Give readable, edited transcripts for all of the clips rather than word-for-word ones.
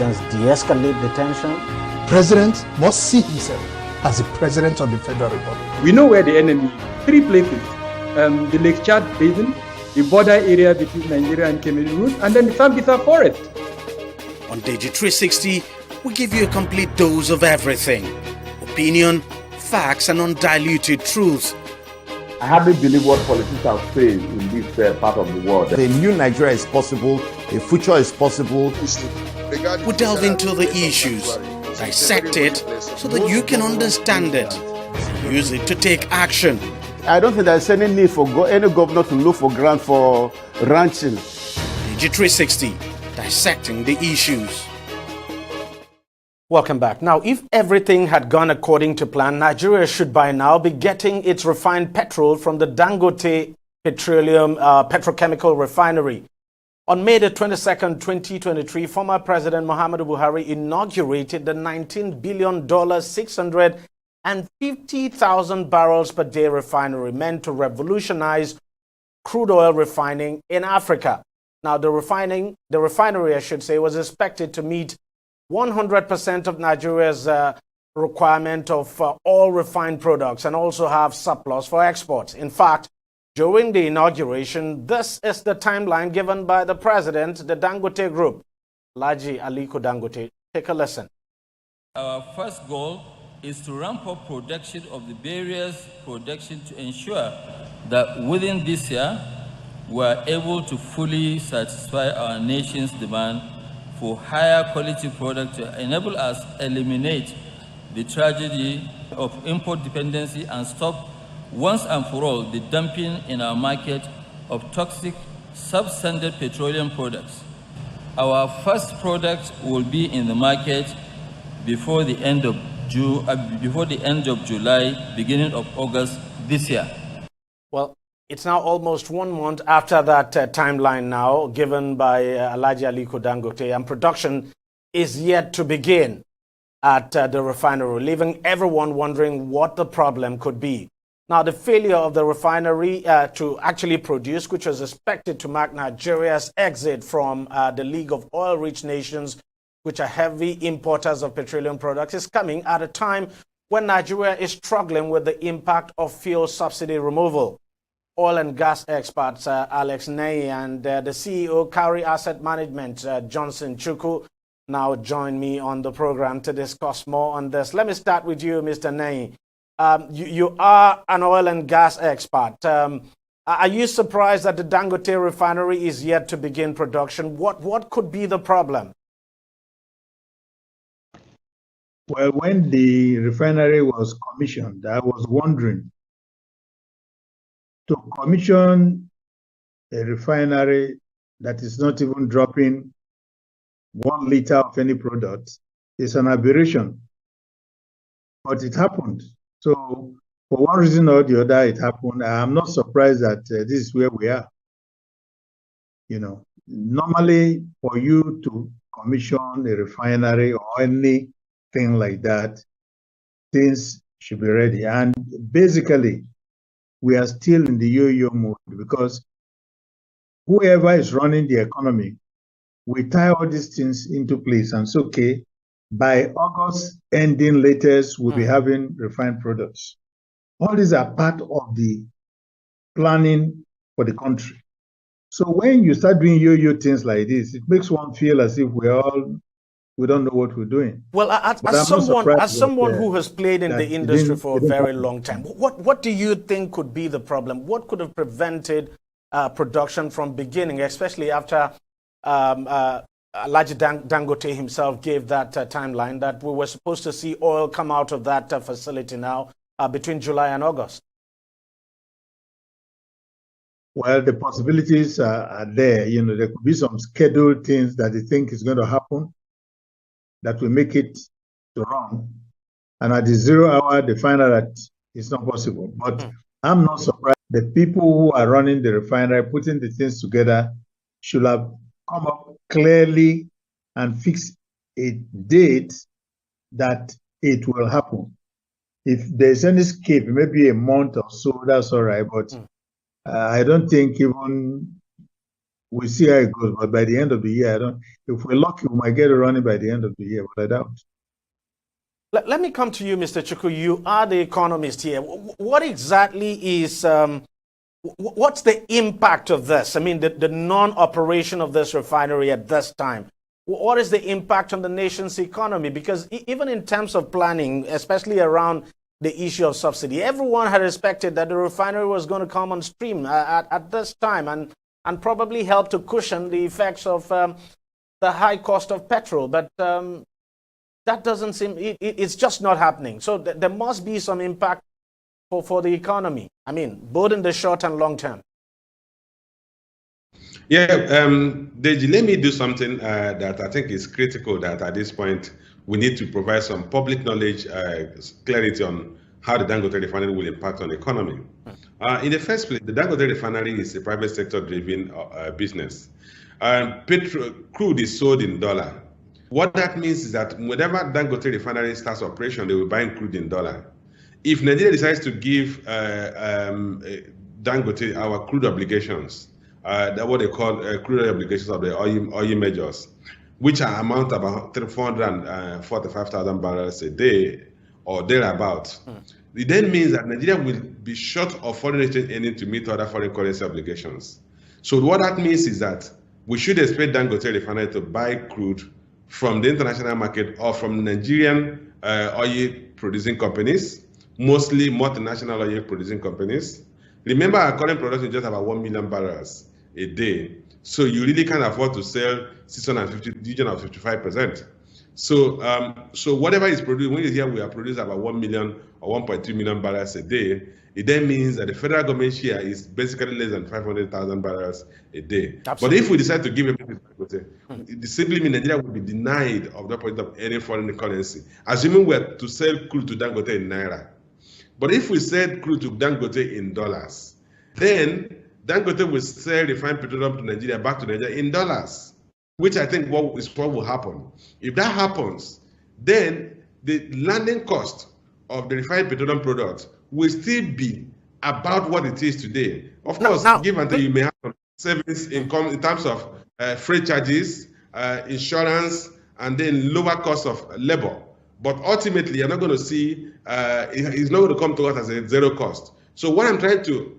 instance, de-escalate the tension? President must see himself as the president of the Federal Republic. We know where the enemy is. 3 places. The Lake Chad Basin, the border area between Nigeria and Cameroon, and then the Sambisa Forest. On TV360, we give you a complete dose of everything. Opinion, facts, and undiluted truth. I hardly believe what politicians are saying in this part of the world. A new Nigeria is possible, a future is possible. We delve into the issues, dissect it so that you can understand it, use it to take action. I don't think there's any need for any governor to look for grant for ranching. TV360, dissecting the issues. Welcome back. Now, if everything had gone according to plan, Nigeria should by now be getting its refined petrol from the Dangote petrochemical refinery. On May the 22nd, 2023, former President Muhammadu Buhari inaugurated the $19 billion, 650,000 barrels per day refinery meant to revolutionize crude oil refining in Africa. Now, the refinery, I should say, was expected to meet 100% of Nigeria's requirement of all refined products and also have surplus for exports. In fact, during the inauguration, this is the timeline given by the president, the Dangote Group, Alhaji Aliko Dangote. Take a listen. Our first goal is to ramp up production of the various production to ensure that within this year, we are able to fully satisfy our nation's demand for higher quality products to enable us to eliminate the tragedy of import dependency and stop once and for all the dumping in our market of toxic substandard petroleum products. Our first product will be in the market before the end of July, beginning of August this year. Well, it's now almost 1 month after that timeline now given by Alhaji Aliko Dangote, and production is yet to begin at the refinery, leaving everyone wondering what the problem could be. Now, the failure of the refinery to actually produce, which was expected to mark Nigeria's exit from the League of Oil-Rich Nations, which are heavy importers of petroleum products, is coming at a time when Nigeria is struggling with the impact of fuel subsidy removal. Oil and gas experts Alex Ney and the CEO, Cowrie Asset Management, Johnson Chukwu, now join me on the program to discuss more on this. Let me start with you, Mr. Ney. You are an oil and gas expert. Are you surprised that the Dangote refinery is yet to begin production? What could be the problem? Well, when the refinery was commissioned, I was wondering, to commission a refinery that is not even dropping 1 liter of any product is an aberration. But it happened. So for one reason or the other, it happened. I'm not surprised that this is where we are. You know, normally for you to commission a refinery or anything like that, things should be ready. And basically, we are still in the yo-yo mode because whoever is running the economy, we tie all these things into place. And it's okay, by August ending latest, we'll be having refined products. All these are part of the planning for the country. So when you start doing yo-yo things like this, it makes one feel as if we don't know what we're doing. Well, as someone who has played in the industry for a very long time, what do you think could be the problem? What could have prevented production from beginning, especially after Alhaji Dangote himself gave that timeline that we were supposed to see oil come out of that facility now between July and August? Well, the possibilities are there. You know, there could be some scheduled things that they think is going to happen that will make it to run. And at the 0 hour, they find out that it's not possible. But I'm not surprised. The people who are running the refinery, putting the things together, should have come up clearly and fixed a date that it will happen. If there's any escape, maybe a month or so, that's all right. But I don't think even we'll see how it goes. But by the end of the year, if we're lucky, we might get it running by the end of the year, but I doubt. Let me come to you, Mr. Chukwu. You are the economist here. What exactly is, what's the impact of this? I mean, the non-operation of this refinery at this time. What is the impact on the nation's economy? Because even in terms of planning, especially around the issue of subsidy, everyone had expected that the refinery was going to come on stream at this time and probably help to cushion the effects of the high cost of petrol. But that doesn't seem, it's just not happening. So there must be some impact for the economy. I mean, both in the short and long term. Yeah, Deji, let me do something that I think is critical, that at this point we need to provide some public knowledge, clarity on how the Dangote refinery will impact on the economy. In the first place, the Dangote refinery is a private sector driven business. Crude is sold in dollar. What that means is that whenever Dangote refinery starts operation, they will buy crude in dollar. If Nigeria decides to give Dangote our crude obligations, that's what they call crude obligations of the oil majors, which are amount about 445,000 barrels a day or thereabout. It then means that Nigeria will be short of foreign exchange earning to meet other foreign currency obligations. So what that means is that we should expect Dangote refinery to buy crude from the international market or from Nigerian oil producing companies, mostly multinational oil producing companies. Remember, our current production is just about 1 million barrels a day. So you really can't afford to sell 650, region of 55%. So whatever is produced, when you hear we are producing about 1 million or 1.2 million barrels a day, it then means that the federal government share is basically less than 500,000 barrels a day. Absolutely. But if we decide to give everything to Dangote, it simply means Nigeria will be denied of the point of any foreign currency, assuming we are to sell crude to Dangote in Naira. But if we sell crude to Dangote in dollars, then Dangote will sell refined petroleum to Nigeria, back to Nigeria in dollars, which I think what will happen. If that happens, then the landing cost of the refined petroleum product will still be about what it is today. Of course, give and take, you may have some savings income in terms of freight charges, insurance, and then lower cost of labor. But ultimately, you're not going to see, it's not going to come to us as a zero cost. So what I'm trying to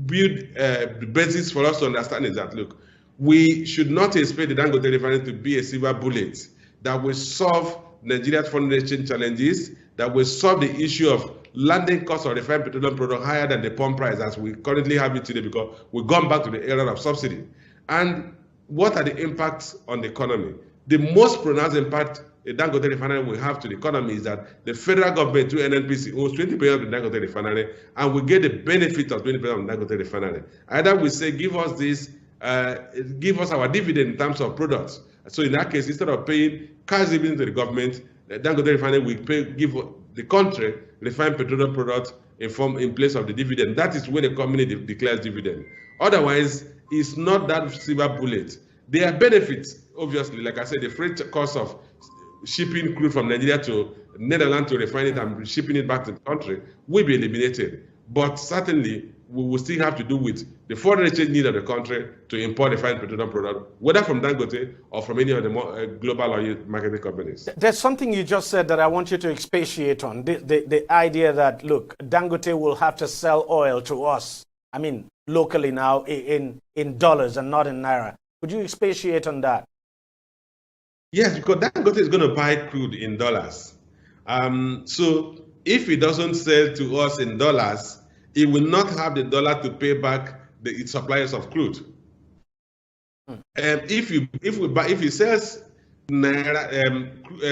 build the basis for us to understand is that, look, we should not expect the Dangote refinery to be a silver bullet that will solve Nigeria's foreign exchange challenges, that will solve the issue of landing cost of refined petroleum product higher than the pump price as we currently have it today, because we've gone back to the era of subsidy. And what are the impacts on the economy? The most pronounced impact a Dangote refinery will have to the economy is that the federal government, through NNPC, owns 20% of the Dangote refinery, and we get the benefit of 20% of the Dangote refinery. Either we say, give us this, give us our dividend in terms of products. So in that case, instead of paying cash dividend to the government, the Dangote refinery will give the country refined petroleum products in place of the dividend. That is when the company declares dividend. Otherwise, it's not that silver bullet. There are benefits, obviously. Like I said, the freight cost of shipping crude from Nigeria to Netherlands to refine it and shipping it back to the country will be eliminated. But certainly, we will still have to do with the foreign exchange need of the country to import refined petroleum product, whether from Dangote or from any of the more global oil marketing companies. There's something you just said that I want you to expatiate on, the idea that, look, Dangote will have to sell oil to us, I mean, locally now in dollars and not in Naira. Would you expatiate on that? Yes, because Dangote is going to buy crude in dollars. So if it doesn't sell to us in dollars, it will not have the dollar to pay back its suppliers of crude. If he sells Naira,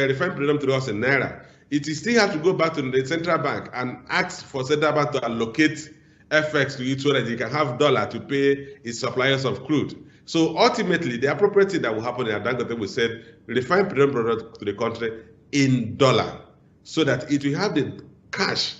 refined petroleum to us in Naira, it still has to go back to the central bank and ask for central bank to allocate FX to it so that he can have dollar to pay its suppliers of crude. So ultimately, the appropriate thing that will happen is Dangote will sell refined petroleum product to the country in dollar, so that it will have the cash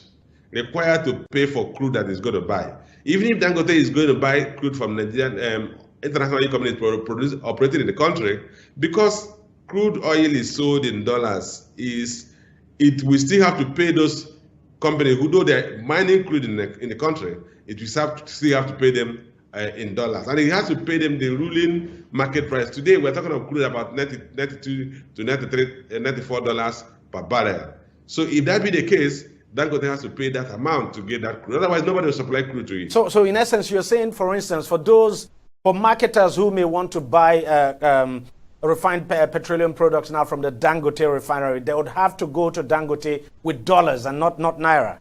required to pay for crude that it's going to buy. Even if Dangote is going to buy crude from Nigerian international oil companies operating in the country, because crude oil is sold in dollars, it will still have to pay those companies who do their mining crude in the country. It will still have to pay them in dollars, and he has to pay them the ruling market price. Today, we're talking of crude about $92 to $94 per barrel. So if that be the case, Dangote has to pay that amount to get that crude. Otherwise, nobody will supply crude to it. So in essence, you're saying, for instance, for marketers who may want to buy refined petroleum products now from the Dangote refinery, they would have to go to Dangote with dollars and not naira,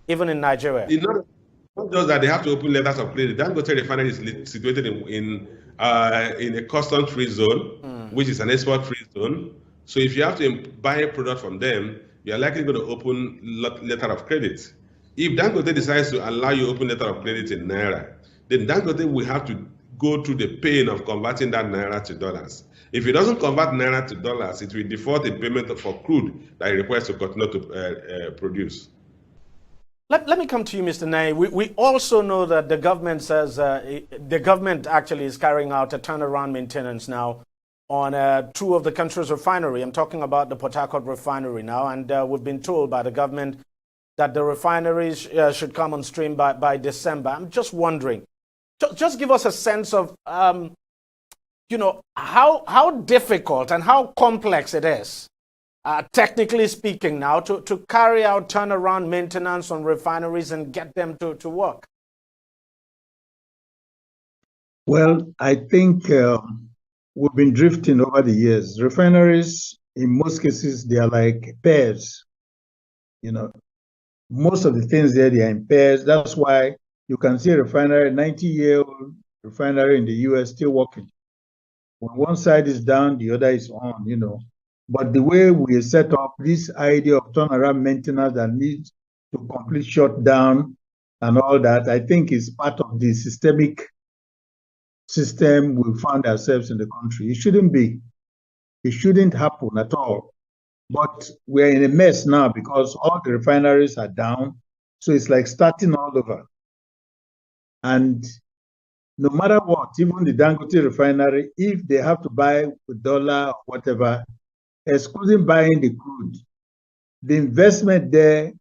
even in Nigeria. Not just that, they have to open letters of credit. Dangote refinery is situated in a custom-free zone, which is an export-free zone. So if you have to buy a product from them, you're likely going to open letter of credit. If Dangote decides to allow you open letter of credit in naira, then Dangote will have to go through the pain of converting that naira to dollars. If it doesn't convert naira to dollars, it will default in payment for crude that it requires to continue to produce. Let me come to you, Mr. Nai. We also know that the government says the government actually is carrying out a turnaround maintenance now on two of the country's refinery. I'm talking about the Port Harcourt refinery now, and we've been told by the government that the refineries should come on stream by December. I'm just wondering, just give us a sense of, how difficult and how complex it is, technically speaking now, to carry out turnaround maintenance on refineries and get them to work. Well, I think we've been drifting over the years. Refineries, in most cases, they are like pairs. Most of the things there, they are in pairs. That's why you can see a refinery, 90-year-old refinery in the US still working. When one side is down, the other is on, But the way we set up this idea of turnaround maintenance that needs to complete shutdown and all that, I think is part of the systemic system we found ourselves in the country. It shouldn't be. It shouldn't happen at all. But we're in a mess now because all the refineries are down. So it's like starting all over. And no matter what, even the Dangote refinery, if they have to buy with dollar or whatever, excluding buying the crude, the investment there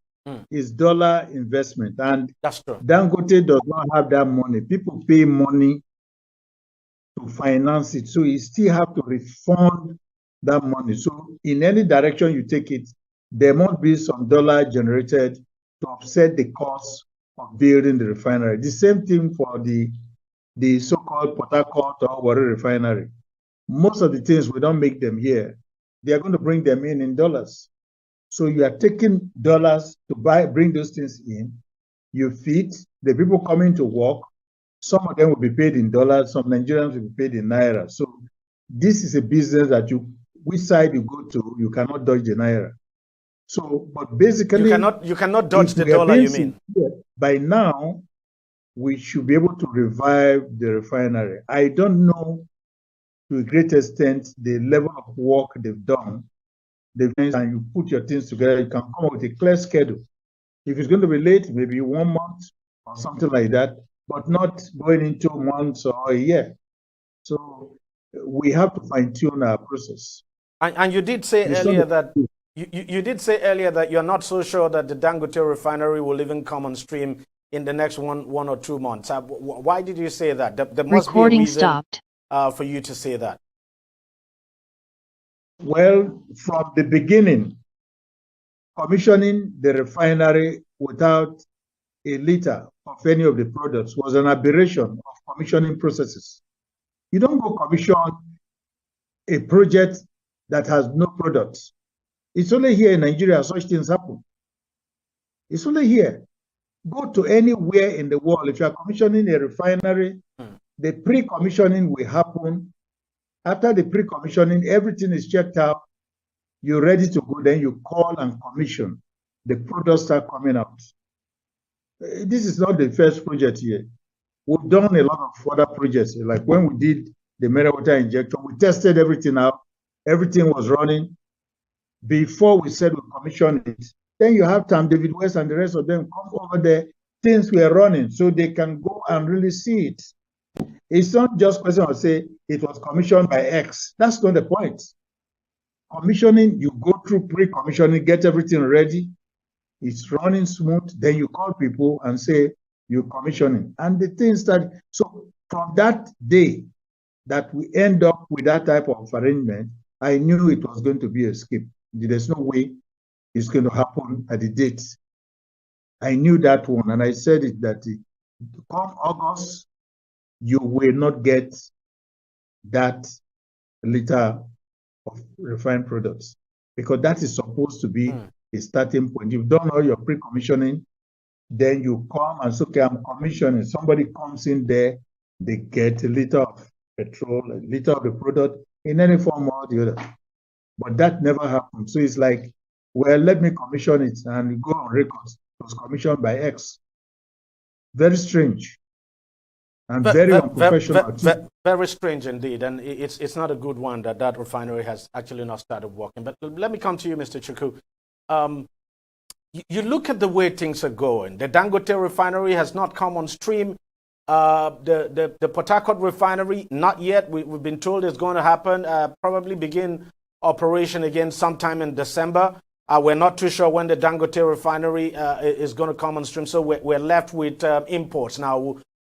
is dollar investment. And that's true. Dangote does not have that money. People pay money to finance it. So you still have to refund that money. So in any direction you take it, there must be some dollar generated to offset the cost of building the refinery. The same thing for the so-called Port Harcourt or Warri refinery. Most of the things, we don't make them here. They are going to bring them in dollars. So you are taking dollars to bring those things in. You feed the people coming to work. Some of them will be paid in dollars. Some Nigerians will be paid in naira. So this is a business that which side you go to, you cannot dodge the naira. So, but basically, you cannot dodge the dollar. You mean? By now, we should be able to revive the refinery. I don't know to a great extent the level of work they've done. And you put your things together, you can come up with a clear schedule. If it's going to be late, maybe 1 month or something like that, but not going into months or a year. So we have to fine-tune our process. And you did say earlier that you did say earlier that you're not so sure that the Dangote refinery will even come on stream in the next one or 2 months. Why did you say that? There must be a reason stopped. For you to say that. Well, from the beginning, commissioning the refinery without a liter of any of the products was an aberration of commissioning processes. You don't go commission a project that has no products. It's only here in Nigeria such things happen. It's only here. Go to anywhere in the world. If you are commissioning a refinery, the pre-commissioning will happen. After the pre-commissioning, everything is checked out. You're ready to go. Then you call and commission. The products start coming out. This is not the first project here. We've done a lot of other projects. Like when we did the mineral water injection, we tested everything out. Everything was running. Before we said we commission it, then you have time, David West and the rest of them come over there. Things were running so they can go and really see it. It's not just a question of say it was commissioned by X. That's not the point. Commissioning, you go through pre-commissioning, get everything ready. It's running smooth. Then you call people and say, you commission it. And the things that, so from that day that we end up with that type of arrangement, I knew it was going to be a skip. There's no way it's going to happen at the date. I knew that one, and I said it that come August, you will not get that liter of refined products, because that is supposed to be a starting point. You've done all your pre-commissioning, then you come and say, okay, I'm commissioning. Somebody comes in there, they get a liter of petrol, a liter of the product in any form or the other. But that never happened. So it's like, well, let me commission it and go on records. It was commissioned by X. Very strange. And very unprofessional. Very strange indeed. And it's not a good one that refinery has actually not started working. But let me come to you, Mr. Chukwu. You look at the way things are going. The Dangote refinery has not come on stream. The Port Harcourt refinery, not yet. We've been told it's going to happen, probably begin operation again sometime in December. We're not too sure when the Dangote refinery is going to come on stream, so we're left with imports. Now,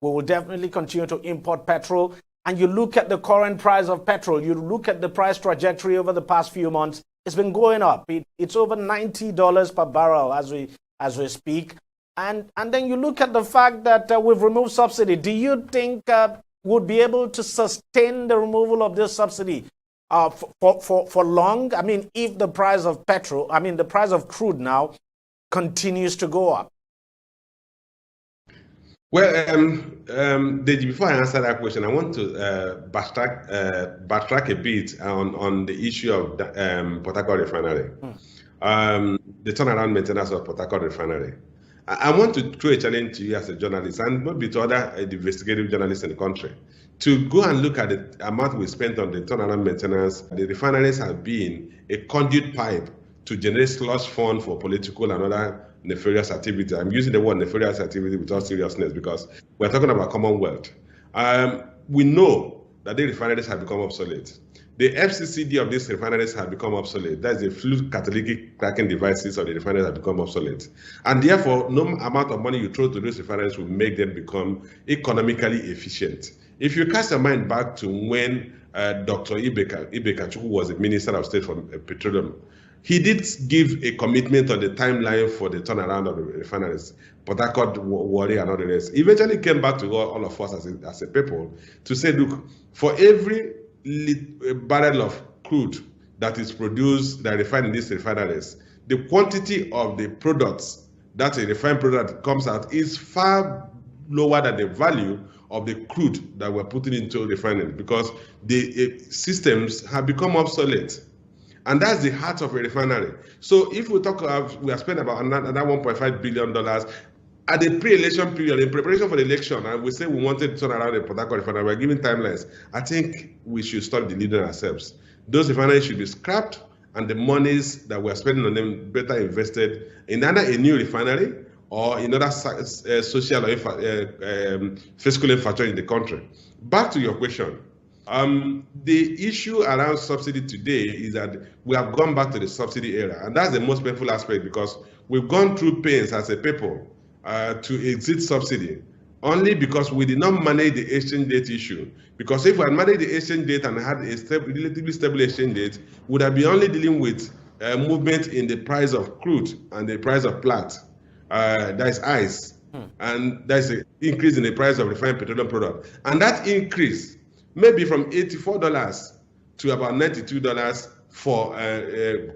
we will definitely continue to import petrol. And you look at the current price of petrol, you look at the price trajectory over the past few months, it's been going up. It's over $90 per barrel as we speak. And then you look at the fact that we've removed subsidy. Do you think we'll be able to sustain the removal of this subsidy for long? I mean, if the price of petrol, the price of crude now continues to go up. Well, Deji, before I answer that question, I want to backtrack a bit on the issue of Port Harcourt refinery, the turnaround maintenance of Port Harcourt refinery. I want to throw a challenge to you as a journalist, and maybe to other investigative journalists in the country, to go and look at the amount we spent on the turnaround maintenance. The refineries have been a conduit pipe to generate slush fund for political and other nefarious activity. I'm using the word nefarious activity with all seriousness because we're talking about Commonwealth. We know that the refineries have become obsolete. The FCCD of these refineries have become obsolete. That's the fluid catalytic cracking devices of the refineries have become obsolete. And therefore, no amount of money you throw to those refineries will make them become economically efficient. If you cast your mind back to when Dr. Ibe Kachukwu was the Minister of State for Petroleum, he did give a commitment on the timeline for the turnaround of the refineries, Port Harcourt, Warri, and all the rest. He eventually came back to all of us as a people to say, look, for every barrel of crude that is produced, that refined in these refineries, the quantity of the products that a refined product comes out is far lower than the value of the crude that we're putting into refining, because the systems have become obsolete. And that's the heart of a refinery. So if we talk about, we have spent about another $1.5 billion at the pre-election period, in preparation for the election, and we say we wanted to turn around the Port Harcourt refinery, we're giving timelines. I think we should stop deluding ourselves. Those refineries should be scrapped, and the monies that we're spending on them better invested in either a new refinery or in other social or fiscal infrastructure in the country. Back to your question. The issue around subsidy today is that we have gone back to the subsidy era, and that's the most painful aspect, because we've gone through pains as a people to exit subsidy, only because we did not manage the exchange rate issue. Because if we had managed the exchange rate and had a relatively stable exchange rate, we would have been only dealing with movement in the price of crude and the price of plat, that is ICE, and that's an increase in the price of refined petroleum product. And that increase maybe from $84 to about $92 for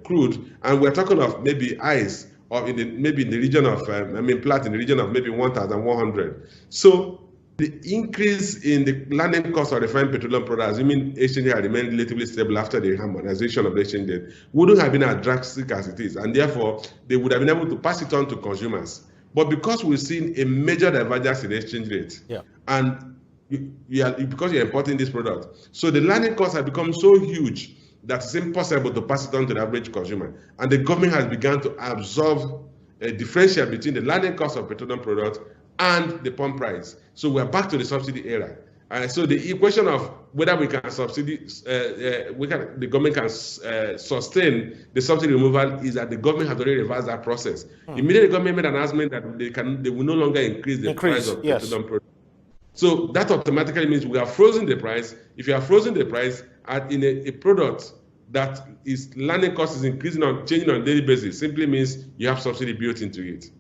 crude, and we're talking of maybe ICE, or maybe in the region of, plat in the region of maybe 1,100. So the increase in the landing cost of refined petroleum products, exchange rate had remained relatively stable after the harmonization of the exchange rate, wouldn't have been as drastic as it is, and therefore they would have been able to pass it on to consumers. But because we've seen a major divergence in the exchange rate, and because you're importing this product, so the landing costs have become so huge that it's impossible to pass it on to the average consumer. And the government has begun to absorb a differential between the landing cost of petroleum products and the pump price. So we're back to the subsidy era. So the question of whether we can the government can sustain the subsidy removal is that the government has already reversed that process. Immediately, the government made an announcement that they will no longer increase the price of petroleum products. So that automatically means we have frozen the price. If you have frozen the price in a product that is landing cost is increasing on changing on a daily basis, simply means you have subsidy built into it.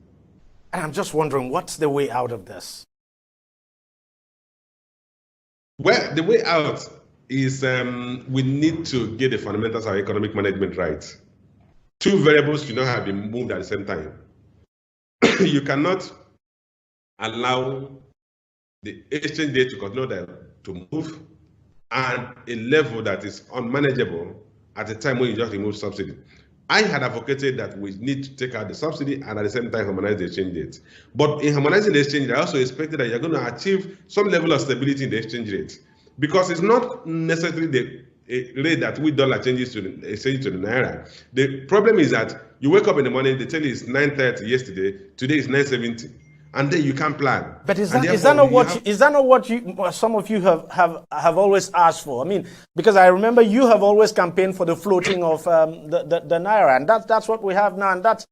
And I'm just wondering, what's the way out of this? Well, the way out is we need to get the fundamentals of economic management right. Two variables should not have been moved at the same time. You cannot allow the exchange rate to continue to move and a level that is unmanageable at a time when you just remove subsidy. I had advocated that we need to take out the subsidy and at the same time harmonize the exchange rate. But in harmonizing the exchange rate, I also expected that you're going to achieve some level of stability in the exchange rate, because it's not necessarily the rate that we dollar changes to the exchange to the naira. The problem is that you wake up in the morning, they tell you it's 9:30 yesterday, today is 9:70. And then you can plan. But is that not what some of you have always asked for? I mean, because I remember you have always campaigned for the floating of the naira, and that's what we have now, and that's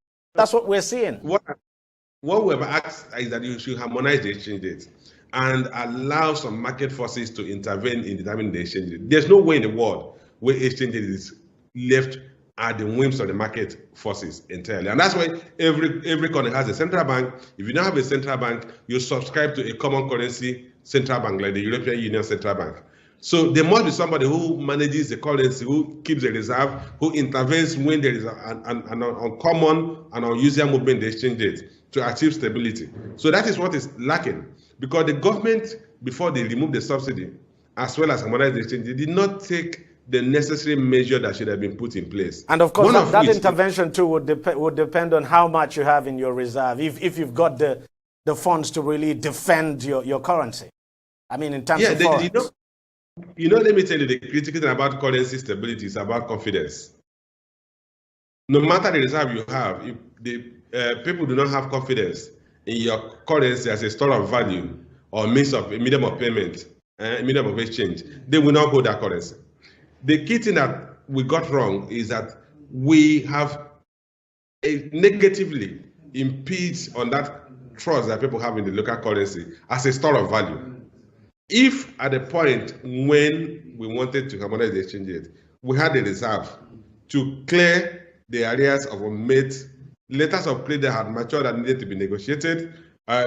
what we're seeing. What we have asked is that you should harmonize the exchange rate and allow some market forces to intervene in determining the exchange rate. There's no way in the world where exchange rate is left at the whims of the market forces entirely. And that's why every country has a central bank. If you don't have a central bank, you subscribe to a common currency central bank, like the European Union Central Bank. So there must be somebody who manages the currency, who keeps the reserve, who intervenes when there is an uncommon and unusual movement in the exchange rate to achieve stability. So that is what is lacking, because the government, before they removed the subsidy, as well as harmonized the exchange, they did not take the necessary measure that should have been put in place. And of course, that intervention too would depend on how much you have in your reserve, if you've got the funds to really defend your currency. I mean, in terms of forex. Let me tell you, the critical thing about currency stability is about confidence. No matter the reserve you have, if the people do not have confidence in your currency as a store of value or medium of payment, medium of exchange, they will not hold that currency. The key thing that we got wrong is that we have negatively impinged on that trust that people have in the local currency as a store of value. If at the point when we wanted to harmonize the exchange rate, we had a reserve to clear the areas of unmet letters of credit that had matured and needed to be negotiated,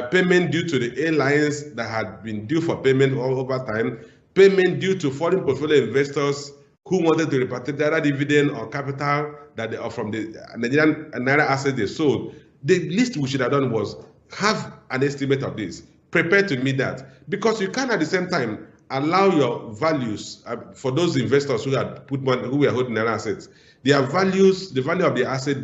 payment due to the airlines that had been due for payment all over time, payment due to foreign portfolio investors who wanted to repatriate either dividend or capital that are from the Nigerian naira assets they sold. The least we should have done was have an estimate of this, prepare to meet that, because you can't at the same time allow your values for those investors who had put money, who were holding naira assets, their values, the value of the asset,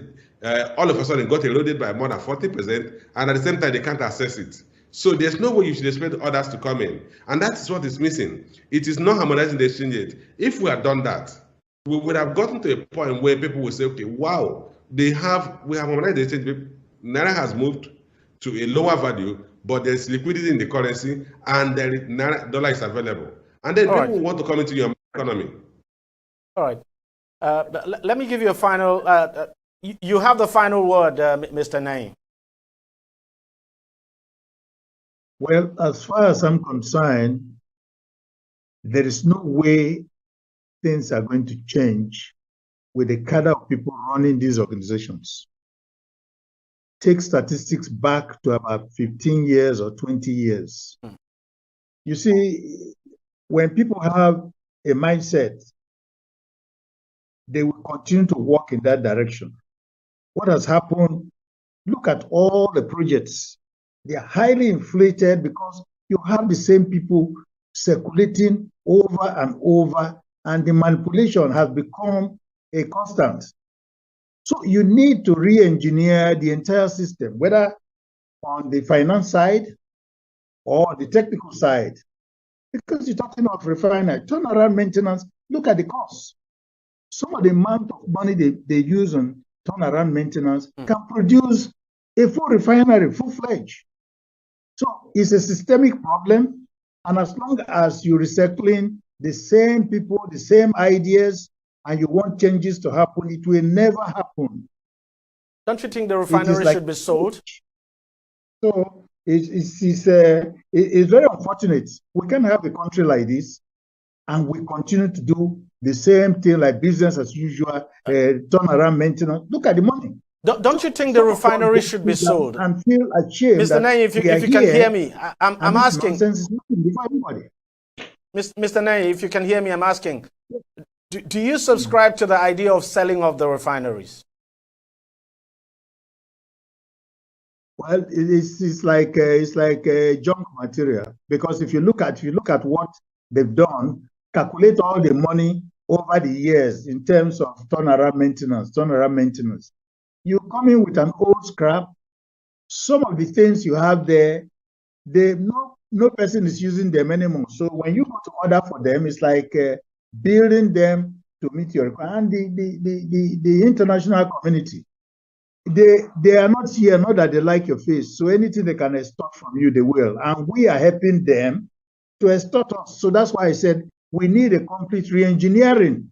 all of a sudden got eroded by more than 40%, and at the same time they can't access it. So there's no way you should expect others to come in. And that is what is missing. It is not harmonizing the exchange rate. If we had done that, we would have gotten to a point where people would say, okay, wow, we have harmonized the exchange rate. Naira has moved to a lower value, but there's liquidity in the currency and the dollar is available. And then people want to come into your economy. All right. Let me give you a final, you have the final word, Mr. Naim. Well, as far as I'm concerned, there is no way things are going to change with the cadre of people running these organizations. Take statistics back to about 15 years or 20 years. You see, when people have a mindset, they will continue to walk in that direction. What has happened? Look at all the projects. They are highly inflated because you have the same people circulating over and over, and the manipulation has become a constant. So you need to re-engineer the entire system, whether on the finance side or the technical side. Because you're talking of refinery, turnaround maintenance, look at the costs. Some of the amount of money they use on turnaround maintenance can produce a full refinery, full-fledged. So it's a systemic problem, And as long as you're recycling the same people, the same ideas, and you want changes to happen, it will never happen. Don't you think the refinery should be sold? So it's very unfortunate. We can have a country like this, and we continue to do the same thing like business as usual, turnaround maintenance. Look at the money. Don't you think the refinery should be sold? And feel ashamed. Mr. Nay, if you can hear me, I'm asking. Mr. Nay, if you can hear me, I'm asking. Do you subscribe to the idea of selling off the refineries? Well, it's like junk material, because if you look at what they've done, calculate all the money over the years in terms of turnaround maintenance. You come in with an old scrap. Some of the things you have there, no person is using them anymore. So when you go to order for them, it's like building them to meet your requirement. And the international community, they are not here, not that they like your face. So anything they can extort from you, they will. And we are helping them to extort us. So that's why I said we need a complete re-engineering.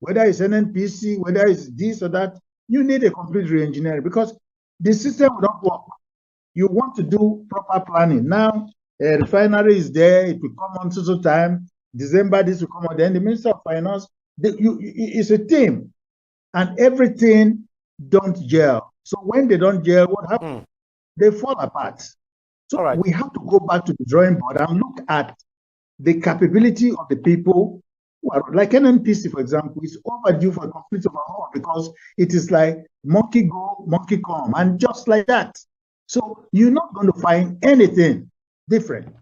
Whether it's NNPC, whether it's this or that, you need a complete re-engineering, because the system will not work. You want to do proper planning. Now, a refinery is there, it will come on to time, December, this will come on. Then the Minister of Finance, it's a team, and everything don't gel. So when they don't gel, what happens? They fall apart. So we have to go back to the drawing board and look at the capability of the people. Like NNPC, for example, is overdue for a complete overhaul, because it is like monkey go, monkey come, and just like that. So you're not going to find anything different.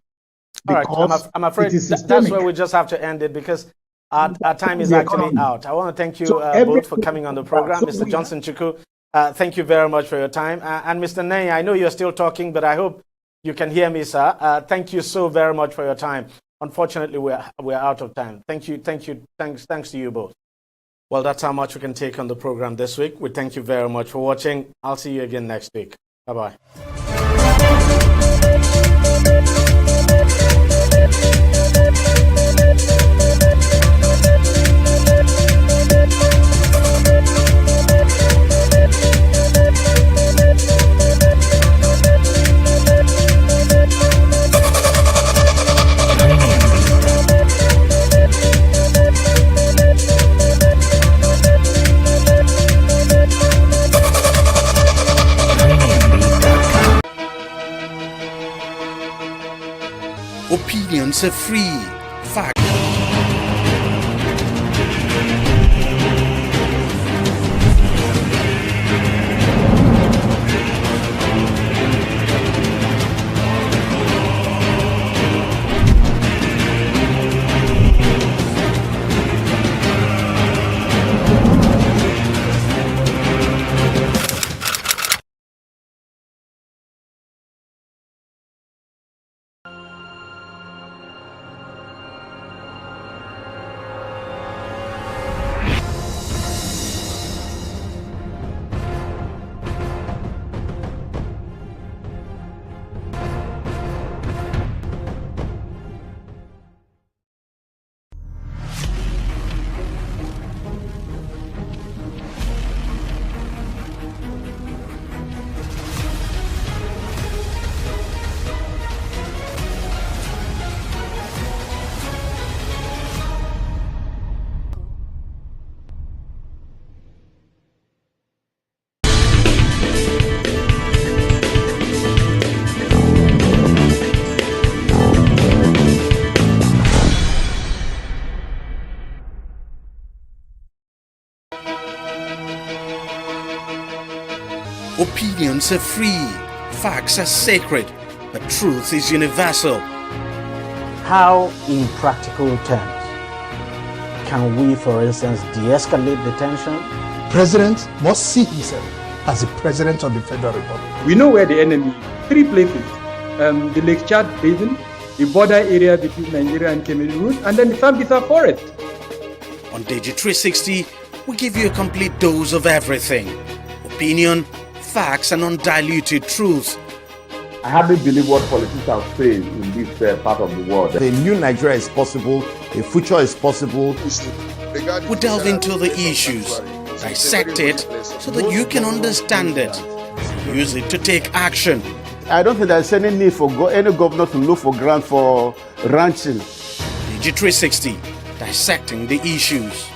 All right, I'm afraid that's where we just have to end it, because our time is actually out. I want to thank you both for coming on the program. Mr. Johnson Chukwu, thank you very much for your time. And Mr. Nay, I know you're still talking, but I hope you can hear me, sir. Thank you so very much for your time. Unfortunately, we're out of time. Thanks to you both. Well, that's how much we can take on the program this week. We thank you very much for watching. I'll see you again next week. Bye-bye. Opinions are free. Fact. Opinions are free, facts are sacred, but truth is universal. How, in practical terms, can we, for instance, de-escalate the tension? President must see himself as the President of the Federal Republic. We know where the enemy is. 3 places. The Lake Chad Basin, the border area between Nigeria and Cameroon route, and then the Sambisa Forest. On TV360, we give you a complete dose of everything. Opinion, facts and undiluted truth. I hardly believe what politicians say in this part of the world. A new Nigeria is possible, a future is possible. We delve into the issues, dissect it so that you can understand it, use it to take action. I don't think there's any need for any governor to look for grant for ranching. TV360, dissecting the issues.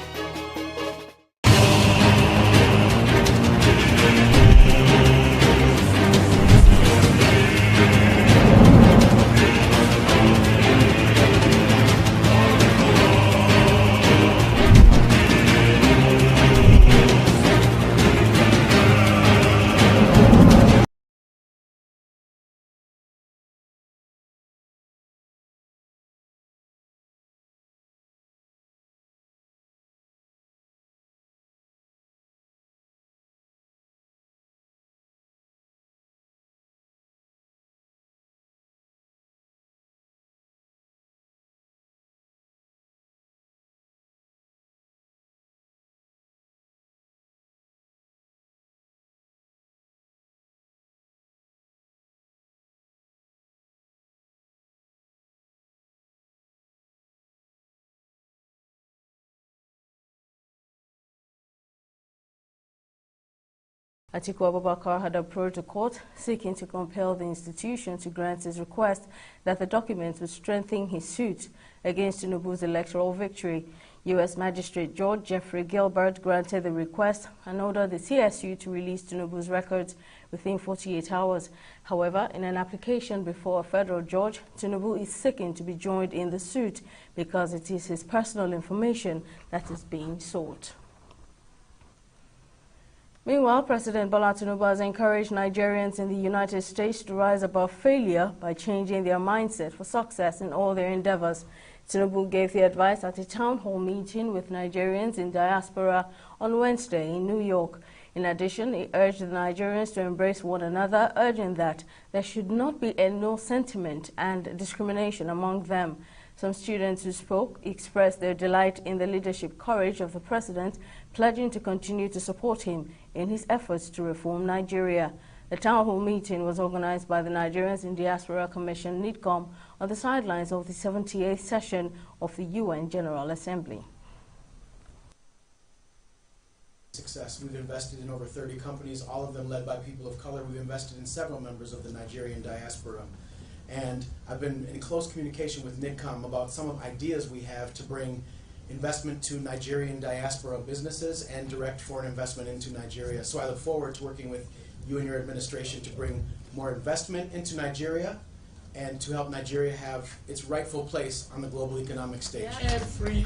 Atiku Abubakar had approached the court seeking to compel the institution to grant his request that the documents would strengthen his suit against Tinubu's electoral victory. U.S. Magistrate George Jeffrey Gilbert granted the request and ordered the CSU to release Tinubu's records within 48 hours. However, in an application before a federal judge, Tinubu is seeking to be joined in the suit because it is his personal information that is being sought. Meanwhile, President Bola Tinubu has encouraged Nigerians in the United States to rise above failure by changing their mindset for success in all their endeavors. Tinubu gave the advice at a town hall meeting with Nigerians in diaspora on Wednesday in New York. In addition, he urged the Nigerians to embrace one another, urging that there should not be no sentiment and discrimination among them. Some students who spoke expressed their delight in the leadership courage of the president, pledging to continue to support him in his efforts to reform Nigeria. The town hall meeting was organized by the Nigerians in Diaspora Commission, NIDCOM, on the sidelines of the 78th session of the UN General Assembly. Success. We've invested in over 30 companies, all of them led by people of color. We've invested in several members of the Nigerian diaspora. And I've been in close communication with NIDCOM about some of ideas we have to bring investment to Nigerian diaspora businesses and direct foreign investment into Nigeria. So I look forward to working with you and your administration to bring more investment into Nigeria and to help Nigeria have its rightful place on the global economic stage. Every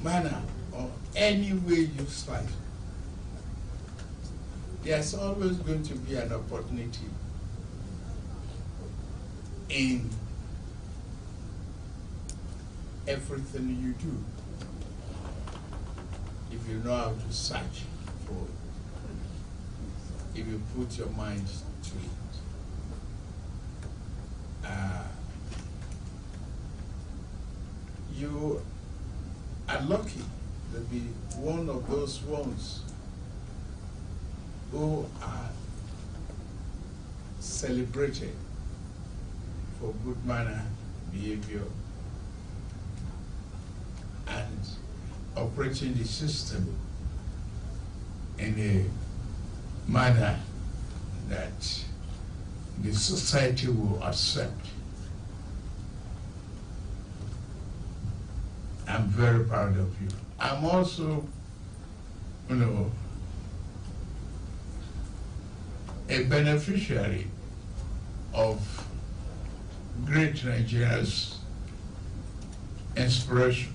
manner or any way you slice, there's always going to be an opportunity in everything you do, if you know how to search for it, if you put your mind to it. You are lucky to be one of those ones who are celebrated for good manner behavior and operating the system in a manner that the society will accept. I'm very proud of you. I'm also, a beneficiary of great Nigeria's inspiration,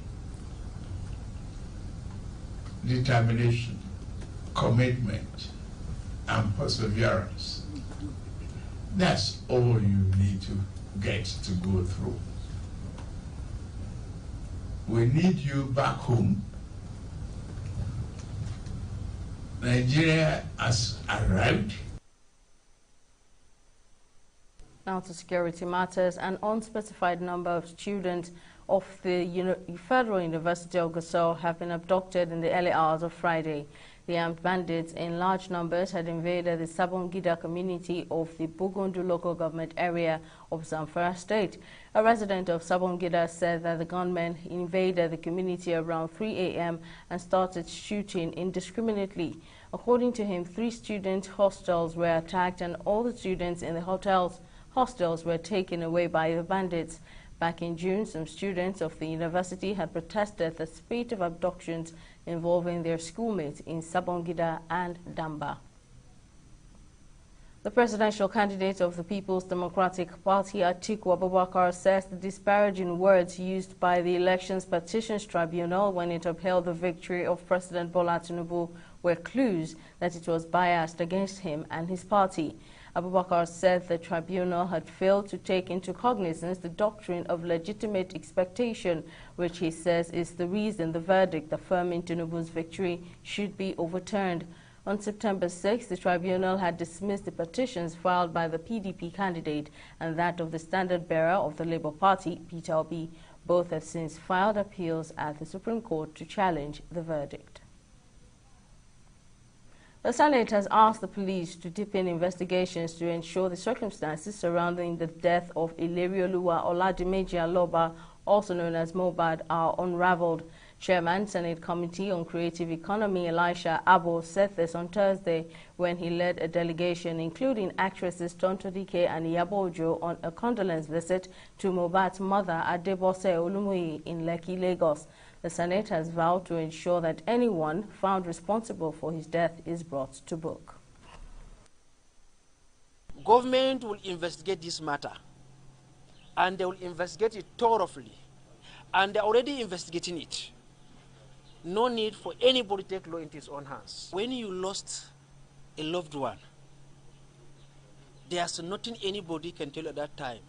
determination, commitment, and perseverance. That's all you need to get to go through. We need you back home. Nigeria has arrived. Now to security matters. An unspecified number of students of the Federal University of Gusau have been abducted in the early hours of Friday. The armed bandits in large numbers had invaded the Sabongida community of the Bugundu local government area of Zamfara State. A resident of Sabongida said that the gunmen invaded the community around 3 a.m. and started shooting indiscriminately. According to him, 3 student hostels were attacked and all the students in the hostels were taken away by the bandits. Back in June, some students of the university had protested the spate of abductions involving their schoolmates in Sabongida and Damba. The presidential candidate of the People's Democratic Party, Atiku Abubakar, says the disparaging words used by the Elections Petitions Tribunal when it upheld the victory of President Bola Tinubu were clues that it was biased against him and his party. Abubakar said the tribunal had failed to take into cognizance the doctrine of legitimate expectation, which he says is the reason the verdict affirming Tinubu's victory should be overturned. On September 6, the tribunal had dismissed the petitions filed by the PDP candidate and that of the standard-bearer of the Labour Party, Peter Obi. Both have since filed appeals at the Supreme Court to challenge the verdict. The Senate has asked the police to deepen investigations to ensure the circumstances surrounding the death of Ilerioluwa Oladimeji Aloba, also known as Mohbad, are unraveled. Chairman, Senate Committee on Creative Economy, Elisha Abo, said this on Thursday when he led a delegation including actresses Tonto Dike and Iyabo Ojo on a condolence visit to Mohbad's mother, Adebose Olumuyi, in Lekki, Lagos. The Senate has vowed to ensure that anyone found responsible for his death is brought to book. Government will investigate this matter, and they will investigate it thoroughly, and they're already investigating it. No need for anybody to take law into his own hands. When you lost a loved one, there's nothing anybody can tell at that time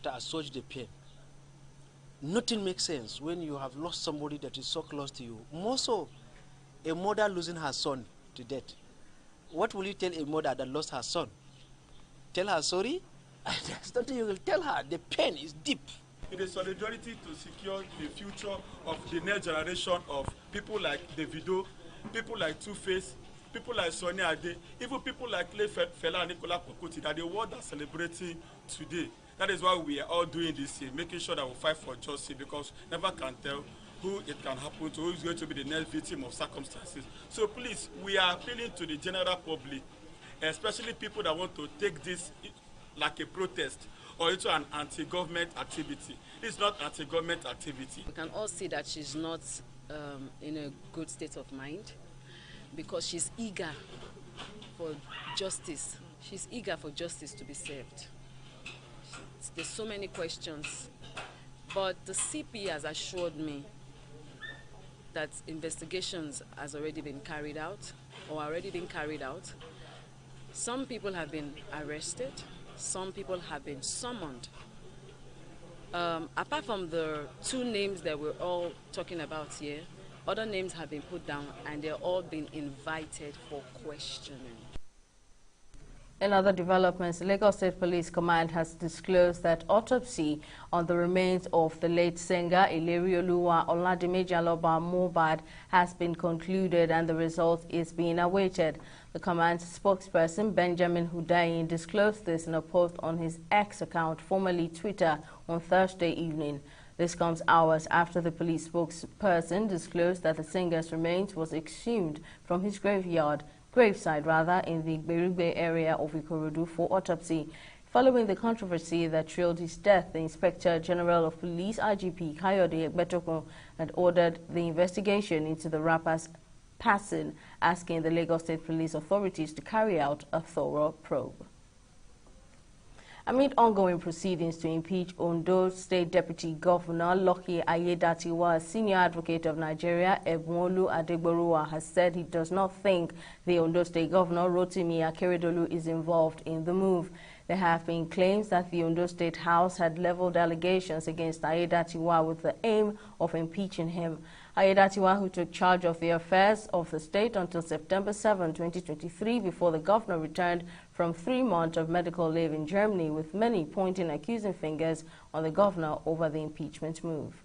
to assuage the pain. Nothing makes sense when you have lost somebody that is so close to you. More so, a mother losing her son to death. What will you tell a mother that lost her son? Tell her sorry? There's nothing you will tell her. The pain is deep. It is solidarity to secure the future of the next generation of people like Davido, people like Two-Face, people like Sonny Ade, even people like Fela and Nicola Kokoti that the world are celebrating today. That is why we are all doing this here, making sure that we fight for justice, because never can tell who it can happen to, who is going to be the next victim of circumstances. So please, we are appealing to the general public, especially people that want to take this like a protest or into an anti-government activity. It's not anti-government activity. We can all see that she's not in a good state of mind because she's eager for justice. She's eager for justice to be served. There's so many questions, but the CP has assured me that investigations has already been carried out or already been carried out. Some people have been arrested, some people have been summoned. Apart from the 2 names that we're all talking about here, other names have been put down and they're all been invited for questioning. In other developments, the Lagos State Police Command has disclosed that autopsy on the remains of the late singer Ilerioluwa Oladimeji Aloba Mohbad has been concluded and the result is being awaited. The command's spokesperson Benjamin Hundeyin disclosed this in a post on his X account, formerly Twitter, on Thursday evening. This comes hours after the police spokesperson disclosed that the singer's remains was exhumed from his graveside in the Berugbe area of Ikorodu for autopsy. Following the controversy that trailed his death, the Inspector General of Police, IGP Kayode Egbetokun, had ordered the investigation into the rapper's passing, asking the Lagos State Police authorities to carry out a thorough probe. Amid ongoing proceedings to impeach Ondo State Deputy Governor Lucky Ayedatiwa, senior advocate of Nigeria, Ebunolu Adegboruwa, has said he does not think the Ondo State Governor, Rotimi Akeredolu, is involved in the move. There have been claims that the Ondo State House had leveled allegations against Ayedatiwa with the aim of impeaching him. Ayedatiwa, who took charge of the affairs of the state until September 7, 2023, before the governor returned from 3 months of medical leave in Germany, with many pointing accusing fingers on the governor over the impeachment move.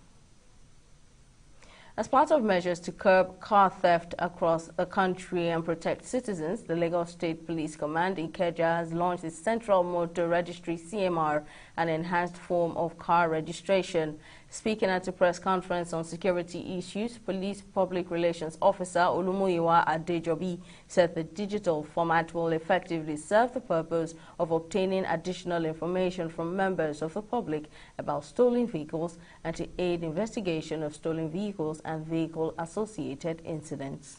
As part of measures to curb car theft across the country and protect citizens, the Lagos State Police Command Ikeja has launched its Central Motor Registry CMR, an enhanced form of car registration. Speaking at a press conference on security issues, Police Public Relations Officer Olumuyiwa Adejobi said the digital format will effectively serve the purpose of obtaining additional information from members of the public about stolen vehicles and to aid investigation of stolen vehicles and vehicle-associated incidents.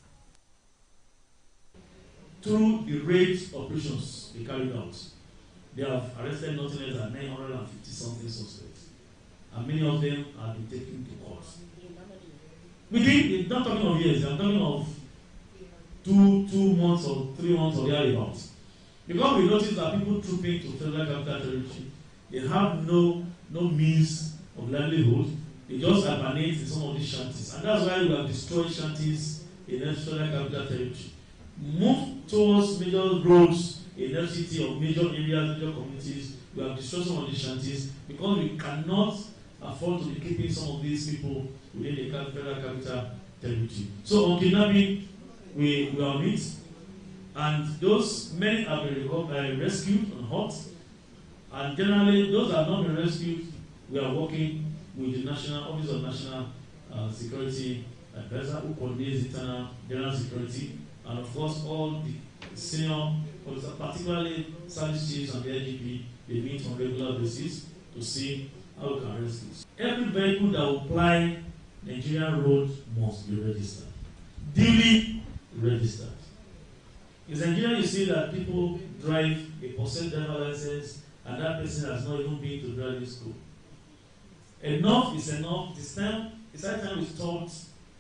Through the raid operations they carried out, they have arrested nothing less than 950-something suspects, and many of them have been taken to court. Not talking of years, I'm talking of 2 months or 3 months or thereabouts. Because we noticed that people trooping to Federal Capital Territory, they have no means of livelihood. They just hibernate in some of these shanties. And that's why we have destroyed shanties in Federal Capital Territory. Move towards major roads in FCT or major areas, major communities. We have destroyed some of these shanties because we cannot afford to be keeping some of these people within the Federal Capital Territory. So on kidnapping, we are on it. And those many have been rescued and hot. And generally, those that have not been rescued, we are working with the National Office of National Security Advisor, who coordinates internal general security, and of course all the senior officers, particularly service chiefs and the IGP, they meet on a regular basis to see how we can rescue. Every vehicle that will ply Nigerian road must be registered, duly registered. In Nigeria, you see that people drive a possessed driver license, and that person has not even been to driving school. Enough is enough. It's that time we start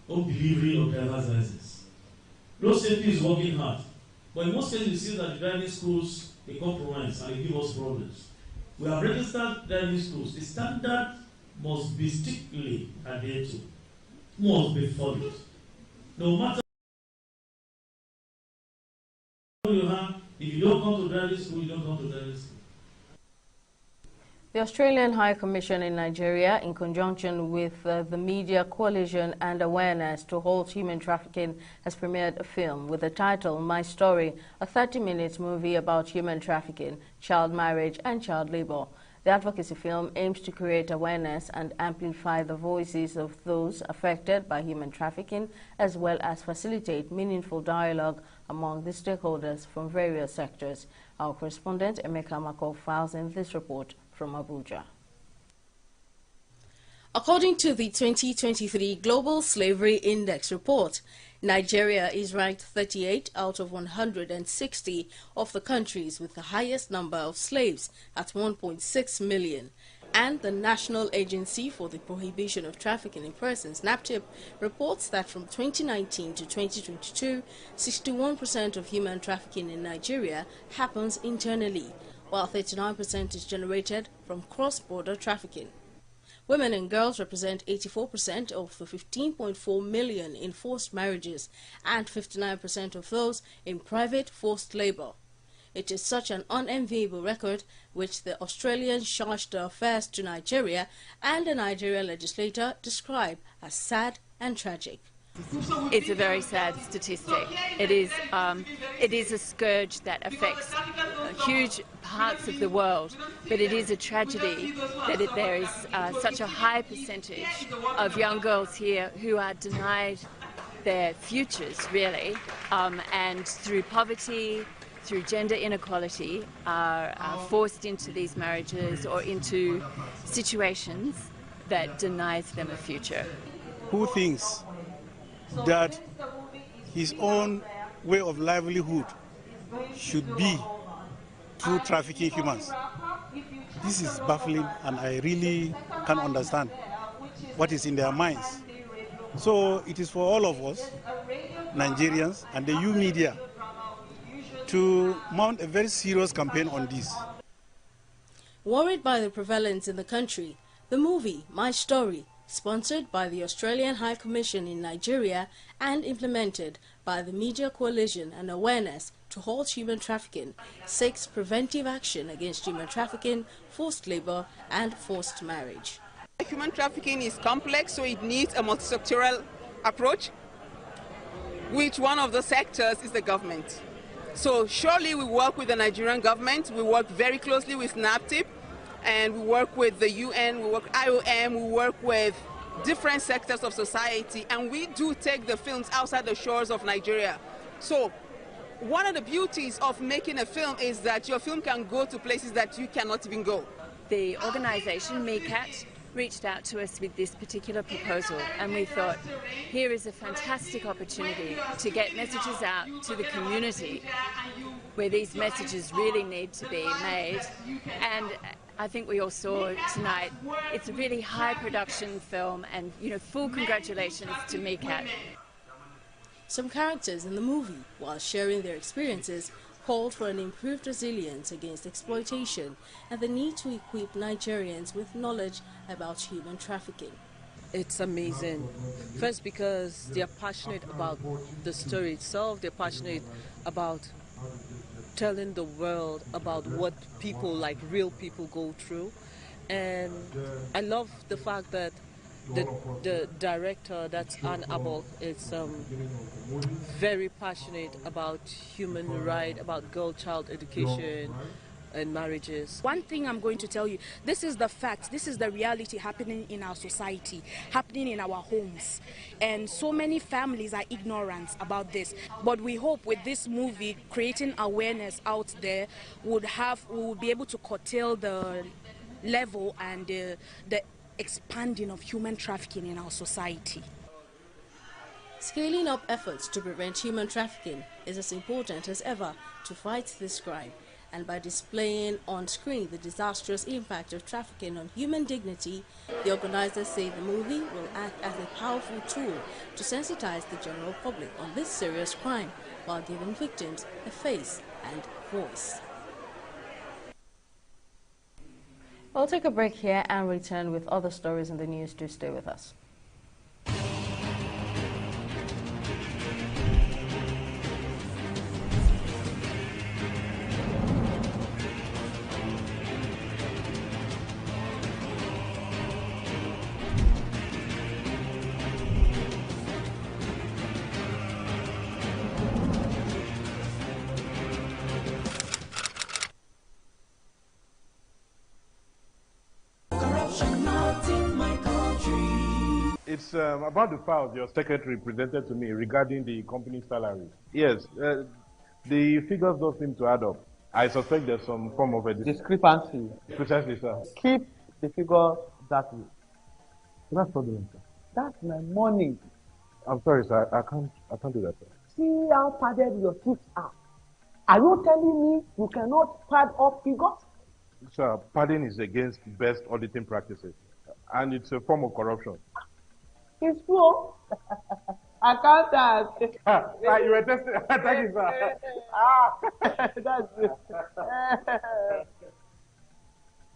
delivery of driver's license. Road safety is working hard, but in most cases, you see that the driving schools they compromise and they give us problems. We have registered driving schools. The standard must be strictly adhered to, must be followed. No matter what you have, if you don't come to driving school, you don't come to driving school. The Australian High Commission in Nigeria, in conjunction with the Media Coalition and Awareness to Halt Human Trafficking, has premiered a film with the title My Story, a 30-minute movie about human trafficking, child marriage and child labor. The advocacy film aims to create awareness and amplify the voices of those affected by human trafficking, as well as facilitate meaningful dialogue among the stakeholders from various sectors. Our correspondent Emeka Mako files in this report from Abuja. According to the 2023 Global Slavery Index report, Nigeria is ranked 38 out of 160 of the countries with the highest number of slaves at 1.6 million. And the National Agency for the Prohibition of Trafficking in Persons, NAPTIP, reports that from 2019 to 2022, 61% of human trafficking in Nigeria happens internally, while 39% is generated from cross-border trafficking. Women and girls represent 84% of the 15.4 million in forced marriages and 59% of those in private forced labor. It is such an unenviable record which the Australian Charge d'Affaires to Nigeria and a Nigerian legislator describe as sad and tragic. It's a very sad statistic. It is a scourge that affects huge parts of the world, but it is a tragedy that there is such a high percentage of young girls here who are denied their futures, really, and through poverty, through gender inequality, are forced into these marriages or into situations that denies them a future. Who thinks that his own way of livelihood should be through trafficking humans? This is baffling, and I really can't understand what is in their minds. So it is for all of us, Nigerians and the EU media, to mount a very serious campaign on this. Worried by the prevalence in the country, the movie My Story, sponsored by the Australian High Commission in Nigeria and implemented by the Media Coalition and Awareness to Halt Human Trafficking, seeks preventive action against human trafficking, forced labor and forced marriage. Human trafficking is complex, so it needs a multisectoral approach, which one of the sectors is the government. So surely we work with the Nigerian government, we work very closely with NAPTIP, and we work with the UN, we work with IOM, we work with different sectors of society, and we do take the films outside the shores of Nigeria. So one of the beauties of making a film is that your film can go to places that you cannot even go. The organisation, MeCat, reached out to us with this particular proposal, and we thought, here is a fantastic opportunity to get messages out to the community where these messages really need to be made. And I think we all saw tonight, it's a really high production film, and full congratulations to MeCat. Some characters in the movie, while sharing their experiences, called for an improved resilience against exploitation and the need to equip Nigerians with knowledge about human trafficking. It's amazing. First, because they are passionate about the story itself, they're passionate about telling the world about what people, like real people, go through. And I love the fact that the director, that's Anne Abel, is very passionate about human rights, about girl-child education and marriages. One thing I'm going to tell you, this is the fact, this is the reality happening in our society, happening in our homes. And so many families are ignorant about this. But we hope with this movie, creating awareness out there, we will be able to curtail the level and the expanding of human trafficking in our society. Scaling up efforts to prevent human trafficking is as important as ever to fight this crime, and by displaying on screen the disastrous impact of trafficking on human dignity, the organizers say the movie will act as a powerful tool to sensitize the general public on this serious crime while giving victims a face and voice. We'll take a break here and return with other stories in the news. Do stay with us. It's about the files your secretary presented to me regarding the company's salary. Yes, the figures don't seem to add up. I suspect there's some form of a discrepancy. Precisely, sir. Keep the figure that way. That's problem, sir. That's my money. I'm sorry, sir. I can't do that, sir. See how padded your teeth are. Are you telling me you cannot pad up figures? Sir, padding is against best auditing practices, and it's a form of corruption. It's true. Accountant. You were testing. Thank you, sir. That's it.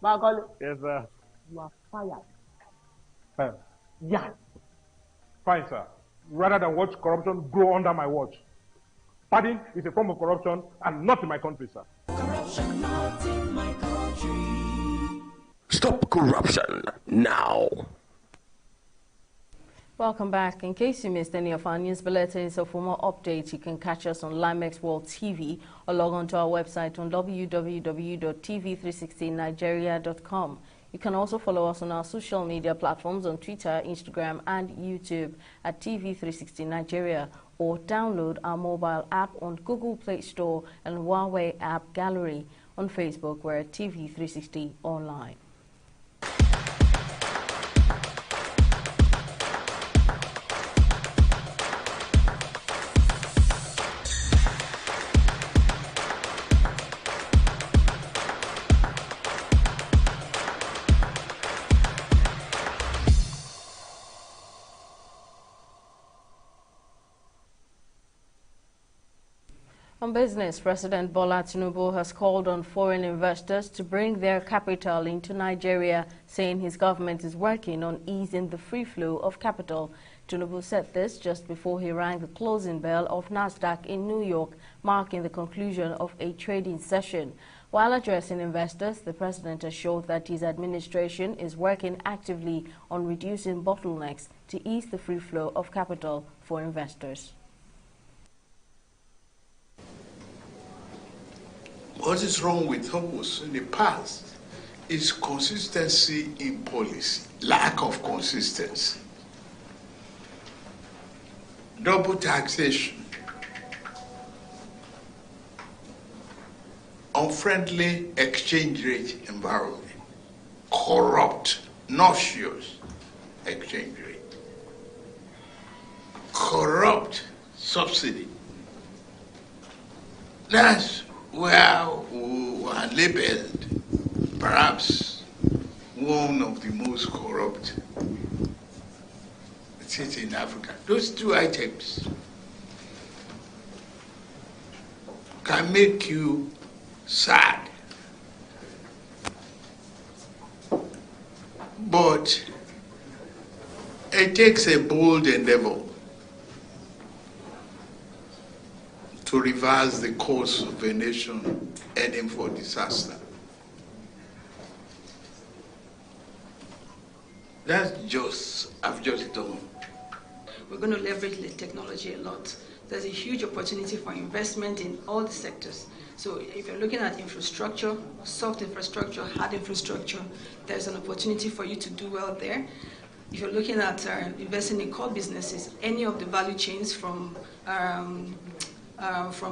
Macaulay. Yes, sir. You are fired. Huh. Yeah. Fine, sir. Rather than watch corruption grow under my watch. Padding is a form of corruption and not in my country, sir. Corruption not in my country. Stop corruption now. Welcome back. In case you missed any of our news bulletins or for more updates, you can catch us on Limex World TV or log on to our website on www.tv360nigeria.com. You can also follow us on our social media platforms on Twitter, Instagram, and YouTube at TV360 Nigeria, or download our mobile app on Google Play Store and Huawei App Gallery. On Facebook, we're at TV360 Online. On business, President Bola Tinubu has called on foreign investors to bring their capital into Nigeria, saying his government is working on easing the free flow of capital. Tinubu said this just before he rang the closing bell of NASDAQ in New York, marking the conclusion of a trading session. While addressing investors, the president assured that his administration is working actively on reducing bottlenecks to ease the free flow of capital for investors. What is wrong with us in the past is consistency in policy, lack of consistency, double taxation, unfriendly exchange rate environment, corrupt, noxious exchange rate, corrupt subsidy. That's where we are labeled perhaps one of the most corrupt states in Africa. Those two items can make you sad, but it takes a bold endeavor to reverse the course of a nation heading for disaster. I've just done. We're going to leverage the technology a lot. There's a huge opportunity for investment in all the sectors. So if you're looking at infrastructure, soft infrastructure, hard infrastructure, there's an opportunity for you to do well there. If you're looking at investing in core businesses, any of the value chains from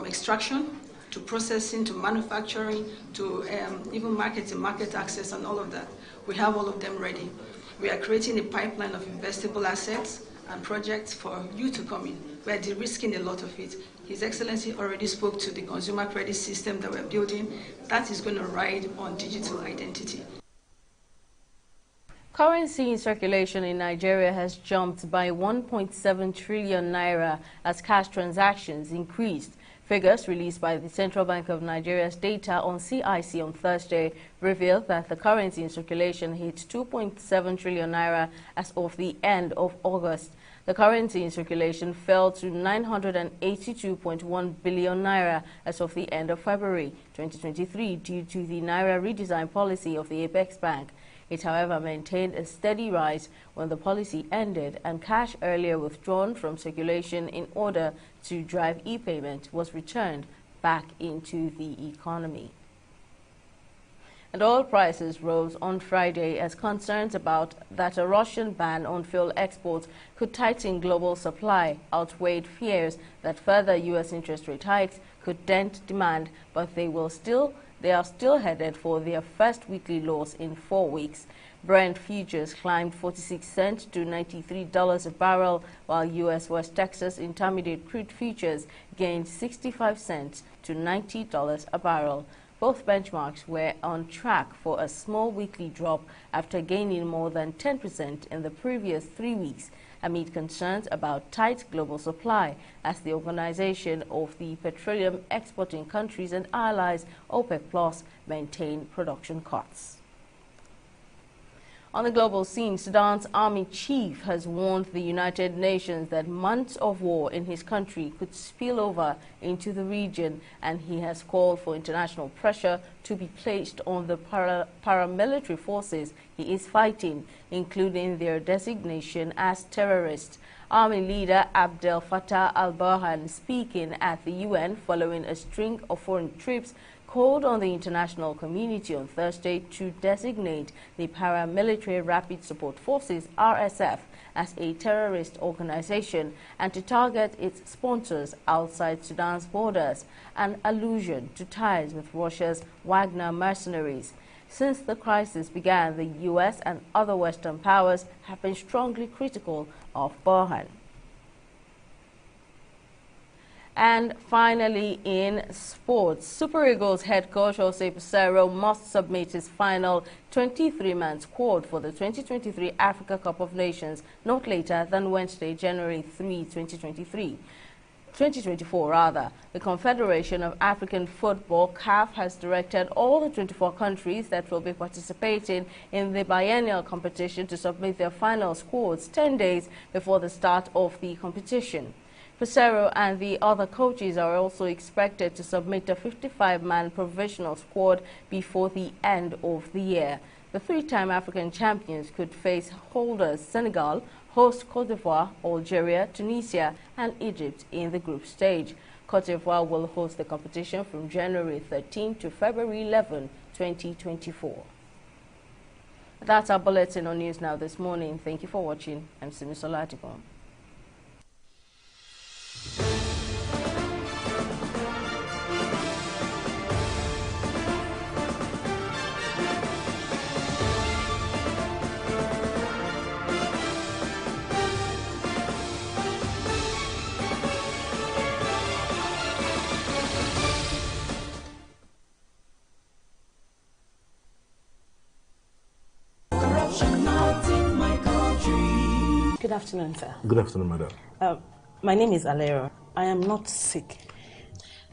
extraction to processing to manufacturing to even marketing, market access and all of that, we have all of them ready. We are creating a pipeline of investable assets and projects for you to come in. We are de-risking a lot of it. His Excellency already spoke to the consumer credit system that we're building. That is going to ride on digital identity. Currency in circulation in Nigeria has jumped by 1.7 trillion naira as cash transactions increased. Figures released by the Central Bank of Nigeria's data on CIC on Thursday revealed that the currency in circulation hit 2.7 trillion naira as of the end of August. The currency in circulation fell to 982.1 billion naira as of the end of February 2023 due to the naira redesign policy of the Apex Bank. It, however, maintained a steady rise when the policy ended, and cash earlier withdrawn from circulation in order to drive e-payment was returned back into the economy. And oil prices rose on Friday as concerns about that a Russian ban on fuel exports could tighten global supply outweighed fears that further U.S. interest rate hikes could dent demand, but they are still headed for their first weekly lows in 4 weeks. Brent futures climbed 46 cents to $93 a barrel, while U.S. West Texas Intermediate crude futures gained 65 cents to $90 a barrel. Both benchmarks were on track for a small weekly drop after gaining more than 10% in the previous 3 weeks, amid concerns about tight global supply as the Organization of the Petroleum Exporting Countries and Allies, OPEC Plus, maintain production cuts. On the global scene, Sudan's army chief has warned the United Nations that months of war in his country could spill over into the region, and he has called for international pressure to be placed on the paramilitary forces he is fighting, including their designation as terrorists. Army leader Abdel Fattah al-Burhan, speaking at the UN following a string of foreign trips, called on the international community on Thursday to designate the Paramilitary Rapid Support Forces, RSF, as a terrorist organization and to target its sponsors outside Sudan's borders, an allusion to ties with Russia's Wagner mercenaries. Since the crisis began, the U.S. and other Western powers have been strongly critical of Burhan. And finally, in sports, Super Eagles head coach Jose Peseiro must submit his final 23-man squad for the 2023 Africa Cup of Nations not later than Wednesday, January 3, 2024 rather. The Confederation of African Football, CAF, has directed all the 24 countries that will be participating in the biennial competition to submit their final squads 10 days before the start of the competition. Pesero and the other coaches are also expected to submit a 55-man provisional squad before the end of the year. The three-time African champions could face holders Senegal, host Cote d'Ivoire, Algeria, Tunisia and Egypt in the group stage. Cote d'Ivoire will host the competition from January 13 to February 11, 2024. That's our bulletin on News Now this morning. Thank you for watching. I'm Simisola Adibon. Good afternoon, sir. Good afternoon, madam. My name is Alero. I am not sick.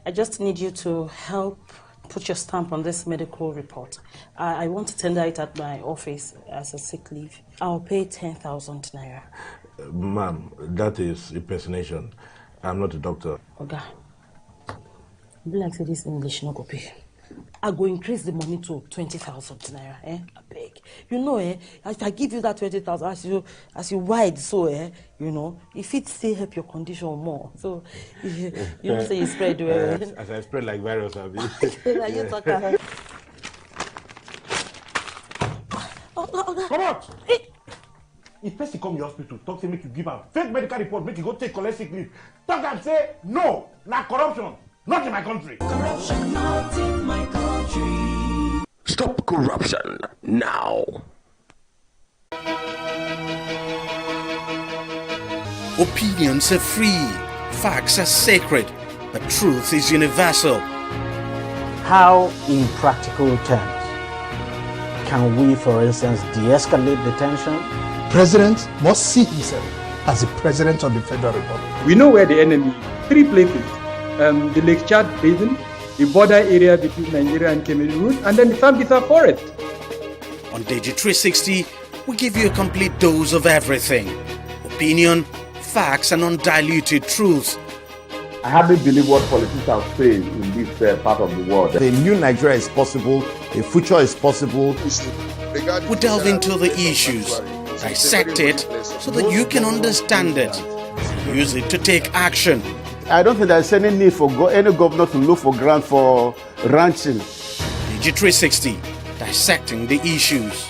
I just need you to help put your stamp on this medical report. I want to tender it at my office as a sick leave. I'll pay 10,000 naira. Ma'am, that is impersonation. I'm not a doctor. Oga, be like say this English no go pay. I go increase the money to 20,000 naira. I beg. You know, if I give you that 20,000, as you wide, so you know, if it still help your condition more. So you don't say you spread well. As I spread like virus, I'll be. You talk. Come out! If person come your hospital, talk to make you give am fake medical report, make you go take collect sick leave. Talk and say no, na corruption, not in my country. Corruption not in my country. Stop corruption now. Opinions are free, facts are sacred, but truth is universal. How, in practical terms, can we, for instance, de-escalate the tension? President must see himself as the President of the Federal Republic. We know where the enemy is. 3 places. The Lake Chad Basin, the border area between Nigeria and Cameroon, and then the Sambisa Forest. On TV360, we give you a complete dose of everything. Opinion, facts and undiluted truth. I hardly believe what politicians are saying in this part of the world. A new Nigeria is possible, a future is possible. We delve into the issues, dissect it so that you can understand it, use it to take action. I don't think there's any need for any governor to look for grant for ranching. TV360, dissecting the issues.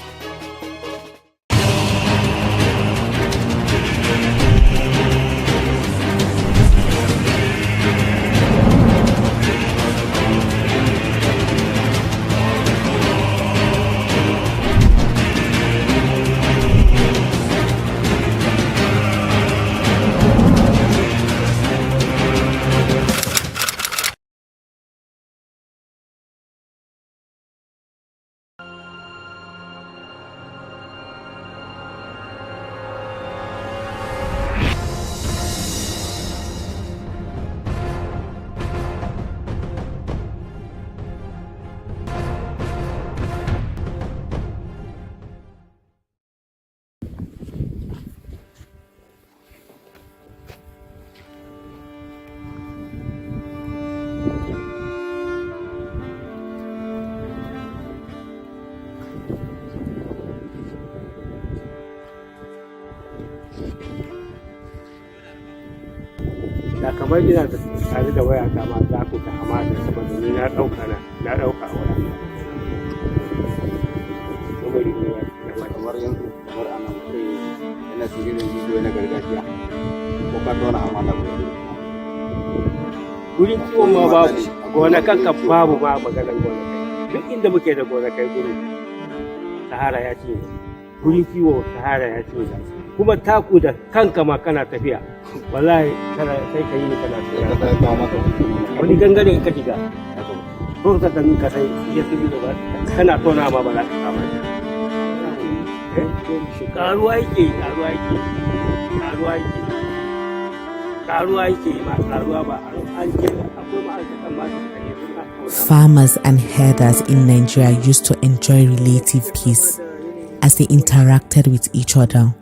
da kamar ina da tare da waya ta ma za ku ta hamada saboda ni na dauka a waya saboda ne kamar yanzu kamar ana mutum yana shirin bidiyo na gargajiya ko ka tona hamada ko gurin kiwon ma babu gonakan ka babu ma maganar gonakai duk inda muke da gonakai gurin sahara ya ce gurin kiwo sahara ya ce kuma taku da kanka ma kana tafiya wallahi kana sai ka yi kana tafiya wani gangare ka shiga ko ka dan ka sai ya tubi da kana tona ma ba za ka kama shi karuwa yake ma karuwa ba an ce akwai ma'aikatan ma Farmers and herders in Nigeria used to enjoy relative peace as they interacted with each other.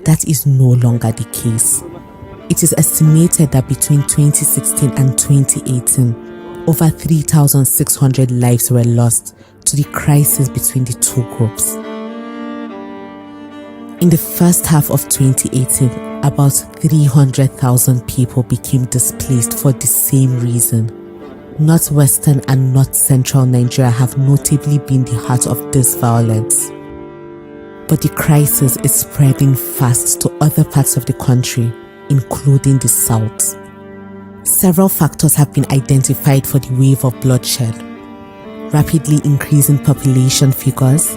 That is no longer the case. It is estimated that between 2016 and 2018, over 3,600 lives were lost to the crisis between the two groups. In the first half of 2018, about 300,000 people became displaced for the same reason. Northwestern and North Central Nigeria have notably been the heart of this violence. But the crisis is spreading fast to other parts of the country, including the South. Several factors have been identified for the wave of bloodshed: rapidly increasing population figures,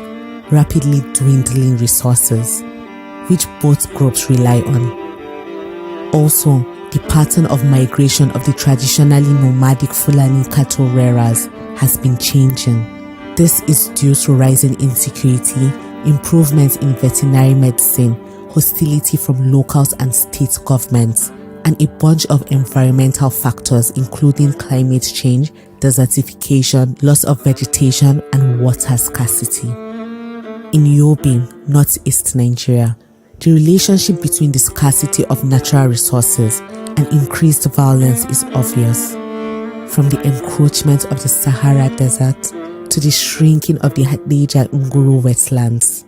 rapidly dwindling resources, which both groups rely on. Also, the pattern of migration of the traditionally nomadic Fulani cattle rearers has been changing. This is due to rising insecurity, improvements in veterinary medicine, hostility from locals and state governments, and a bunch of environmental factors including climate change, desertification, loss of vegetation, and water scarcity. In Yobe, northeast Nigeria, the relationship between the scarcity of natural resources and increased violence is obvious. From the encroachment of the Sahara Desert to the shrinking of the Hadejia Nguru wetlands.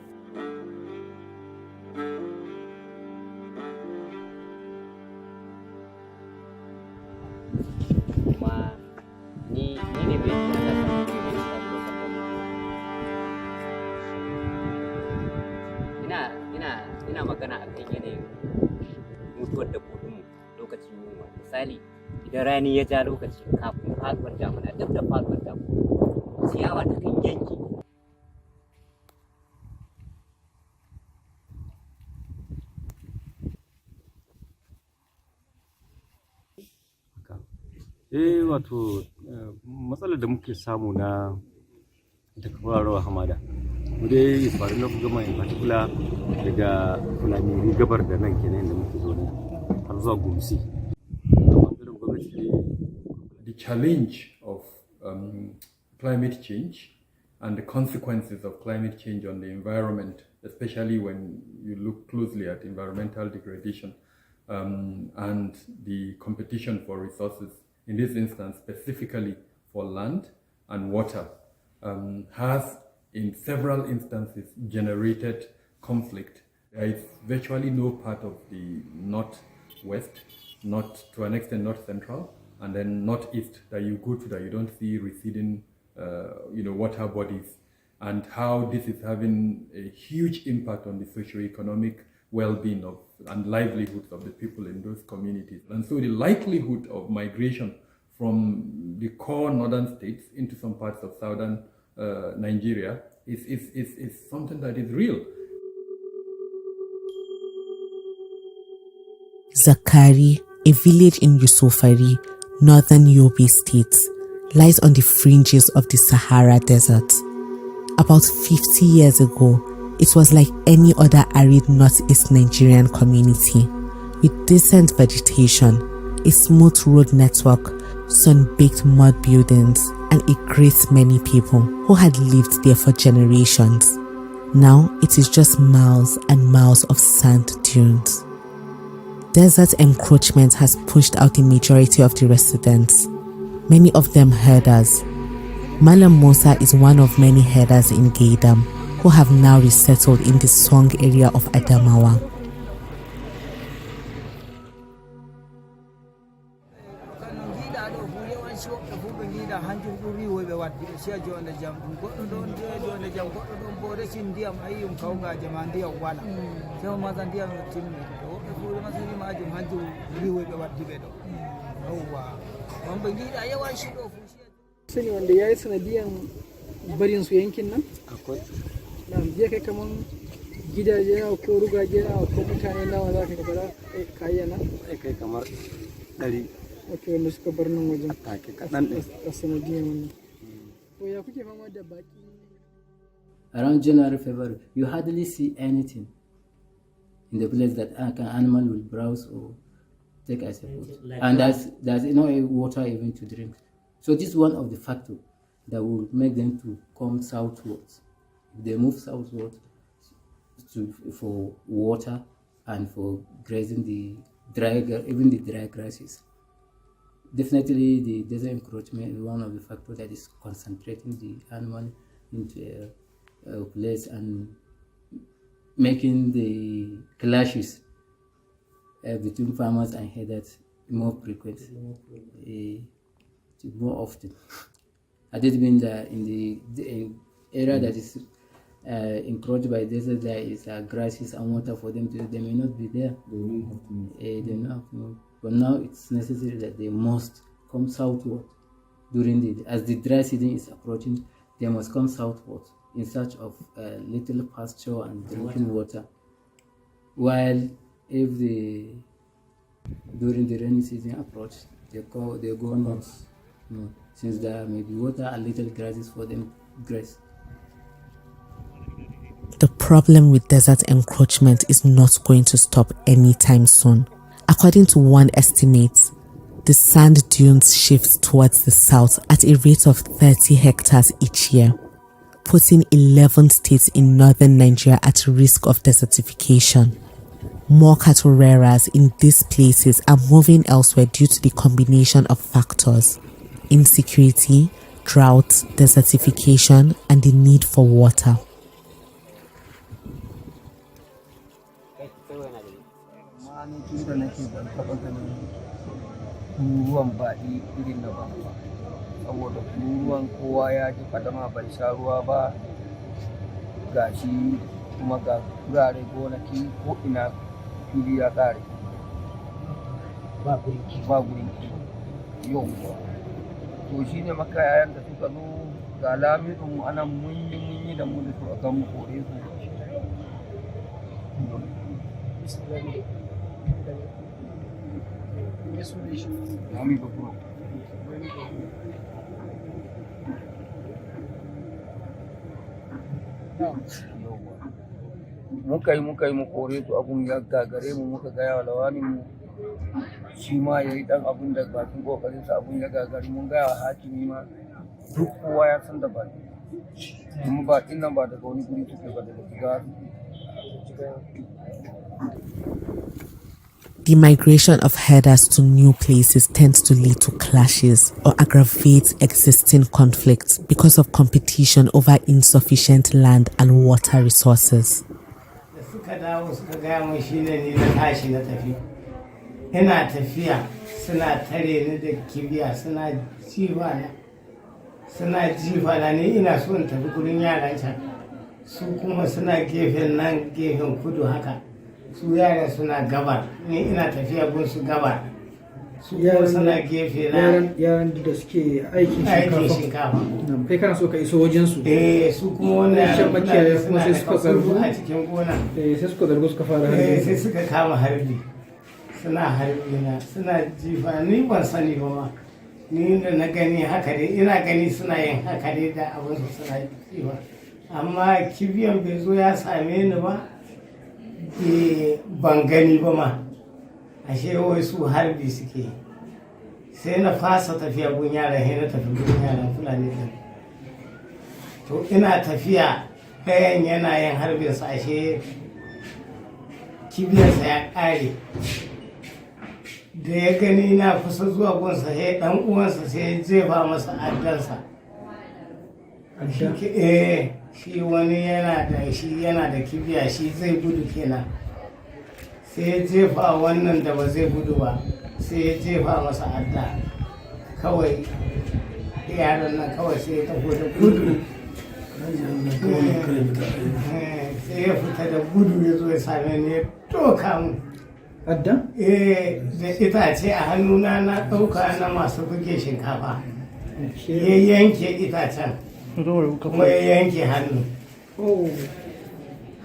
ina magana akan yanayin mutuwar dabbobinmu lokacin yunwa. Misali, idan rani ya ja lokaci kafin faduwar damuna, duk da faduwar damuna, ciyawa ta kan yanke. Wato matsalar da muke samu na ita kwararwa hamada. Mu dai faru na gama in particular daga Fulani gabar da nan kenan da muke zo har zuwa Gumsi. The challenge of climate change and the consequences of climate change on the environment, especially when you look closely at environmental degradation and the competition for resources, in this instance specifically for land and water, has in several instances generated conflict. There is virtually no part of the northwest, not to an extent north central, and then northeast that you go to that you don't see receding water bodies, and how this is having a huge impact on the socio-economic well-being of and livelihoods of the people in those communities. And so the likelihood of migration from the core northern states into some parts of southern Nigeria is something that is real. Zakari, a village in Yusufari, northern Yobe State, lies on the fringes of the Sahara Desert. About 50 years ago, it was like any other arid northeast Nigerian community, with decent vegetation, a smooth road network, sun-baked mud buildings, and a great many people who had lived there for generations. Now it is just miles and miles of sand dunes. Desert encroachment has pushed out the majority of the residents, many of them herders. Malam Musa is one of many herders in Gaidam who have now resettled in the Song area of Adamawa. Sani wanda ya yi sanadiyan barin su yankin nan? Akwai. Na je kai kaman gidaje na ko rugaje na ko mutane nawa za ka gaba kayyana? Kai kamar 100. Okay, wanda suka bar nan wajen. Take kaɗan ɗin. A sanadiyan wannan. To ya kuke fama da baki? Around January, February, you hardly see anything in the place that an animal will browse or take as a food. And there's no water even to drink. So this is one of the factors that will make them to come southwards. If they move southwards for water and for grazing the even the dry grasses. Definitely, the desert encroachment is one of the factors that is concentrating the animal into a place and making the clashes between farmers and herders more frequent, more often. Had it been that in the area that is encroached by desert, there is grasses and water for them to, they may not be there. They don't have to move. But now it's necessary that they must come southward as the dry season is approaching. They must come southward in search of little pasture and drinking water. While if during the rainy season approach, they go north, since there may be water and little grasses for them to graze. The problem with desert encroachment is not going to stop anytime soon. According to one estimate, the sand dunes shift towards the south at a rate of 30 hectares each year, putting 11 states in northern Nigeria at risk of desertification. More cattle rearers in these places are moving elsewhere due to the combination of factors: insecurity, drought, desertification, and the need for water. Ruwan baɗi irin na ban ba, saboda ruwan kowa ya ji fadama bai sha ruwa ba, gashi kuma ga gurare gonaki ko ina fili ya ƙare ba gurin yau to shi ne makayayan da suka zo ga lamirin anan mun yi da mu da su a kan mu kore su. muka yi mu kore su abun ya gagare mu muka gaya wa lawanin mu shi ma ya yi dan abun da bakin kokarin sa abun ya gagari mun gaya wa hakimi ma duk kowa ya san da ba kuma ba din nan ba daga wani guri suke ba daga jiga. The migration of herders to new places tends to lead to clashes or aggravate existing conflicts because of competition over insufficient land and water resources. Ina tafiya suna tare ni da kibiya suna jifa na ni ina so in tafi gurin yaran can su kuma suna gefen nan gefen kudu haka su yaran suna gabar ni ina tafiya gun su gabar su kuma suna gefe na yaran da suke aikin shinkafa kai kana so ka iso wajen su su kuma wannan shan bakiya kuma sai suka zargu a cikin gona sai suka zargu suka fara harbi sai suka kama harbi suna harbi na suna jifa ni ban sani ba ma ni da na gani haka dai ina gani suna yin haka dai da abin su suna jifa amma kibiyan bai zo ya same ni ba ban gani ba ma ashe wai su harbi suke sai na fasa tafiya gun yaran sai na tafi gun yaran fulani din to ina tafiya ɗayan yana yin harbin sa ashe kibiyarsa ya ƙare da ya gani na kusa zuwa gunsa sai dan uwansa sai ya jefa masa addansa shi wani yana da kibiya shi zai gudu kenan sai ya jefa wannan da ba zai gudu ba sai ya jefa masa adda kawai yaron nan kawai sai ya tafi da gudu sai ya fita da gudu ya zo ya same ni ya doka mu adda? Da itace a hannuna na ɗauka na masu buge shinkafa ya yanke itacen kuma ya yanke hannu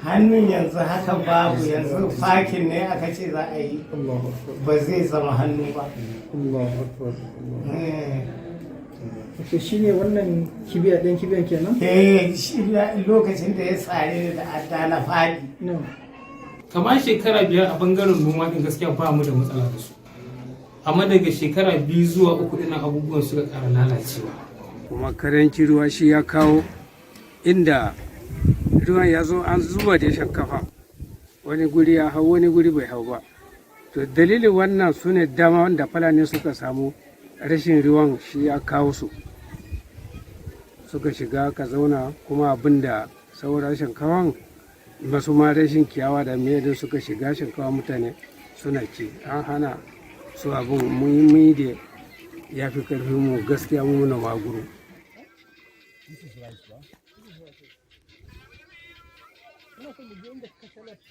hannun yanzu haka babu yanzu fakin ne aka ce za a yi ba zai zama hannu ba to shi ne wannan kibiya ɗan kibiyan kenan? shi lokacin da ya tsare da adda na faɗi kamar shekara 5 a bangaren noma din gaskiya ba mu da matsala da su amma daga shekara 2 zuwa 3 ɗin abubuwan suka ƙara lalacewa kuma karanci ruwa shi ya kawo inda ruwan ya zo an zuba da shinkafa wani guri ya hau wani guri bai hau ba to dalilin wannan su ne dama wanda Fulani suka samu rashin ruwan shi ya kawo su suka shiga ka zauna kuma abinda saboda shinkawan masu ma rashin kiyawa da mai suka shiga shinkawa mutane suna ci an hana su abin muhimmi da ya fi karfin mu gaskiya mu na maguru.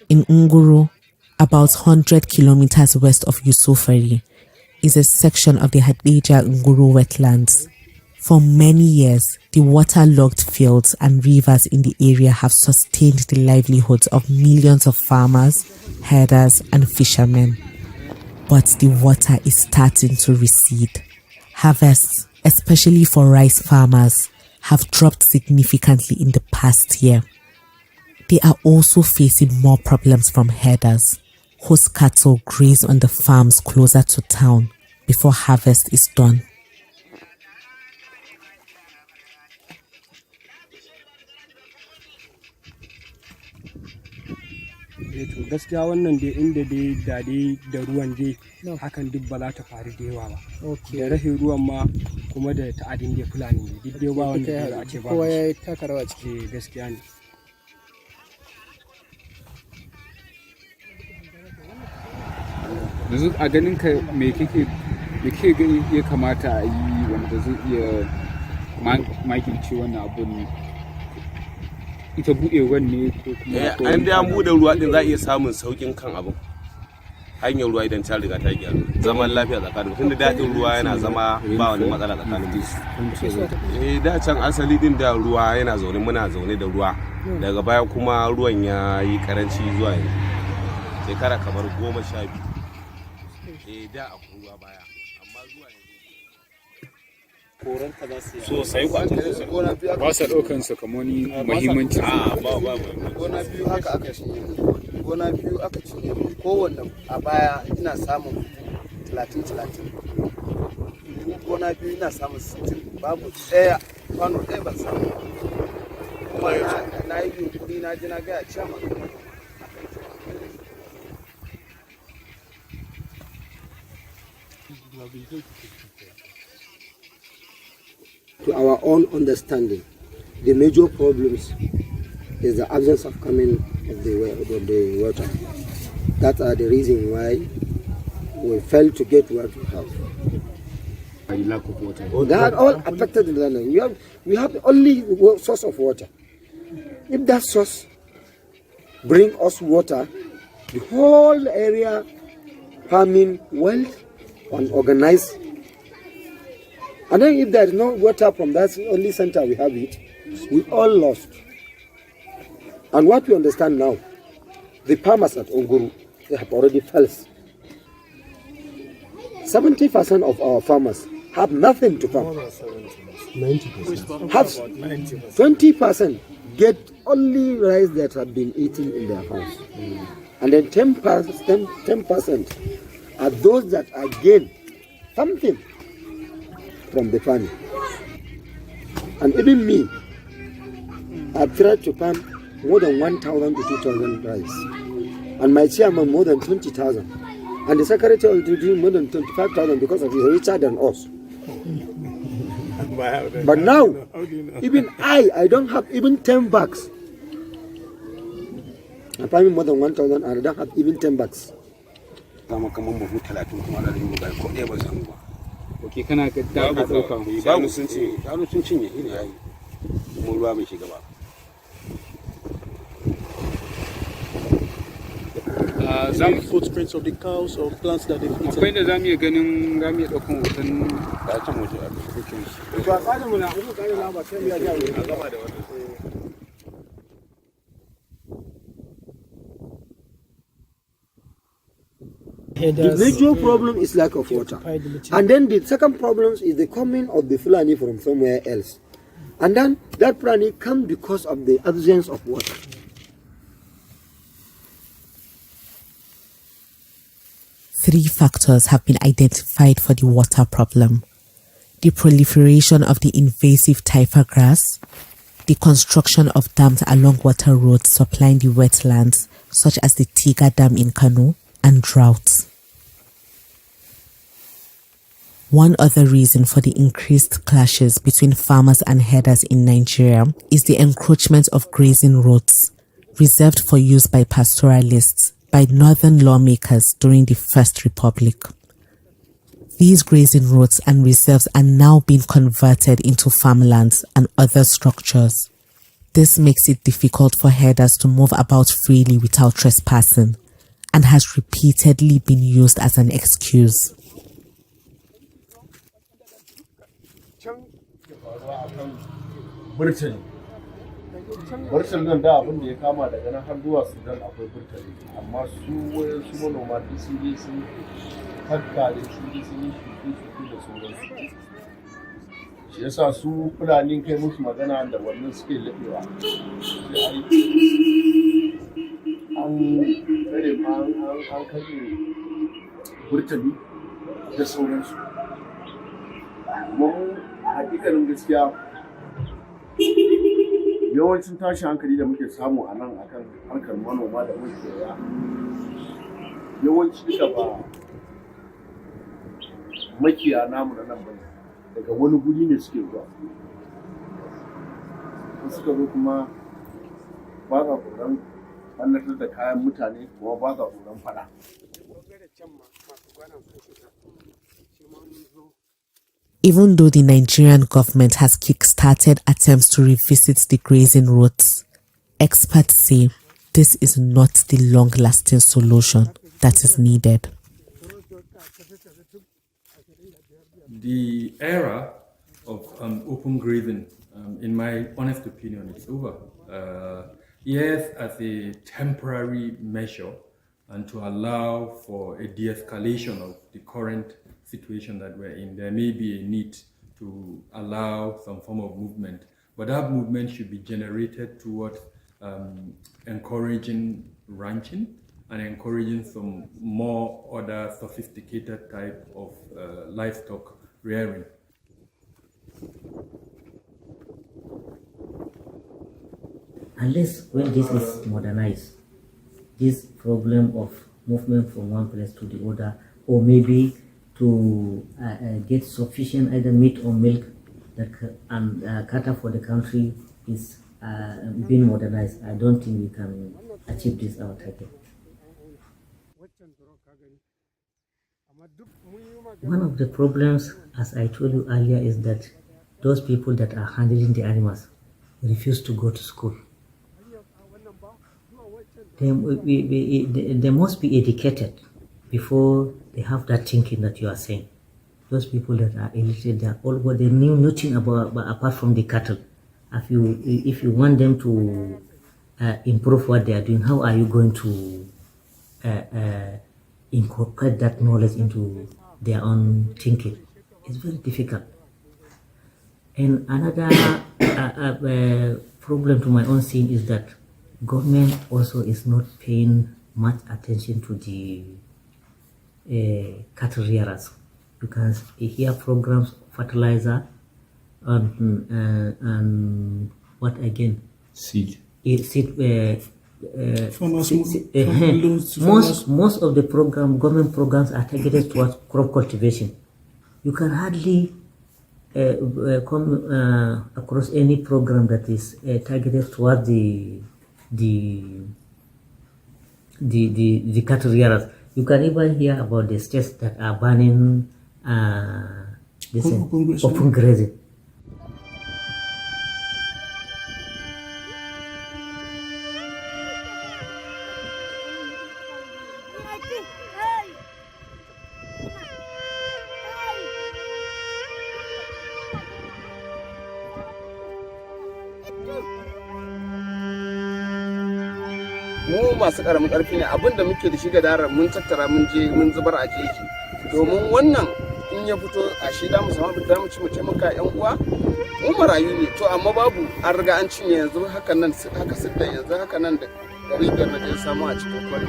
In Nguru, about 100 kilometers west of Yusufari, is a section of the Hadija Nguru wetlands. For many years, the waterlogged fields and rivers in the area have sustained the livelihoods of millions of farmers, herders, and fishermen. But the water is starting to recede. Harvests, especially for rice farmers, have dropped significantly in the past year. They are also facing more problems from herders, whose cattle graze on the farms closer to town before harvest is done. To gaskiya wannan dai inda dai da ruwan dai hakan duk ba za ta faru da yawa ba. Da rashin ruwan ma kuma da ta'adin dai Fulani ne duk dai ba wanda za a ce ba. Kowa ya taka rawa ciki. Gaskiya ne. Yanzu a ganin ka me kake gani ya kamata a yi wanda zai iya magance wannan abun ita buɗewar ne ko kuma an da an buɗe ruwa din za a iya samun saukin kan abin hanyar ruwa idan ta riga ta gyaru zaman lafiya tsakanin tunda daɗin ruwa yana zama ba wani matsala tsakanin da can asali din da ruwa yana zaune muna zaune da ruwa daga baya kuma ruwan ya yi karanci zuwa yanzu shekara kamar 12 da akwai ruwa baya amma zuwa sosai ba sa ɗaukan su kamar muhimmanci gona biyu haka aka ci kowanne a baya ina samun 30 gona biyu ina samun 60 babu ɗaya kwano ɗaya ban samu kuma na yi yunkuri na ji na gaya ciyama To our own understanding, the major problems is the absence of coming of the water. That are the reason why we fail to get what we have. Lack of water. They are all affected in the land. We have only source of water. If that source bring us water, the whole area farming well and organized. And then if there is no water from that only center we have it, we all lost. And what we understand now, the farmers at Onguru, they have already failed. 70% of our farmers have nothing to farm. 90%. Have 20% get only rice that have been eaten in their house. And then 10% are those that are gain something from the farming. And even me, I've tried to farm more than 1,000 to 2,000 rice. And my chairman more than 20,000. And the secretary will do more than 25,000 because of he's richer than us. But now, even I don't have even 10 bucks. I'm farming more than 1,000 and I don't have even 10 bucks. Ok, kana ga da ka dauka babu sun cinye ne yayi kuma ruwa bai shiga ba. Some footprints of the cows or plants that they've eaten. Akwai da zamu iya ganin zamu iya daukan hoton da can waje a cikin shi. To a tsarin mu na uku kare na ba sai mu ya ga gaba da wannan. The major problem is lack of water. And then the second problem is the coming of the Fulani from somewhere else. And then that Fulani comes because of the absence of water. Three factors have been identified for the water problem: the proliferation of the invasive taifa grass, the construction of dams along water roads supplying the wetlands, such as the Tiga Dam in Kano, and droughts. One other reason for the increased clashes between farmers and herders in Nigeria is the encroachment of grazing roads, reserved for use by pastoralists, by northern lawmakers during the First Republic. These grazing roads and reserves are now being converted into farmlands and other structures. This makes it difficult for herders to move about freely without trespassing, and has repeatedly been used as an excuse. Burtali nan da abin da ya kama daga nan har zuwa Sudan akwai burtali, amma su wayansu manoma duk sun je sun kakkare sun je sun yi shuke-shuke da sauransu. Shi yasa su Fulani kai musu magana da wannan suke laɓewa. An karɓe burtali da sauransu. Kuma hakikanin gaskiya yawancin tashin hankali da muke samu a nan akan harkar manoma da makiyaya yawanci duka ba makiya namu na nan bane, daga wani guri ne suke zuwa. Suka zo kuma ba sa tsoron hannatar da kayan mutane, kuma ba sa tsoron fada. Even though the Nigerian government has kick-started attempts to revisit the grazing roads, experts say this is not the long-lasting solution that is needed. The era of open grazing, in my honest opinion, is over. Yes, as a temporary measure and to allow for a de-escalation of the current situation that we're in, there may be a need to allow some form of movement, but that movement should be generated towards encouraging ranching and encouraging some more other sophisticated type of livestock rearing. Unless when this is modernized, this problem of movement from one place to the other, or maybe to get sufficient either meat or milk that cater for the country is being modernized, I don't think we can achieve this our target. One of the problems, as I told you earlier, is that those people that are handling the animals refuse to go to school. They must be educated before they have that thinking that you are saying. Those people that are illiterate, they knew nothing apart from the cattle. If you want them to improve what they are doing, how are you going to incorporate that knowledge into their own thinking? It's very difficult. And another problem to my own seeing is that government also is not paying much attention to the cattle rearers. You can hear programs, fertilizer, and what again? Seed. Most of the government programs are targeted towards crop cultivation. You can hardly come across any program that is targeted towards the cattle rearers. You can even hear about the states that are banning open grazing. Mu masu karamin karfi ne, abinda muke da shi ga daren mun tattara mun je mun zubar a jeji, domin wannan in ya fito a shi da mu samu abin da mu ci mu taimaka yan uwa mu marayu ne, to amma babu an riga an cinye yanzu haka nan haka sidda yanzu haka nan da rigar da zai samu a cikin kwari.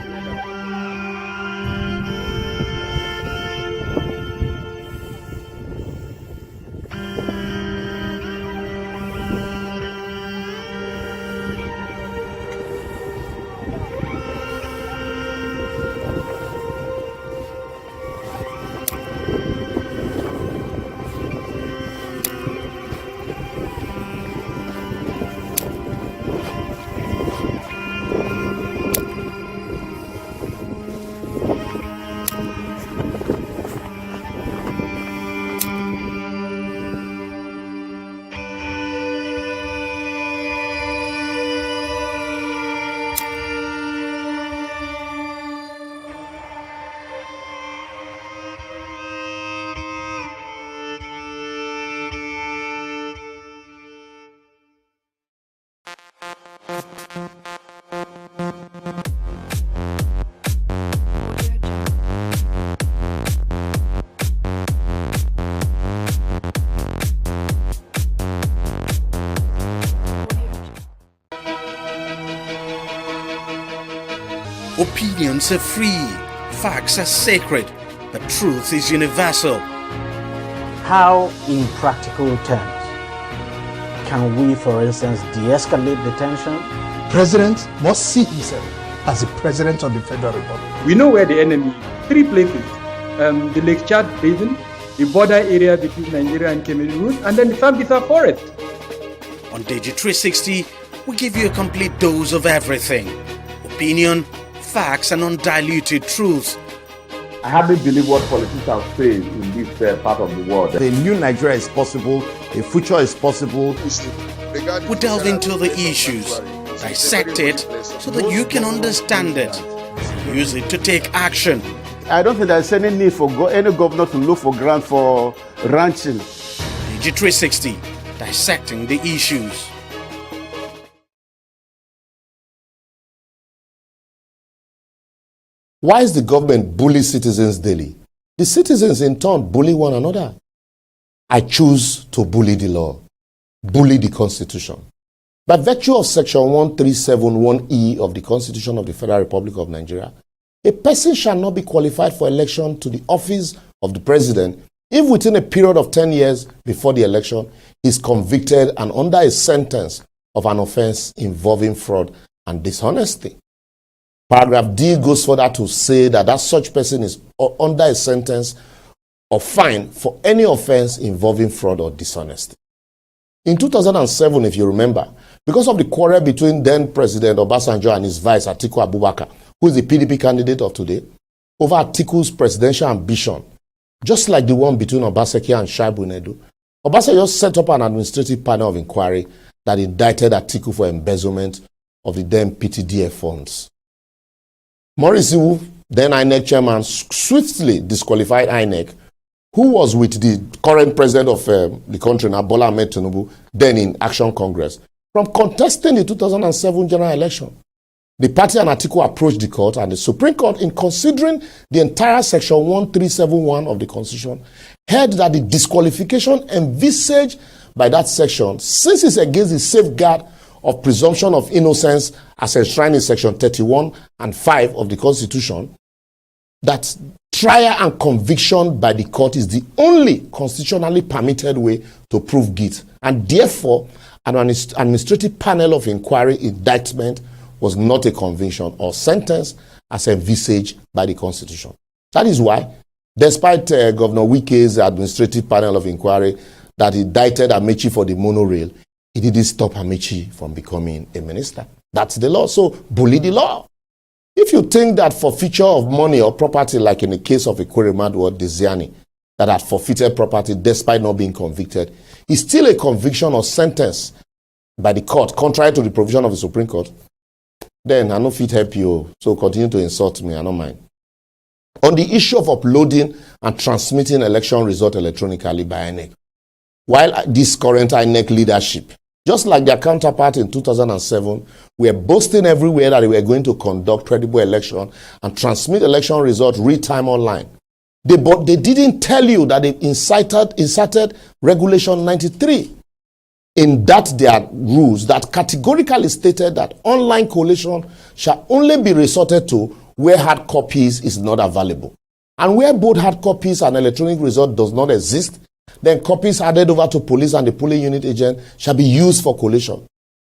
Opinions are free, facts are sacred, but truth is universal. How, in practical terms, can we, for instance, de-escalate the tension? President must see himself as the president of the Federal Republic. We know where the enemy is. 3 places. The Lake Chad Basin, the border area between Nigeria and Cameroon, and then the Sambisa Forest. On TV360, we give you a complete dose of everything. Opinion, facts, and undiluted truth. I hardly believe what politicians say in this part of the world. A new Nigeria is possible, a future is possible. We delve into the issues, dissect it so that you can understand it, use it to take action. I don't think there's any need for any governor to look for grant for ranching. TV360, dissecting the issues. Why is the government bully citizens daily? The citizens in turn bully one another. I choose to bully the law, bully the Constitution. By virtue of Section 1371E of the Constitution of the Federal Republic of Nigeria, a person shall not be qualified for election to the office of the president if within a period of 10 years before the election he is convicted and under a sentence of an offense involving fraud and dishonesty. Paragraph D goes further to say that such person is under a sentence or fine for any offense involving fraud or dishonesty. In 2007, if you remember, because of the quarrel between then President Obasanjo and his vice Atiku Abubakar, who is the PDP candidate of today, over Atiku's presidential ambition, just like the one between Obaseki and Shaibu Nedu, Obasanjo set up an administrative panel of inquiry that indicted Atiku for embezzlement of the then PTDF funds. Maurice Iwu, then INEC chairman, swiftly disqualified INEC, who was with the current president of the country, Bola Ahmed Tinubu, then in Action Congress, from contesting the 2007 general election. The party and Atiku approached the court, and the Supreme Court, in considering the entire Section 1371 of the Constitution, held that the disqualification envisaged by that section, since it's against the safeguard of presumption of innocence as enshrined in Section 31 and 5 of the Constitution, that trial and conviction by the court is the only constitutionally permitted way to prove guilt, and therefore an administrative panel of inquiry indictment was not a conviction or sentence as envisaged by the Constitution. That is why, despite Governor Wike's administrative panel of inquiry that indicted Amechi for the monorail, it didn't stop Amechi from becoming a minister. That's the law. So bully the law. If you think that forfeiture of money or property, like in the case of Ekweremadu or Desiani, that had forfeited property despite not being convicted, is still a conviction or sentence by the court, contrary to the provision of the Supreme Court, then I no fit help you. So continue to insult me, I don't mind. On the issue of uploading and transmitting election result electronically by INEC, while this current INEC leadership, just like their counterpart in 2007, we are boasting everywhere that we are going to conduct credible election and transmit election results real-time online. But they didn't tell you that they inserted Regulation 93 in that their rules that categorically stated that online collation shall only be resorted to where hard copies is not available. And where both hard copies and electronic result does not exist, then copies added over to police and the polling unit agent shall be used for collation.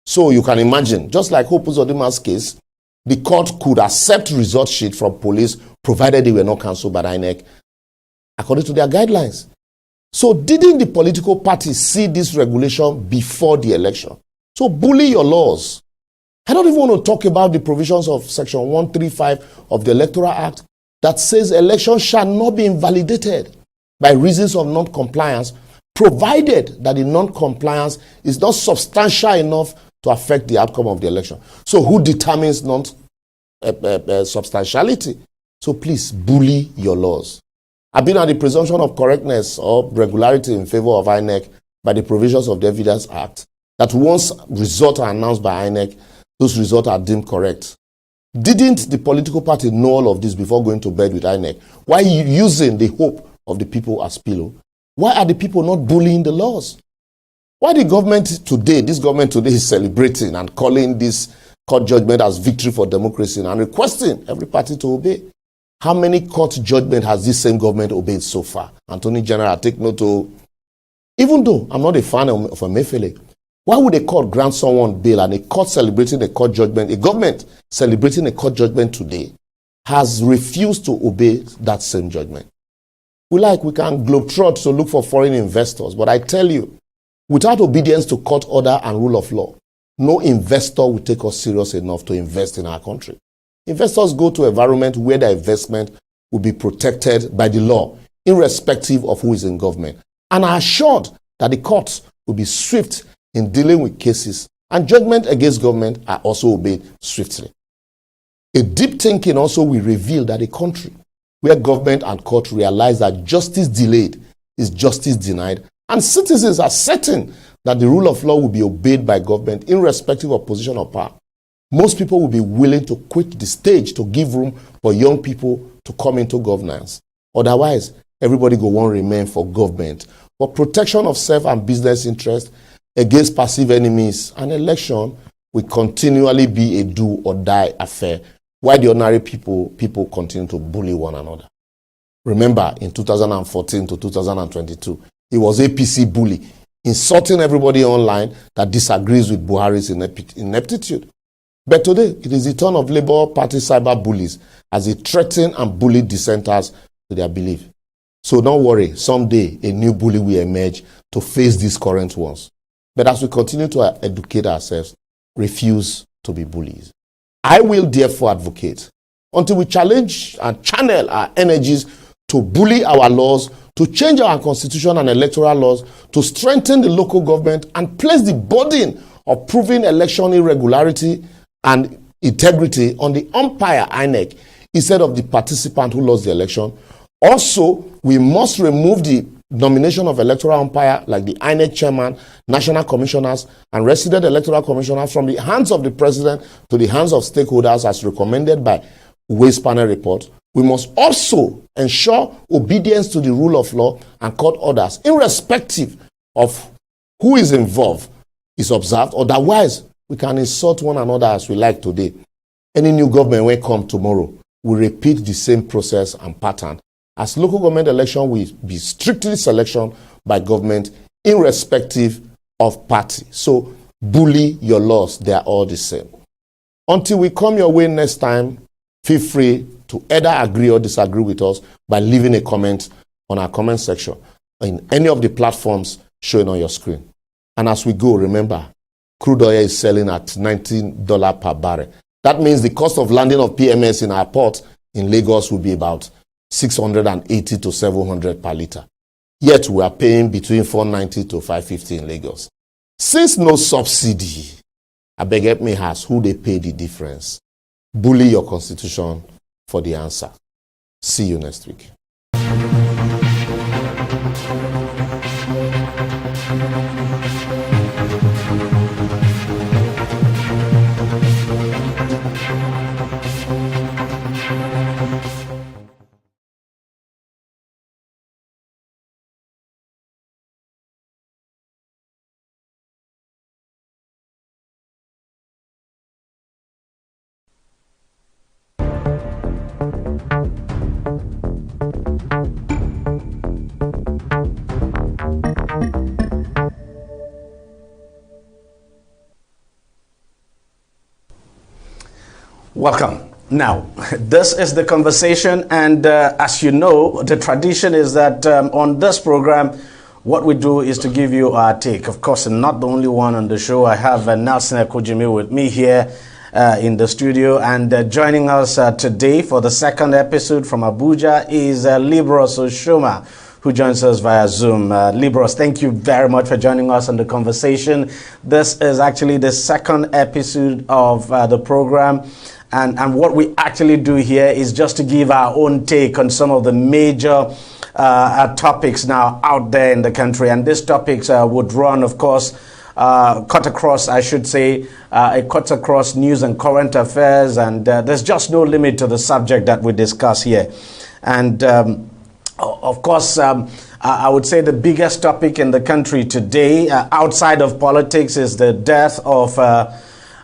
So you can imagine, just like Hope Uzodima's case, the court could accept result sheet from police provided they were not cancelled by the INEC according to their guidelines. So didn't the political parties see this regulation before the election? So bully your laws. I don't even want to talk about the provisions of Section 135 of the Electoral Act that says elections shall not be invalidated by reasons of non-compliance, provided that the non-compliance is not substantial enough to affect the outcome of the election. So who determines substantiality? So please bully your laws. I've been at the presumption of correctness or regularity in favor of INEC by the provisions of the Evidence Act, that once results are announced by INEC, those results are deemed correct. Didn't the political party know all of this before going to bed with INEC? Why are you using the hope of the people as pillow? Why are the people not bullying the laws? Why this government today is celebrating and calling this court judgment as victory for democracy and requesting every party to obey. How many court judgment has this same government obeyed so far? Attorney General, take note of. Even though I'm not a fan of Emefiele, why would a court grant someone bail and a court celebrating a court judgment, a government celebrating a court judgment today, has refused to obey that same judgment? We can globetrot to look for foreign investors, but I tell you, without obedience to court order and rule of law, no investor will take us serious enough to invest in our country. Investors go to an environment where their investment will be protected by the law, irrespective of who is in government, and are assured that the courts will be swift in dealing with cases, and judgment against government are also obeyed swiftly. A deep thinking also will reveal that a country where government and court realize that justice delayed is justice denied, and citizens are certain that the rule of law will be obeyed by government irrespective of position of power, most people will be willing to quit the stage to give room for young people to come into governance. Otherwise, everybody go want remain for government. For protection of self and business interests against passive enemies, an election will continually be a do or die affair, while the ordinary people continue to bully one another. Remember, in 2014 to 2022, it was APC bully, insulting everybody online that disagrees with Buhari's ineptitude. But today, it is the turn of Labour Party cyber bullies as they threaten and bully dissenters to their belief. So don't worry, someday a new bully will emerge to face these current ones. But as we continue to educate ourselves, refuse to be bullies. I will therefore advocate until we challenge and channel our energies to bully our laws, to change our constitution and electoral laws, to strengthen the local government and place the burden of proving election irregularity and integrity on the umpire INEC instead of the participant who lost the election. Also, we must remove the nomination of electoral umpire like the INEC chairman, national commissioners, and resident electoral commissioners from the hands of the president to the hands of stakeholders as recommended by Waste Panel report. We must also ensure obedience to the rule of law and court orders, irrespective of who is involved, is observed. Otherwise, we can insult one another as we like today. Any new government will come tomorrow will repeat the same process and pattern, as local government election will be strictly selection by government, irrespective of party. So bully your laws, they are all the same. Until we come your way next time, feel free to either agree or disagree with us by leaving a comment on our comment section in any of the platforms showing on your screen. And as we go, remember, crude oil is selling at $19 per barrel. That means the cost of landing of PMS in our port in Lagos will be about 680 to 700 per litre. Yet we are paying between 490 to 550 in Lagos. Since no subsidy, I beg help me ask who they pay the difference. Bully your constitution for the answer. See you next week. Welcome. Now, this is the conversation, and as you know, the tradition is that on this program, what we do is to give you our take. Of course, I'm not the only one on the show. I have Nelson Ekojimi with me here in the studio, and joining us today for the second episode from Abuja is Libros Oshoma, who joins us via Zoom. Libros, thank you very much for joining us on the conversation. This is actually the second episode of the program. And what we actually do here is just to give our own take on some of the major topics now out there in the country. And these topics would run, of course, cut across, I should say, it cuts across news and current affairs. And there's just no limit to the subject that we discuss here. And of course, I would say the biggest topic in the country today, outside of politics, is the death of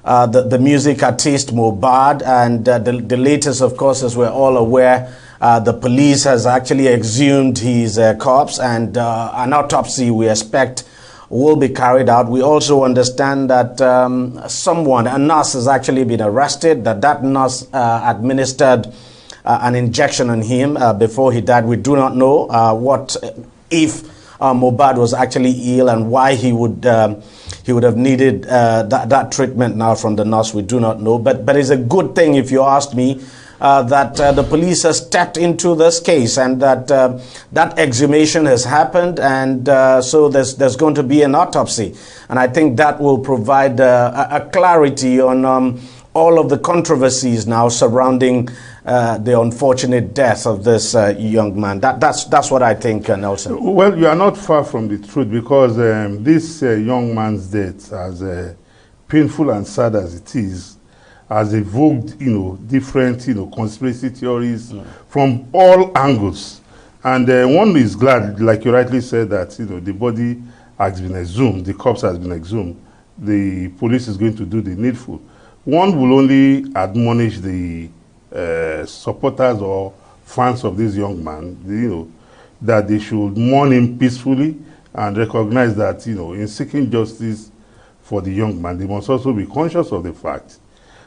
the music artist Mohbad, and the latest, of course, as we're all aware, the police has actually exhumed his corpse, and an autopsy we expect will be carried out. We also understand that a nurse has actually been arrested, that nurse administered an injection on him before he died. We do not know if Mohbad was actually ill and why he would have needed that treatment now from the nurse. We do not know. But it's a good thing, if you ask me, that the police has stepped into this case, and that that exhumation has happened, and so there's going to be an autopsy. And I think that will provide a clarity on all of the controversies now surrounding the unfortunate death of this young man. That's what I think, Nelson. Well, you are not far from the truth, because this young man's death, as painful and sad as it is, has evoked, different, conspiracy theories from all angles. And one is glad, like you rightly said, that, the body has been exhumed, the corpse has been exhumed. The police is going to do the needful. One will only admonish the supporters or fans of this young man, that they should mourn him peacefully and recognize that, in seeking justice for the young man, they must also be conscious of the fact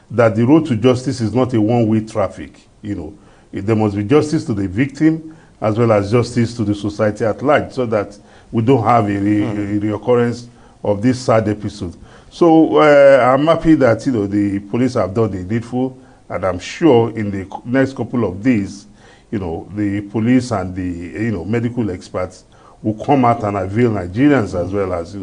that the road to justice is not a one-way traffic. There must be justice to the victim as well as justice to the society at large, so that we don't have a reoccurrence of this sad episode. So I'm happy that the police have done the needful, and I'm sure in the next couple of days, the police and the medical experts will come out and avail Nigerians as well as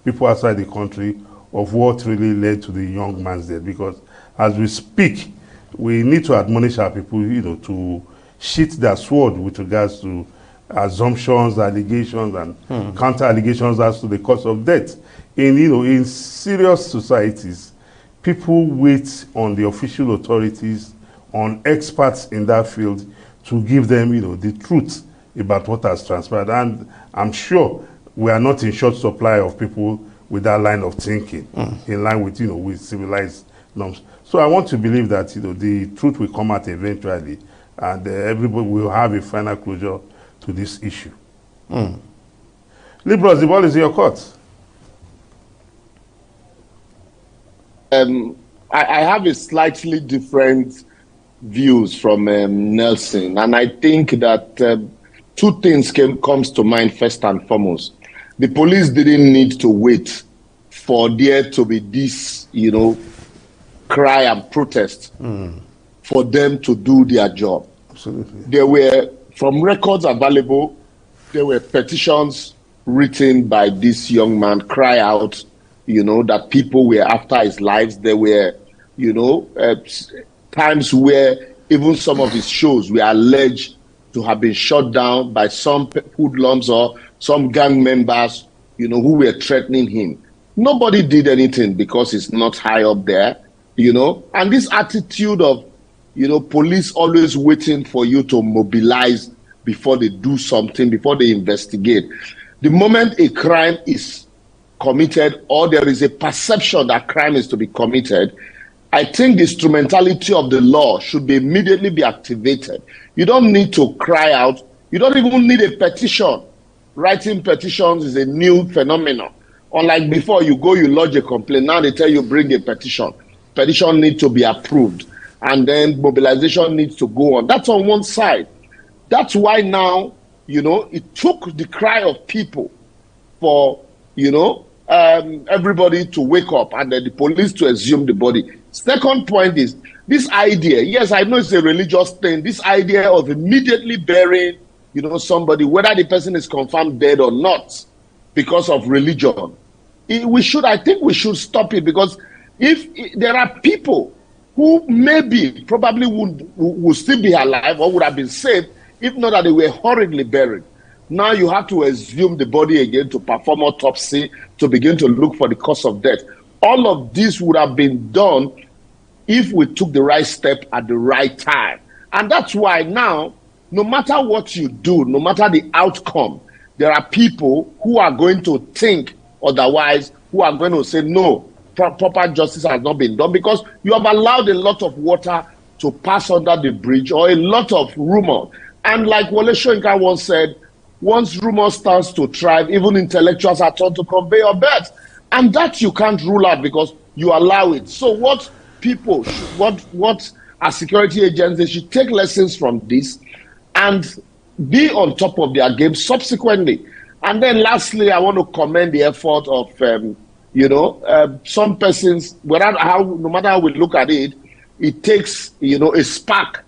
people outside the country of what really led to the young man's death. Because as we speak, we need to admonish our people, to sheath their sword with regards to assumptions, allegations, and counter allegations as to the cause of death. In serious societies, people wait on the official authorities, on experts in that field, to give them, the truth about what has transpired. And I'm sure we are not in short supply of people with that line of thinking, in line with, with civilized norms. So I want to believe that, the truth will come out eventually, and everybody will have a final closure to this issue. Liberals, the ball is in your court. I have a slightly different views from Nelson, and I think that two things comes to mind first and foremost. The police didn't need to wait for there to be this, cry and protest for them to do their job. Absolutely. There were, from records available, there were petitions written by this young man, cry out, that people were after his lives. There were, times where even some of his shows were alleged to have been shut down by some hoodlums or some gang members, who were threatening him. Nobody did anything because he's not high up there, And this attitude of, police always waiting for you to mobilize before they do something, before they investigate. The moment a crime is committed, or there is a perception that crime is to be committed, I think the instrumentality of the law should immediately be activated. You don't need to cry out. You don't even need a petition. Writing petitions is a new phenomenon. Unlike before, you lodge a complaint. Now they tell you bring a petition. Petition needs to be approved. And then mobilization needs to go on. That's on one side. That's why now, it took the cry of people for, everybody to wake up and then the police to exhume the body. Second point is this idea. Yes, I know it's a religious thing. This idea of immediately burying, somebody, whether the person is confirmed dead or not, because of religion. I think we should stop it, because if there are people who probably would still be alive or would have been saved, if not that they were horribly buried. Now you have to exhume the body again to perform autopsy, to begin to look for the cause of death. All of this would have been done if we took the right step at the right time. And that's why now, no matter what you do, no matter the outcome, there are people who are going to think otherwise, who are going to say, no, proper justice has not been done, because you have allowed a lot of water to pass under the bridge, or a lot of rumor. And like Wole Soyinka once said, once rumor starts to thrive, even intellectuals are taught to conveyor belts. And that you can't rule out because you allow it. So what people, what our security agencies should take lessons from this and be on top of their game subsequently. And then lastly, I want to commend the effort of, some persons, no matter how we look at it, it takes, a spark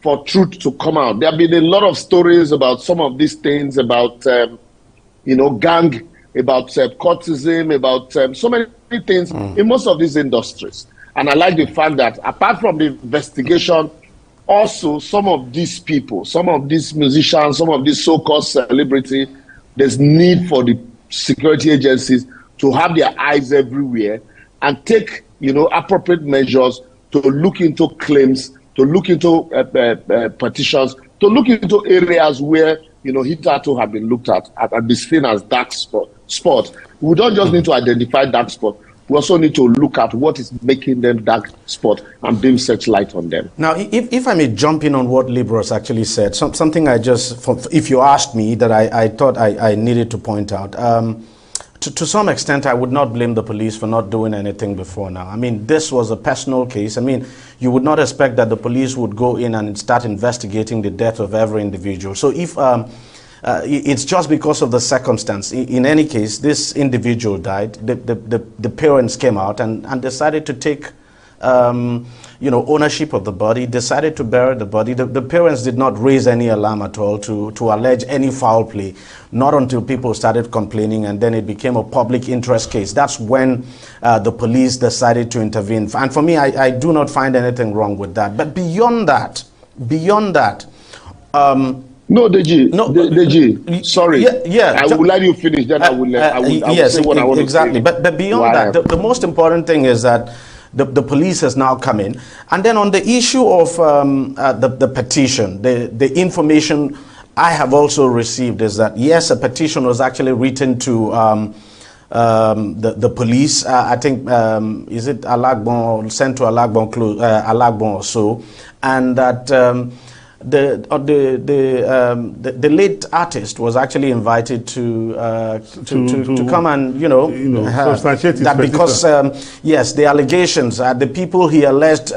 for truth to come out. There have been a lot of stories about some of these things, about, gang, about courtism, about so many things in most of these industries. And I like the fact that apart from the investigation, also some of these people, some of these musicians, some of these so-called celebrities, there's need for the security agencies to have their eyes everywhere and take, appropriate measures to look into claims, to look into petitions, to look into areas where, hitherto have been looked at and be seen as dark spots. We don't just need to identify dark spots. We also need to look at what is making them dark spots and beam such light on them. Now, if I may jump in on what Libros actually said, something I just, if you asked me, that I thought I needed to point out. To some extent, I would not blame the police for not doing anything before now. I mean, this was a personal case. I mean, you would not expect that the police would go in and start investigating the death of every individual. So if it's just because of the circumstance. In any case, this individual died. The parents came out and decided to take ownership of the body, decided to bury the body. The parents did not raise any alarm at all to allege any foul play, not until people started complaining, and then it became a public interest case. That's when the police decided to intervene. And for me, I do not find anything wrong with that. But beyond that, no, Deji, sorry. Yeah. I will let you finish, then I will say what I want exactly. to say. But beyond that, the most important thing is that the police has now come in. And then on the issue of the petition, the information I have also received is that, yes, a petition was actually written to the police. I think, is it Alagbon, sent to Alagbon or so, and that the late artist was actually invited to come and substantiate his that because yes, the allegations, the people he alleged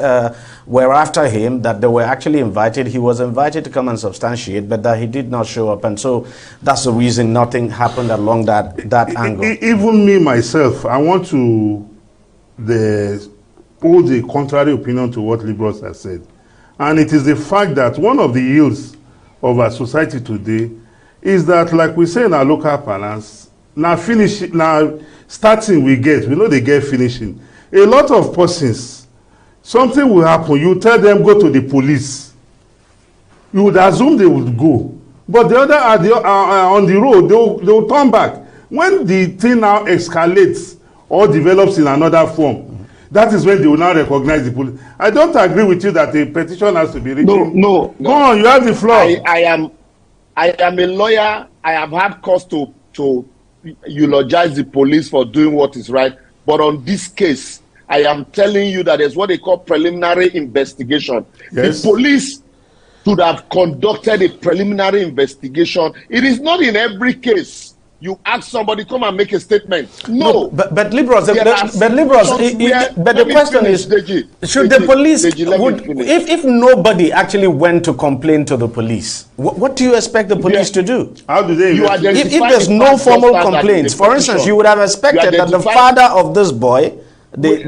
were after him, that they were actually invited. He was invited to come and substantiate, but that he did not show up, and so that's the reason nothing happened along that angle. Even me myself, I want to hold a contrary opinion to what Libros has said. And it is the fact that one of the ills of our society today is that, like we say in our local parlance, now starting we know they get finishing. A lot of persons, something will happen, you tell them go to the police. You would assume they would go. But the other on the road, they will turn back. When the thing now escalates or develops in another form, that is when they will now recognize the police. I don't agree with you that a petition has to be written. No. Go on, you have the floor. I am a lawyer. I have had cause to eulogize the police for doing what is right. But on this case, I am telling you that there's what they call preliminary investigation. Yes. The police should have conducted a preliminary investigation. It is not in every case you ask somebody come and make a statement. No, but Libros, the question is, should the police, if nobody actually went to complain to the police, what do you expect the police to do? How do they? If there's no formal complaints, for instance, you would have expected that the father of this boy, the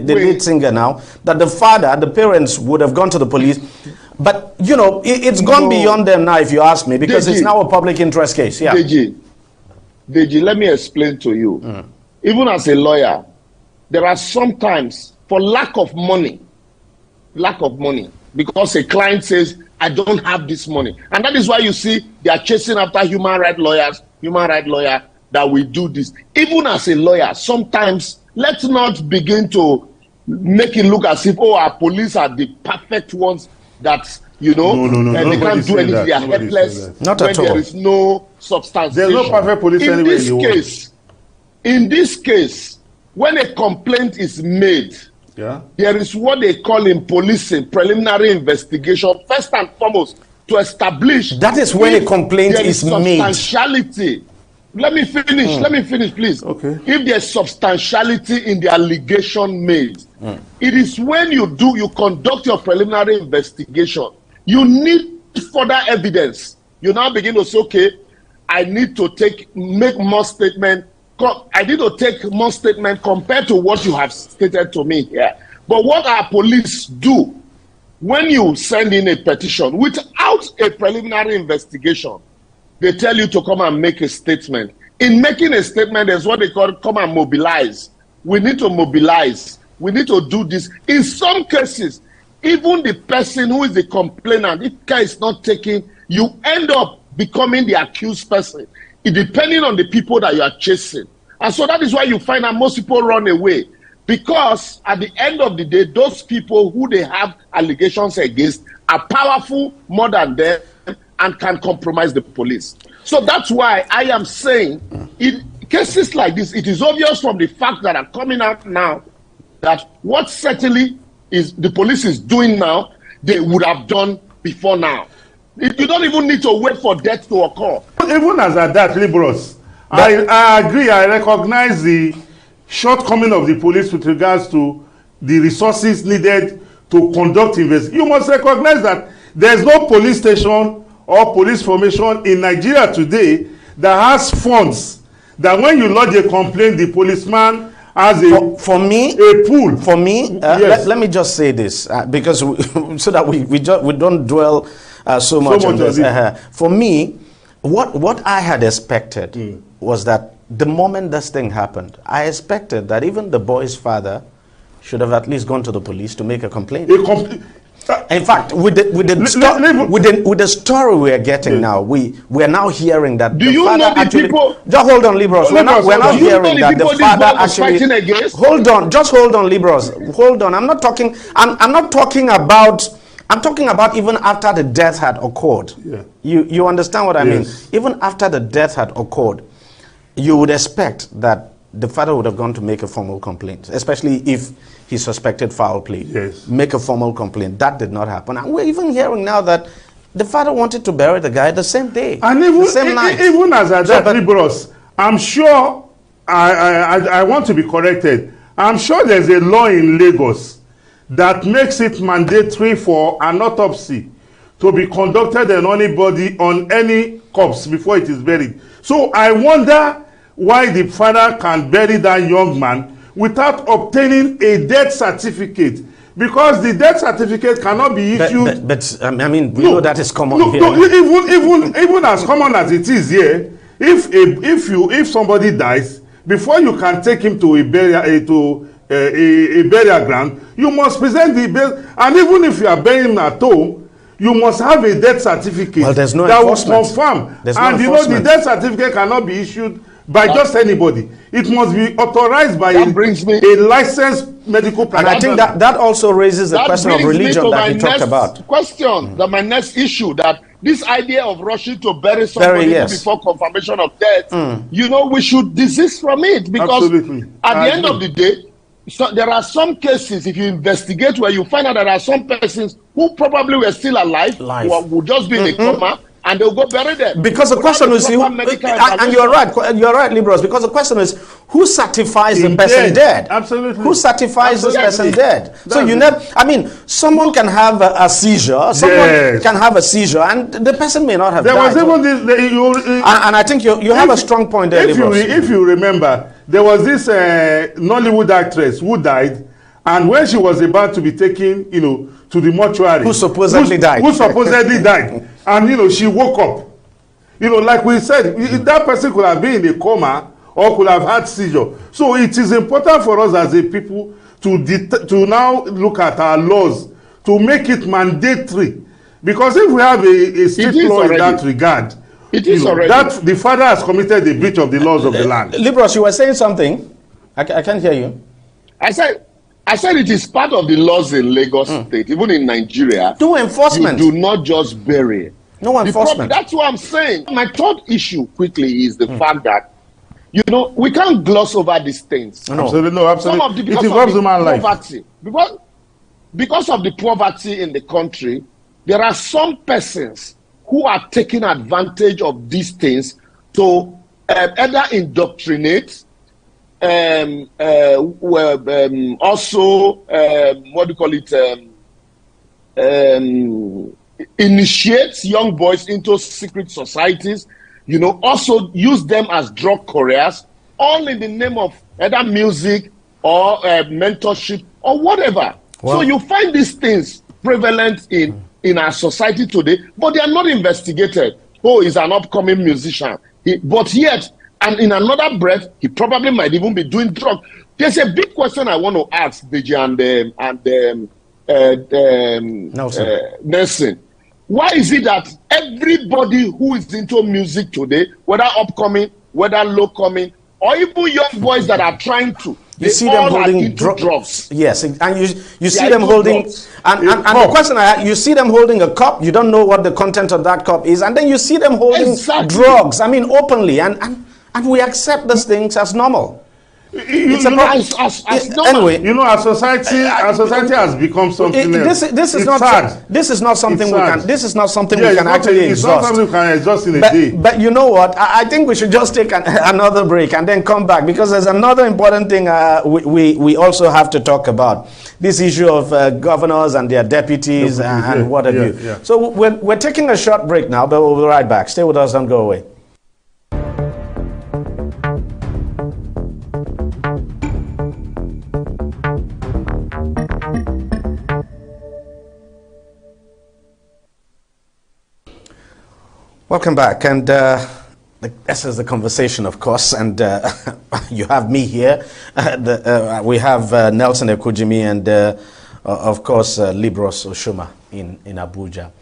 lead singer now, that the parents would have gone to the police. But, it's gone beyond them now, if you ask me, because it's now a public interest case. Yeah. Deji, let me explain to you. Even as a lawyer, there are sometimes, for lack of money, because a client says, I don't have this money. And that is why you see they are chasing after human rights lawyer that will do this. Even as a lawyer, sometimes let's not begin to make it look as if, our police are the perfect ones that, they can't do anything, they are helpless. Not at all. There is no substantiation. There's no perfect police anywhere in this case, when a complaint is made, Yeah. there is what they call in policing preliminary investigation, first and foremost, to establish that is when a complaint there is made. Substantiality. Let me finish. Let me finish, please. Okay. If there's substantiality in the allegation made, it is when you conduct your preliminary investigation. You need further evidence. You now begin to say, okay, I need to make more statement. I need to take more statement compared to what you have stated to me here. But what our police do when you send in a petition without a preliminary investigation, they tell you to come and make a statement. In making a statement, there's what they call come and mobilize. We need to mobilize. We need to do this. In some cases, even the person who is the complainant, if care is not taken, you end up becoming the accused person, depending on the people that you are chasing. And so that is why you find that most people run away. Because at the end of the day, those people who they have allegations against are powerful more than them and can compromise the police. So that's why I am saying in cases like this, it is obvious from the fact that are coming out now that what certainly is the police is doing now, they would have done before now. You don't even need to wait for death to occur. Even as at that, liberals, I agree, I recognize the shortcoming of the police with regards to the resources needed to conduct investigation. You must recognize that there is no police station or police formation in Nigeria today that has funds that when you lodge a complaint, the policeman has a pool. For me, yes. let me just say this because so that we don't dwell so much on this. For me, what I had expected was that the moment this thing happened, I expected that even the boy's father should have at least gone to the police to make a complaint. In fact, with the story we are getting now, we are now hearing that do you know the people? Just hold on, liberals. We're not hearing that the father actually. Hold on, just hold on, liberals. Hold on. I'm not talking. I'm not talking about. I'm talking about even after the death had occurred. Yeah. You understand what I mean? Even after the death had occurred, you would expect that the father would have gone to make a formal complaint, especially if he suspected foul play. Yes. Make a formal complaint. That did not happen. And we're even hearing now that the father wanted to bury the guy the same day. And even, the same night. Even as a liberals, I'm sure, I want to be corrected, I'm sure there's a law in Lagos that makes it mandatory for an autopsy to be conducted on any corpse before it is buried. So I wonder why the father can bury that young man without obtaining a death certificate, because the death certificate cannot be issued. But I mean, we know that is common here. Even as common as it is here, if somebody dies, before you can take him to a burial ground, you must present the burial, and even if you are burying him at home, you must have a death certificate that will confirm. And you know the death certificate cannot be issued by just anybody. It must be authorized by a licensed medical practitioner. And I think that also raises the question of religion that you talked about. Question, my next issue, that this idea of rushing to bury somebody before confirmation of death, you know, we should desist from it, because at the end of the day, so there are some cases, if you investigate, where you find out that there are some persons who probably were still alive. Who would just be in a coma, and they'll go bury them. Because the question is, and you're right, liberals, because the question is, who certifies the person dead? Absolutely. Who certifies this person dead? So you never, I mean, someone can have a seizure, someone can have a seizure, and the person may not have died. Was even this, and I think you have a strong point there, liberals. If you remember, there was this Nollywood actress who died, and when she was about to be taken, to the mortuary, who supposedly died, and she woke up, like we said, that person could have been in a coma or could have had seizure. So it is important for us as a people to now look at our laws to make it mandatory, because if we have a strict law in that regard, that the father has committed a breach of the laws of the land. Liberals, you were saying something. I can't hear you. I said it is part of the laws in Lagos State, even in Nigeria. No enforcement. You do not just bury. No enforcement. That's what I'm saying. My third issue quickly is the fact that You know, we can't gloss over these things. No. Absolutely, no, absolutely. It involves human life. Poverty, because of the poverty in the country, there are some persons who are taking advantage of these things to either indoctrinate, also, what do you call it, initiate young boys into secret societies, you know, also use them as drug couriers, all in the name of either music or mentorship or whatever. Well, so you find these things prevalent in our society today, but they are not investigated. Oh, he's an upcoming musician. But yet, and in another breath, he probably might even be doing drugs. There's a big question I want to ask Deji and Nelson. Why is it that everybody who is into music today, whether upcoming, whether low coming, or even young boys that are trying to, you see them holding drugs. Yes, and you see them holding, and the question I had, you see them holding a cup, you don't know what the content of that cup is, and then you see them holding drugs, I mean openly, and we accept these things as normal. It's anyway, you know, our society has become something else. This is not something we can. This is not something we can actually exhaust. It's not something we can exhaust in a day. But you know what? I think we should just take another break and then come back, because there's another important thing we also have to talk about. This issue of governors and their deputies and what have you. Yeah. So we're taking a short break now, but we'll be right back. Stay with us, don't go away. Welcome back, and this is the conversation, of course, and you have me here. We have Nelson Ekujimi and, of course, Libros Oshuma in Abuja.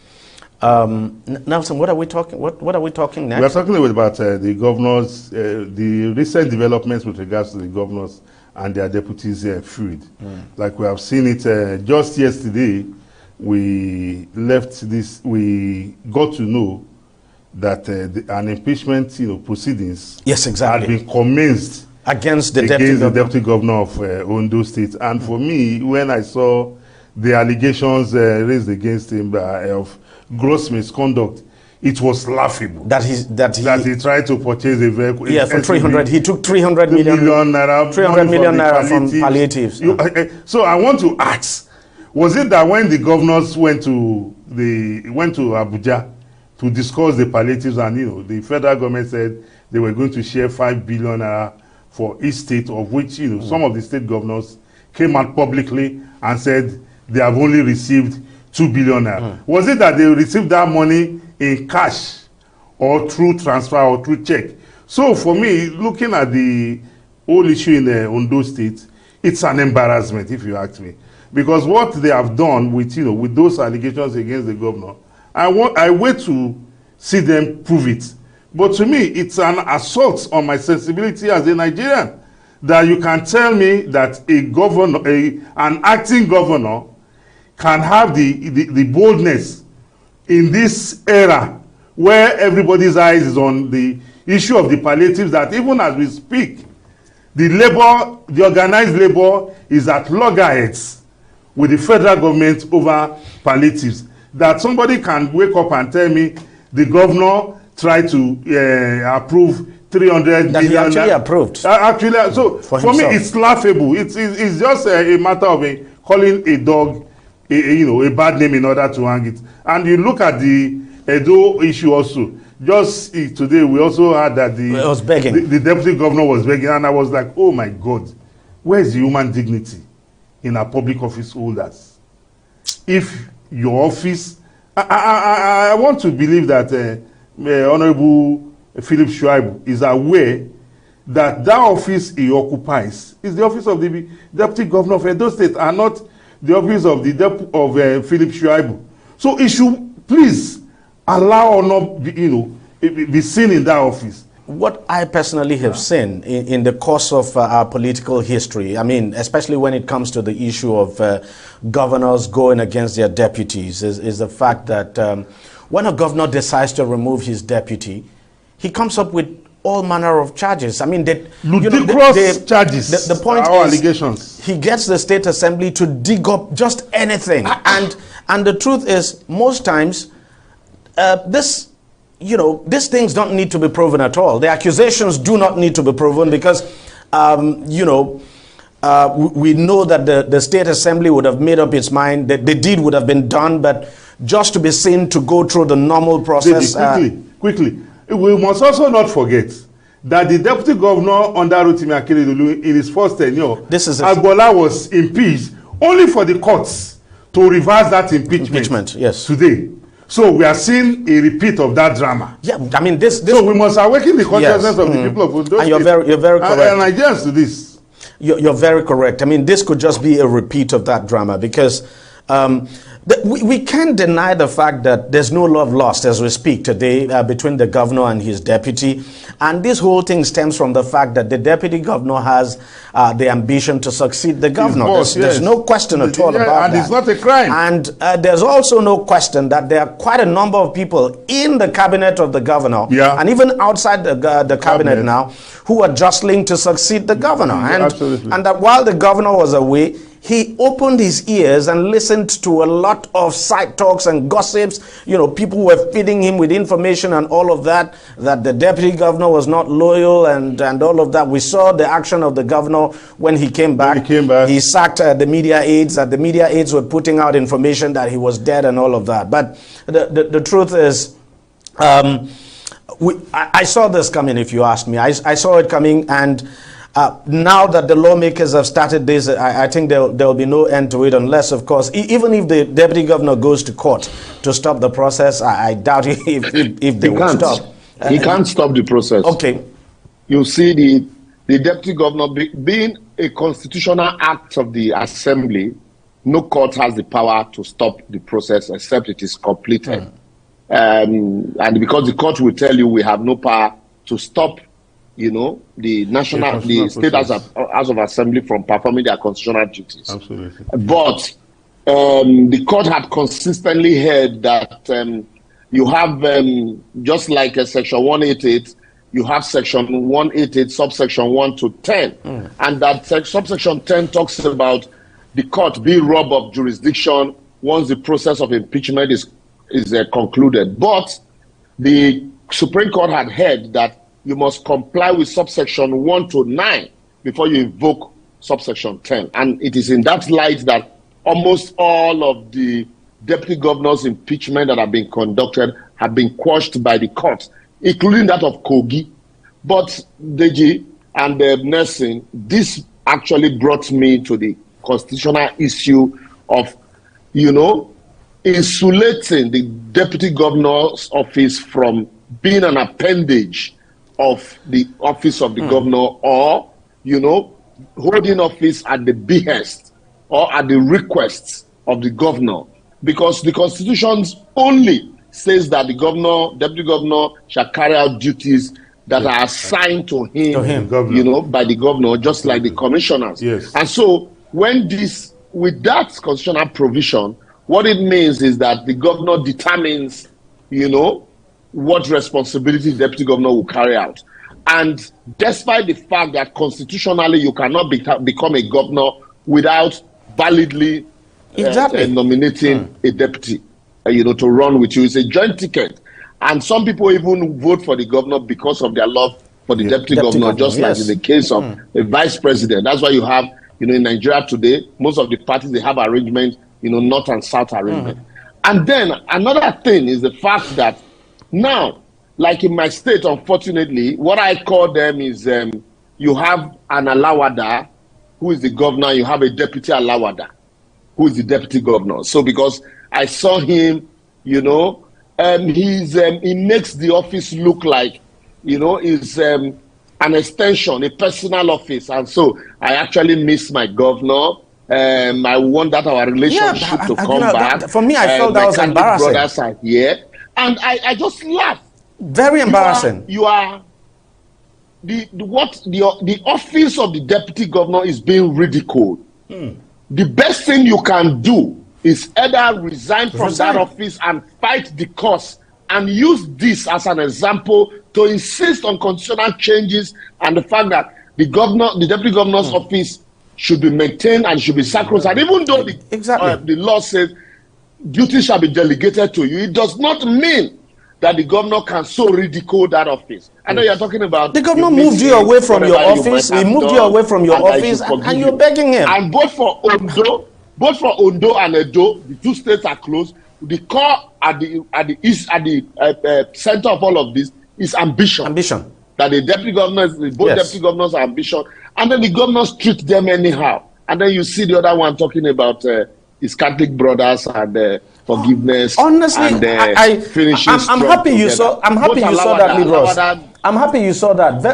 Nelson, what are we talking? What are we talking next? We are talking about the governors, the recent developments with regards to the governors and their deputies' feud. Like we have seen it just yesterday. We got to know that an impeachment, proceedings, had been commenced against the deputy governor of Ondo State. And for me, when I saw the allegations raised against him of gross misconduct, it was laughable. That he tried to purchase a vehicle. Yeah, for 300. He took 300 million naira. 300 million naira from palliatives. So I want to ask: was it that when the governors went to Abuja to discuss the palliatives, and the federal government said they were going to share 5 billion naira for each state, of which some of the state governors came out publicly and said they have only received 2 billion naira. Was it that they received that money in cash or through transfer or through check? So for me, looking at the whole issue in Ondo State, it's an embarrassment, if you ask me, because what they have done with with those allegations against the governor, I wait to see them prove it. But to me, it's an assault on my sensibility as a Nigerian, that you can tell me that a governor, an acting governor, can have the boldness in this era where everybody's eyes is on the issue of the palliatives, that even as we speak, the organized labor is at loggerheads with the federal government over palliatives. That somebody can wake up and tell me the governor tried to approve 300 that million. He actually approved. So for me, it's laughable. It's just a matter of calling a dog a bad name in order to hang it. And you look at the Edo issue also. Just today, we also heard that the deputy governor was begging, and I was like, oh my God, where is the human dignity in our public office holders? If your office, I want to believe that Honorable Philip Shuaibu is aware that office he occupies is the office of the deputy governor of Edo State, and not the office of Philip Shuaibu. So he should please allow or not be seen in that office. What I personally have seen in the course of our political history, I mean, especially when it comes to the issue of governors going against their deputies, is the fact that when a governor decides to remove his deputy, he comes up with all manner of charges. I mean, ludicrous charges. The point our is, allegations. He gets the state assembly to dig up just anything, and the truth is, most times, these things don't need to be proven at all. The accusations do not need to be proven because, we know that the state assembly would have made up its mind that the deed would have been done, but just to be seen to go through the normal process. Quickly. We must also not forget that the deputy governor under Rotimi Akeredolu in his first tenure, Agbola was impeached only for the courts to reverse that impeachment yes. today. So we are seeing a repeat of that drama. Yeah, I mean this. So we must awaken the consciousness of the people of Ondo and you're very correct. And Nigerians to this. You're very correct. I mean, this could just be a repeat of that drama because we can't deny the fact that there's no love lost as we speak today between the governor and his deputy. And this whole thing stems from the fact that the deputy governor has the ambition to succeed the governor. There's no question at all about that. And it's not a crime. And there's also no question that there are quite a number of people in the cabinet of the governor and even outside the cabinet now who are jostling to succeed the governor. And that while the governor was away, he opened his ears and listened to a lot of side talks and gossips. People were feeding him with information and all of that the deputy governor was not loyal and all of that. We saw the action of the governor when he came back. He sacked the media aides. The media aides were putting out information that he was dead and all of that. But the truth is, I saw this coming, if you ask me. I saw it coming, and now that the lawmakers have started this, I think there will be no end to it unless, of course, even if the deputy governor goes to court to stop the process, I doubt if they will stop. He can't stop the process. Okay. You see, the deputy governor being a constitutional act of the assembly, no court has the power to stop the process except it is completed. And because the court will tell you we have no power to stop the state House of Assembly from performing their constitutional duties. Absolutely. But the court had consistently held that you have, just like a section 188, you have section 188, subsection 1 to 10. And that subsection 10 talks about the court being robbed of jurisdiction once the process of impeachment is concluded. But the Supreme Court had held that you must comply with subsection 1 to 9 before you invoke subsection 10. And it is in that light that almost all of the deputy governor's impeachment that have been conducted have been quashed by the court, including that of Kogi. But Deji and Nelson, this actually brought me to the constitutional issue of, insulating the deputy governor's office from being an appendage of the office of the governor, or holding office at the behest or at the request of the governor, because the Constitution only says that the deputy governor shall carry out duties that are assigned to him, by the governor, just like the commissioners. And so with that constitutional provision, what it means is that the governor determines, what responsibility the deputy governor will carry out. And despite the fact that constitutionally you cannot become a governor without validly nominating a deputy, to run with you, it's a joint ticket. And some people even vote for the governor because of their love for the deputy governor, just like in the case of a vice president. That's why you have, in Nigeria today, most of the parties, they have arrangement, north and south arrangement. And then another thing is the fact that now, like in my state, unfortunately, what I call them is you have an Alawada, who is the governor, you have a deputy Alawada, who is the deputy governor. So because I saw him, he makes the office look like, is an extension, a personal office. And so I actually miss my governor. I want that our relationship to come back. For me, I felt that was embarrassing. Brothers are here. And I just laugh. Very embarrassing. The office of the deputy governor is being ridiculed. The best thing you can do is either resign from that office and fight the cause and use this as an example to insist on constitutional changes and the fact that the deputy governor's office should be maintained and should be sacrosanct, even though the law says duty shall be delegated to you, it does not mean that the governor can so ridicule that office. I know you're talking about... The governor moved you away from your office. He moved you away from your office, and you're begging him. And both for Ondo and Edo, the two states are close. The core at the center of all of this is ambition. That the deputy governors, deputy governors are ambition, and then the governors treat them anyhow. And then you see the other one talking about his Catholic brothers and forgiveness. Honestly, and I'm happy you saw. I'm happy you saw that, Libros. I'm happy you saw that.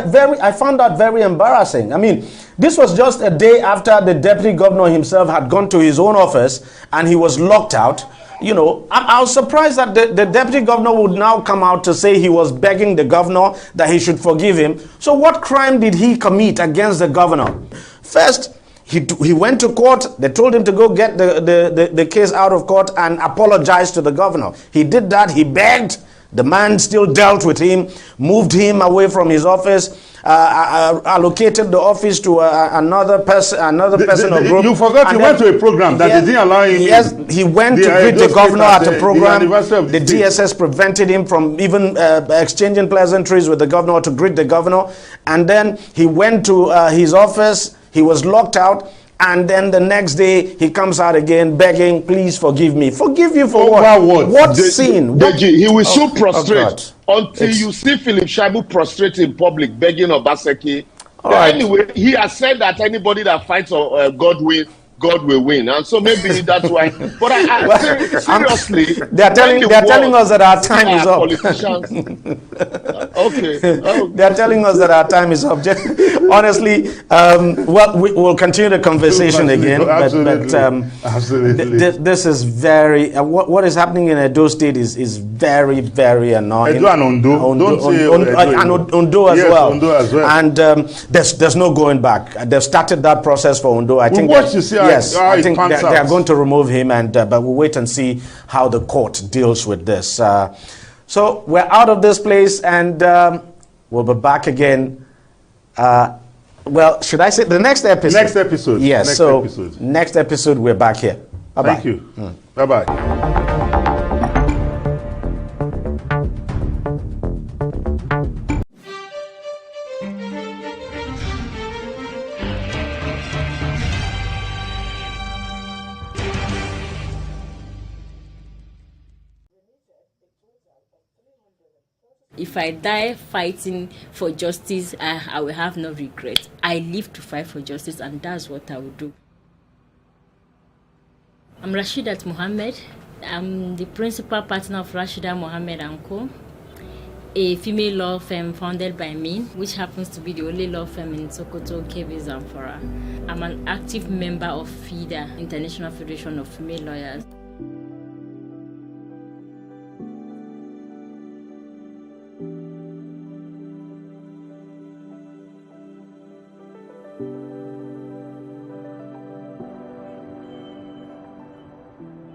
I found that very embarrassing. I mean, this was just a day after the deputy governor himself had gone to his own office and he was locked out. You know, I was surprised that the deputy governor would now come out to say he was begging the governor that he should forgive him. So what crime did he commit against the governor? First, he went to court. They told him to go get the case out of court and apologize to the governor. He did that. He begged. The man still dealt with him, moved him away from his office, allocated the office to another person or group. You forgot he went to a program that they didn't allow him. Yes, he went to greet the governor at a program. The DSS prevented him from even exchanging pleasantries with the governor to greet the governor. And then he went to his office. He was locked out. And then the next day, he comes out again begging, please forgive me. Forgive you for what? What sin? He will so prostrate until you see Philip Shaibu prostrate in public begging Obaseki. Anyway, he has said that anybody that fights God will win, and so maybe that's why. But I seriously, they are telling us that our time is up. They are telling us that our time is up. Honestly, well, we'll continue the conversation again. Absolutely. This is very what is happening in Edo State is very, very annoying. Edo and Ondo. Ondo as well. And there's no going back. They've started that process for Ondo. I think. Yes, I think they are going to remove him, and but we'll wait and see how the court deals with this. So we're out of this place, and we'll be back again. Well, should I say the next episode? Next episode. Yes. Next episode, we're back here. Bye-bye. Thank you. Bye-bye. If I die fighting for justice, I will have no regret. I live to fight for justice, and that's what I will do. I'm Rashidat Mohammed. I'm the principal partner of Rashida Mohammed & Co., a female law firm founded by me, which happens to be the only law firm in Sokoto, Kebbi, Zamfara. I'm an active member of FIDA, International Federation of Female Lawyers.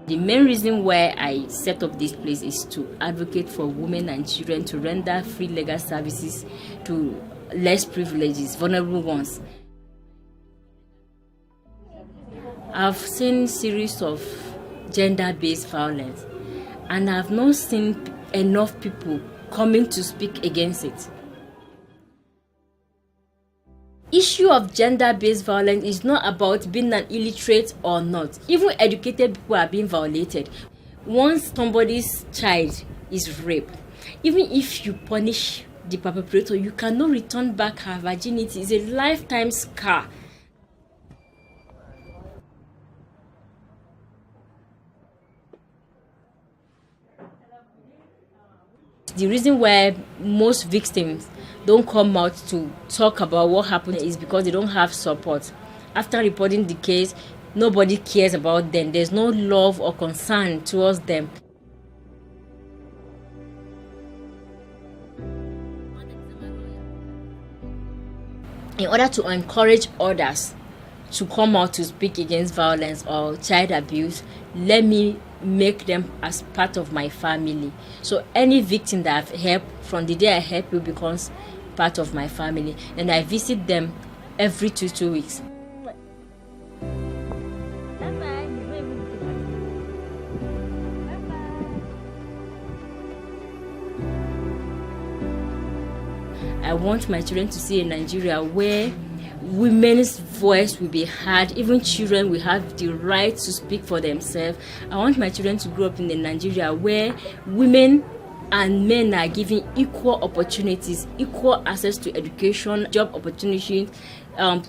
The main reason why I set up this place is to advocate for women and children to render free legal services to less privileged, vulnerable ones. I've seen series of gender-based violence, and I've not seen enough people coming to speak against it. Issue of gender-based violence is not about being an illiterate or not. Even educated people are being violated. Once somebody's child is raped, even if you punish the perpetrator, you cannot return back her virginity. It's a lifetime scar. The reason why most victims don't come out to talk about what happened is because they don't have support. After reporting the case, nobody cares about them. There's no love or concern towards them. In order to encourage others to come out to speak against violence or child abuse, let me make them as part of my family. So any victim that I've helped From the day I help you becomes part of my family, and I visit them every 2 weeks. I want my children to see a Nigeria where women's voice will be heard, even children will have the right to speak for themselves. I want my children to grow up in a Nigeria where women and men are given equal opportunities, equal access to education, job opportunities,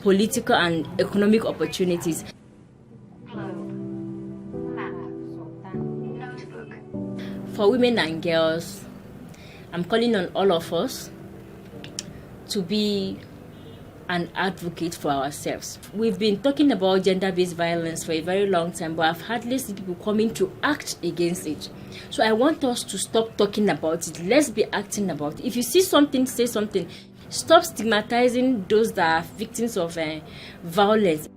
political and economic opportunities. For women and girls, I'm calling on all of us to be an advocate for ourselves. We've been talking about gender-based violence for a very long time, but I've hardly seen people coming to act against it. So I want us to stop talking about it. Let's be acting about it. If you see something, say something. Stop stigmatizing those that are victims of violence.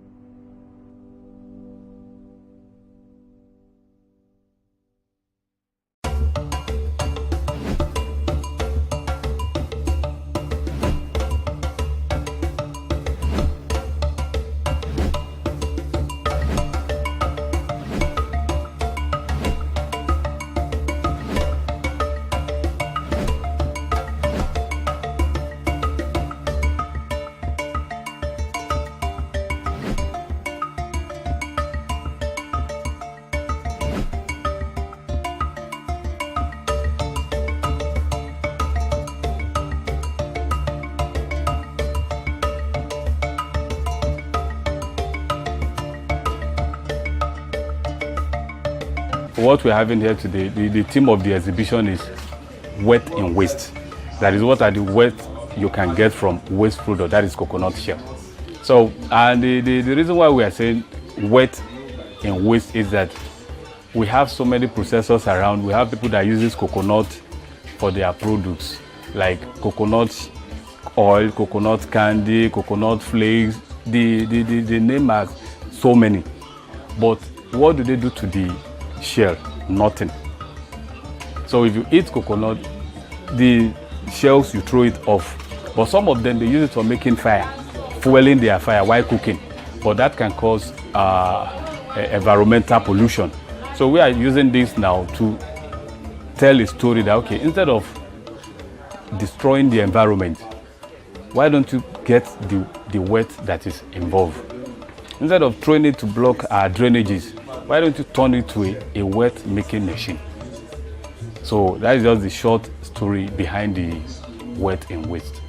What we're having here today, the theme of the exhibition is wet in waste. That is, what are the waste you can get from waste product, that is coconut shell. So, and the reason why we are saying wet in waste is that we have so many processors around. We have people that use coconut for their products, like coconut oil, coconut candy, coconut flakes. The name are so many. But what do they do to the shell? Nothing. So if you eat coconut, the shells, you throw it off. But some of them, they use it for making fire, fueling their fire while cooking. But that can cause environmental pollution. So we are using this now to tell a story that, okay, instead of destroying the environment, why don't you get the wet that is involved? Instead of throwing it to block our drainages, why don't you turn it to a wet making machine? So that is just the short story behind the wet in waste.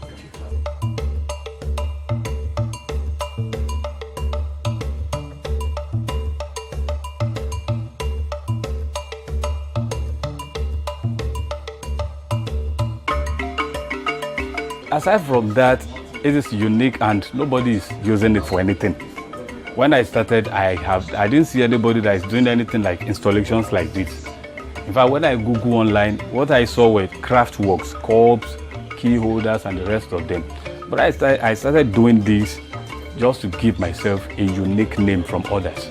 Aside from that, it is unique and nobody is using it for anything. When I started, I didn't see anybody that is doing anything like installations like this. In fact, when I Google online, what I saw were craft works, cups, key holders, and the rest of them. But I started doing this just to give myself a unique name from others.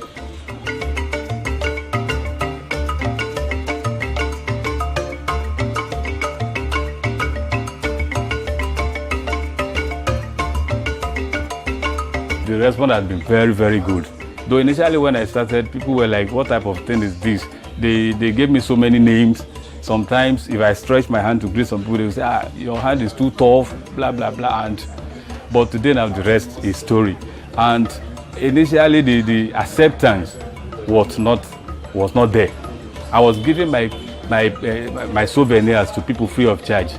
The response has been very, very good. Though initially when I started, people were like, what type of thing is this? They gave me so many names. Sometimes if I stretch my hand to greet some people, they will say, your hand is too tough, blah, blah, blah. But today now the rest is story. And initially the acceptance was not there. I was giving my souvenirs to people free of charge.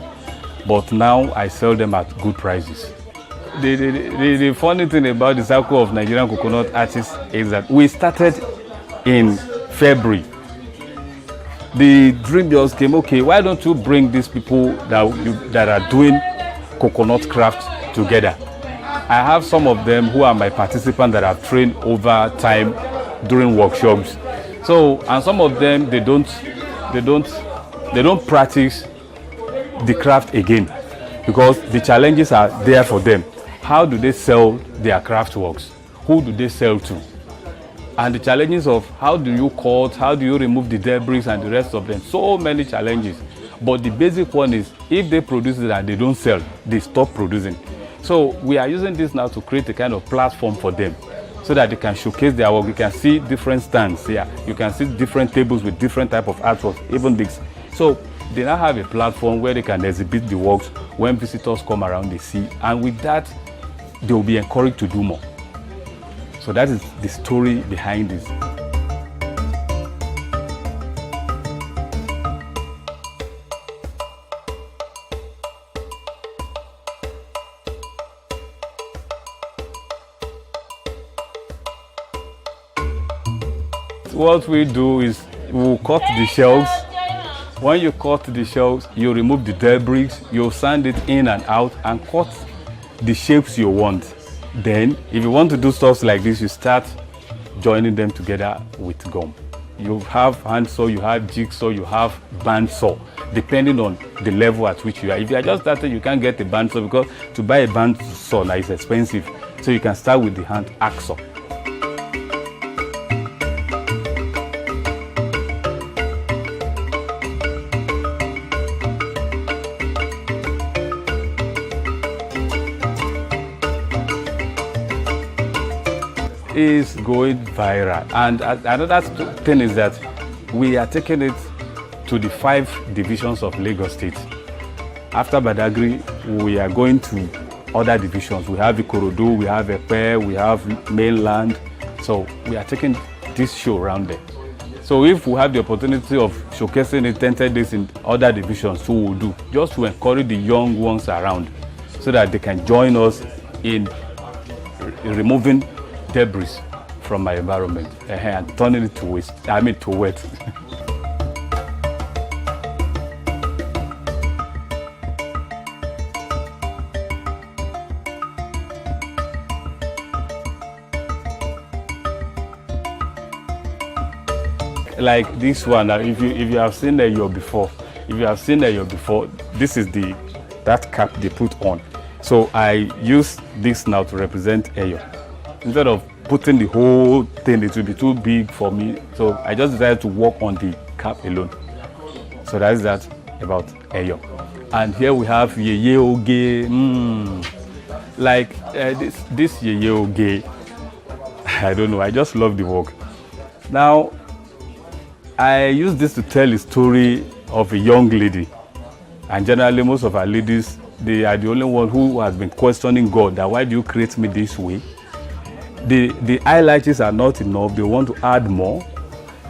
But now I sell them at good prices. The funny thing about the Circle of Nigerian Coconut Artists is that we started in February. The dream just came, okay, why don't you bring these people that are doing coconut craft together? I have some of them who are my participants that I've trained over time during workshops. So, and some of them, they don't practice the craft again because the challenges are there for them. How do they sell their craft works? Who do they sell to? And the challenges of how do you cut, how do you remove the debris and the rest of them. So many challenges. But the basic one is if they produce it and they don't sell, they stop producing. So we are using this now to create a kind of platform for them so that they can showcase their work. You can see different stands here. You can see different tables with different type of artwork, even this. So they now have a platform where they can exhibit the works. When visitors come around, they see. And with that, they will be encouraged to do more. So that is the story behind this. What we do is we'll cut the shelves. When you cut the shelves, you remove the debris, you sand it in and out and cut the shapes you want. Then, if you want to do stuff like this, you start joining them together with gum. You have handsaw, you have jigsaw, you have bandsaw, depending on the level at which you are. If you are just starting, you can't get a bandsaw because to buy a bandsaw now is expensive. So you can start with the hand hacksaw. Is going viral, and another thing is that we are taking it to the 5 divisions of Lagos State. After Badagry, we are going to other divisions. We have Ikorodu, we have Epe, we have mainland. So we are taking this show around there. So if we have the opportunity of showcasing it 10 days in other divisions, so we'll do, just to encourage the young ones around so that they can join us in removing debris from my environment and turning it to waste. To wet. Like this one, if you have seen Eyo before, this is that cap they put on. So I use this now to represent Eyo. Instead of putting the whole thing, it will be too big for me. So I just decided to work on the cap alone. So that is that about Eyo. And here we have Yeye Oge. Like this Yeye Oge, I don't know, I just love the work. Now, I use this to tell a story of a young lady. And generally, most of our ladies, they are the only one who has been questioning God, that why do you create me this way? The eyelashes are not enough, they want to add more.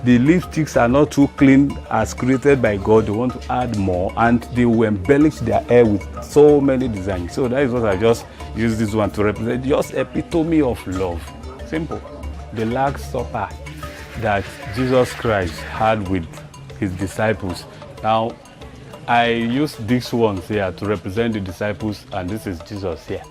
The lipsticks are not too clean as created by God, they want to add more, and they will embellish their hair with so many designs. So that is what I just use this one to represent, just epitome of love. Simple. The Last Supper that Jesus Christ had with his disciples. Now, I use these ones here to represent the disciples, and this is Jesus here.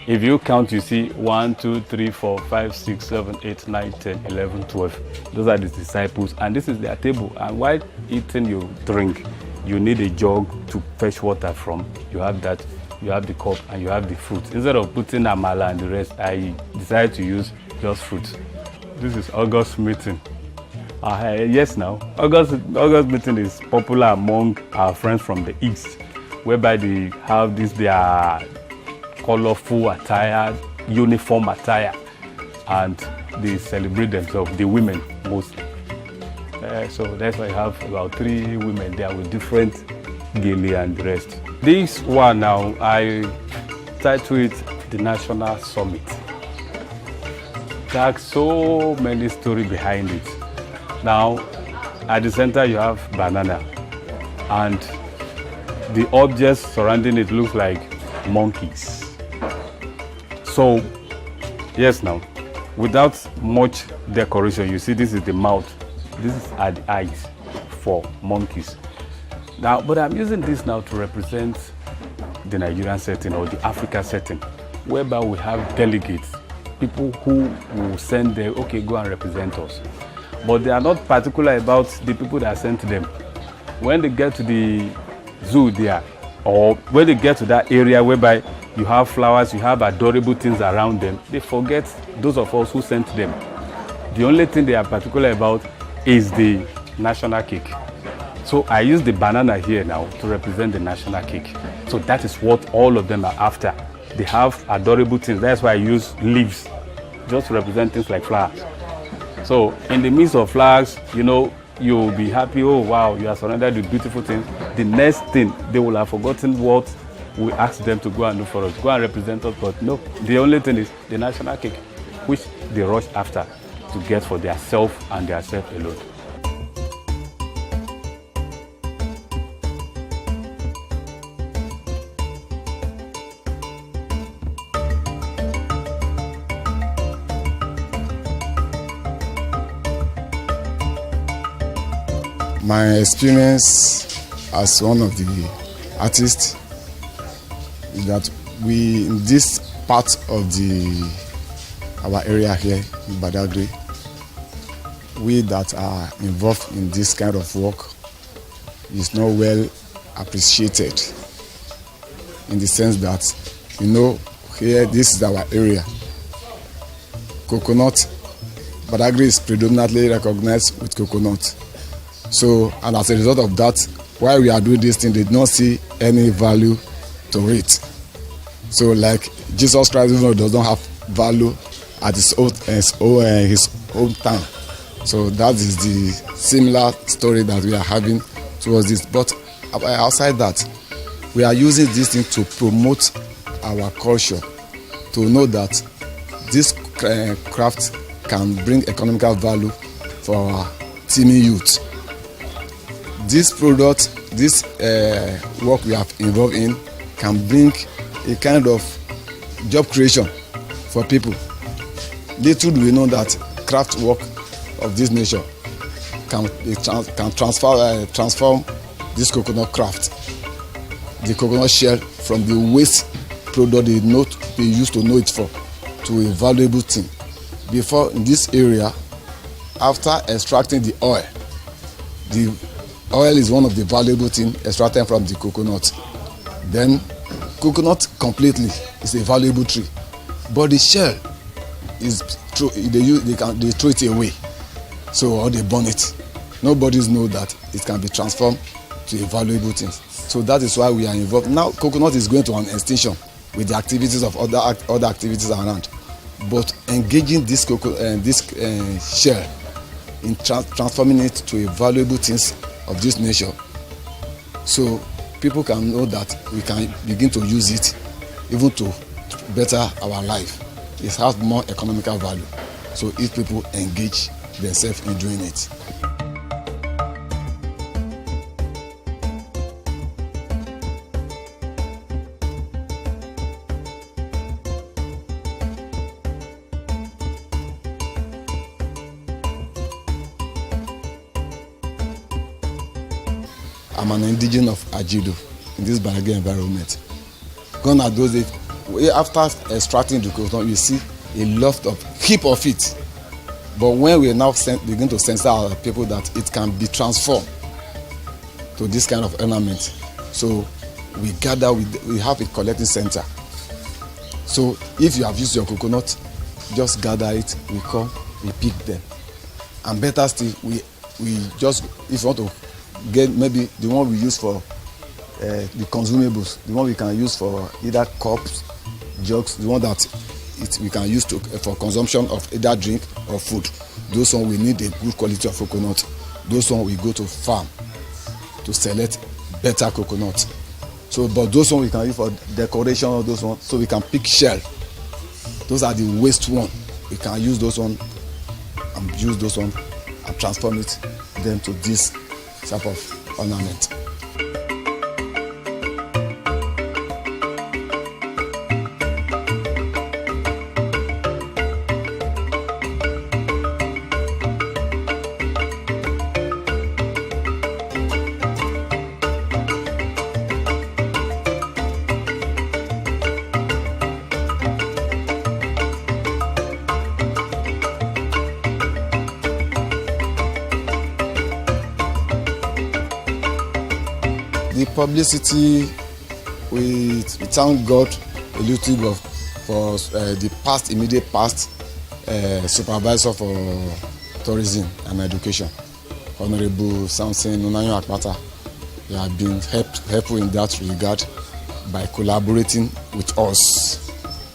If you count, you see 1, 2, 3, 4, 5, 6, 7, 8, 9, 10, 11, 12. Those are the disciples, and this is their table. And while eating your drink, you need a jug to fetch water from. You have that, you have the cup, and you have the fruit. Instead of putting amala and the rest, I decided to use just fruit. This is August meeting. Yes, now August meeting is popular among our friends from the East, whereby they have their colorful attire, uniform attire, and they celebrate themselves, the women mostly. So that's why I have about 3 women there with different gele and the rest. This one now, I titled it the National Summit. There's so many stories behind it. Now, at the center you have banana, and the objects surrounding it look like monkeys. So, yes, now, without much decoration, you see this is the mouth, this are the eyes for monkeys. Now, but I'm using this now to represent the Nigerian setting or the Africa setting, whereby we have delegates, people who will send them, okay, go and represent us. But they are not particular about the people that sent them. When they get to the zoo there, or when they get to that area whereby you have flowers, you have adorable things around them, they forget those of us who sent them. The only thing they are particular about is the national cake. So I use the banana here now to represent the national cake. So that is what all of them are after. They have adorable things. That's why I use leaves, just to represent things like flowers. So in the midst of flowers, you know, you'll be happy, oh wow, you are surrounded with beautiful things. The next thing, they will have forgotten what we asked them to go and do for us, go and represent us, but no, the only thing is the national cake, which they rush after to get for their self and their self alone. My experience as one of the artists is that we, in this part of our area here in Badagry, we that are involved in this kind of work is not well appreciated, in the sense that, you know, here this is our area. Coconut, Badagry is predominantly recognized with coconut. So, and as a result of that, while we are doing this thing, they did not see any value to it. So, like Jesus Christ does not have value at his own time. So that is the similar story that we are having towards this. But outside that, we are using this thing to promote our culture, to know that this craft can bring economical value for our teeming youth. This product, this work we have involved in, can bring a kind of job creation for people. Little do we know that craft work of this nature can transform this coconut craft, the coconut shell, from the waste product they used to know it for, to a valuable thing. Before, in this area, after extracting the oil is one of the valuable things extracted from the coconut. Then coconut completely is a valuable tree, but the shell is they throw it away, or they burn it. Nobody knows that it can be transformed to a valuable thing. So that is why we are involved. Now coconut is going to an extinction with the activities of other activities around, but engaging this shell in transforming it to a valuable things of this nature, so people can know that we can begin to use it even to better our life. It has more economical value. So if people engage themselves in doing it. I'm an indigenous of Ajido in this Badagry environment. Gone are those days, after extracting the coconut, you see a lot of heap of it. But when we now begin to censor our people that it can be transformed to this kind of ornament, so we gather, we have a collecting center. So if you have used your coconut, just gather it, we come, we pick them. And better still, we just, if you want to get maybe the one we use for the consumables, the one we can use for either cups, jugs, the one that we can use for consumption of either drink or food. Those ones we need a good quality of coconut. Those ones we go to farm to select better coconut. So, but those ones we can use for decoration of those ones, so we can pick shell. Those are the waste ones. We can use those ones and use those ones and transform it then to this type of ornament. The publicity, we thank God a little bit for the immediate past supervisor for tourism and education. Honorable Samson Onayo Akpata. He has been helpful in that regard by collaborating with us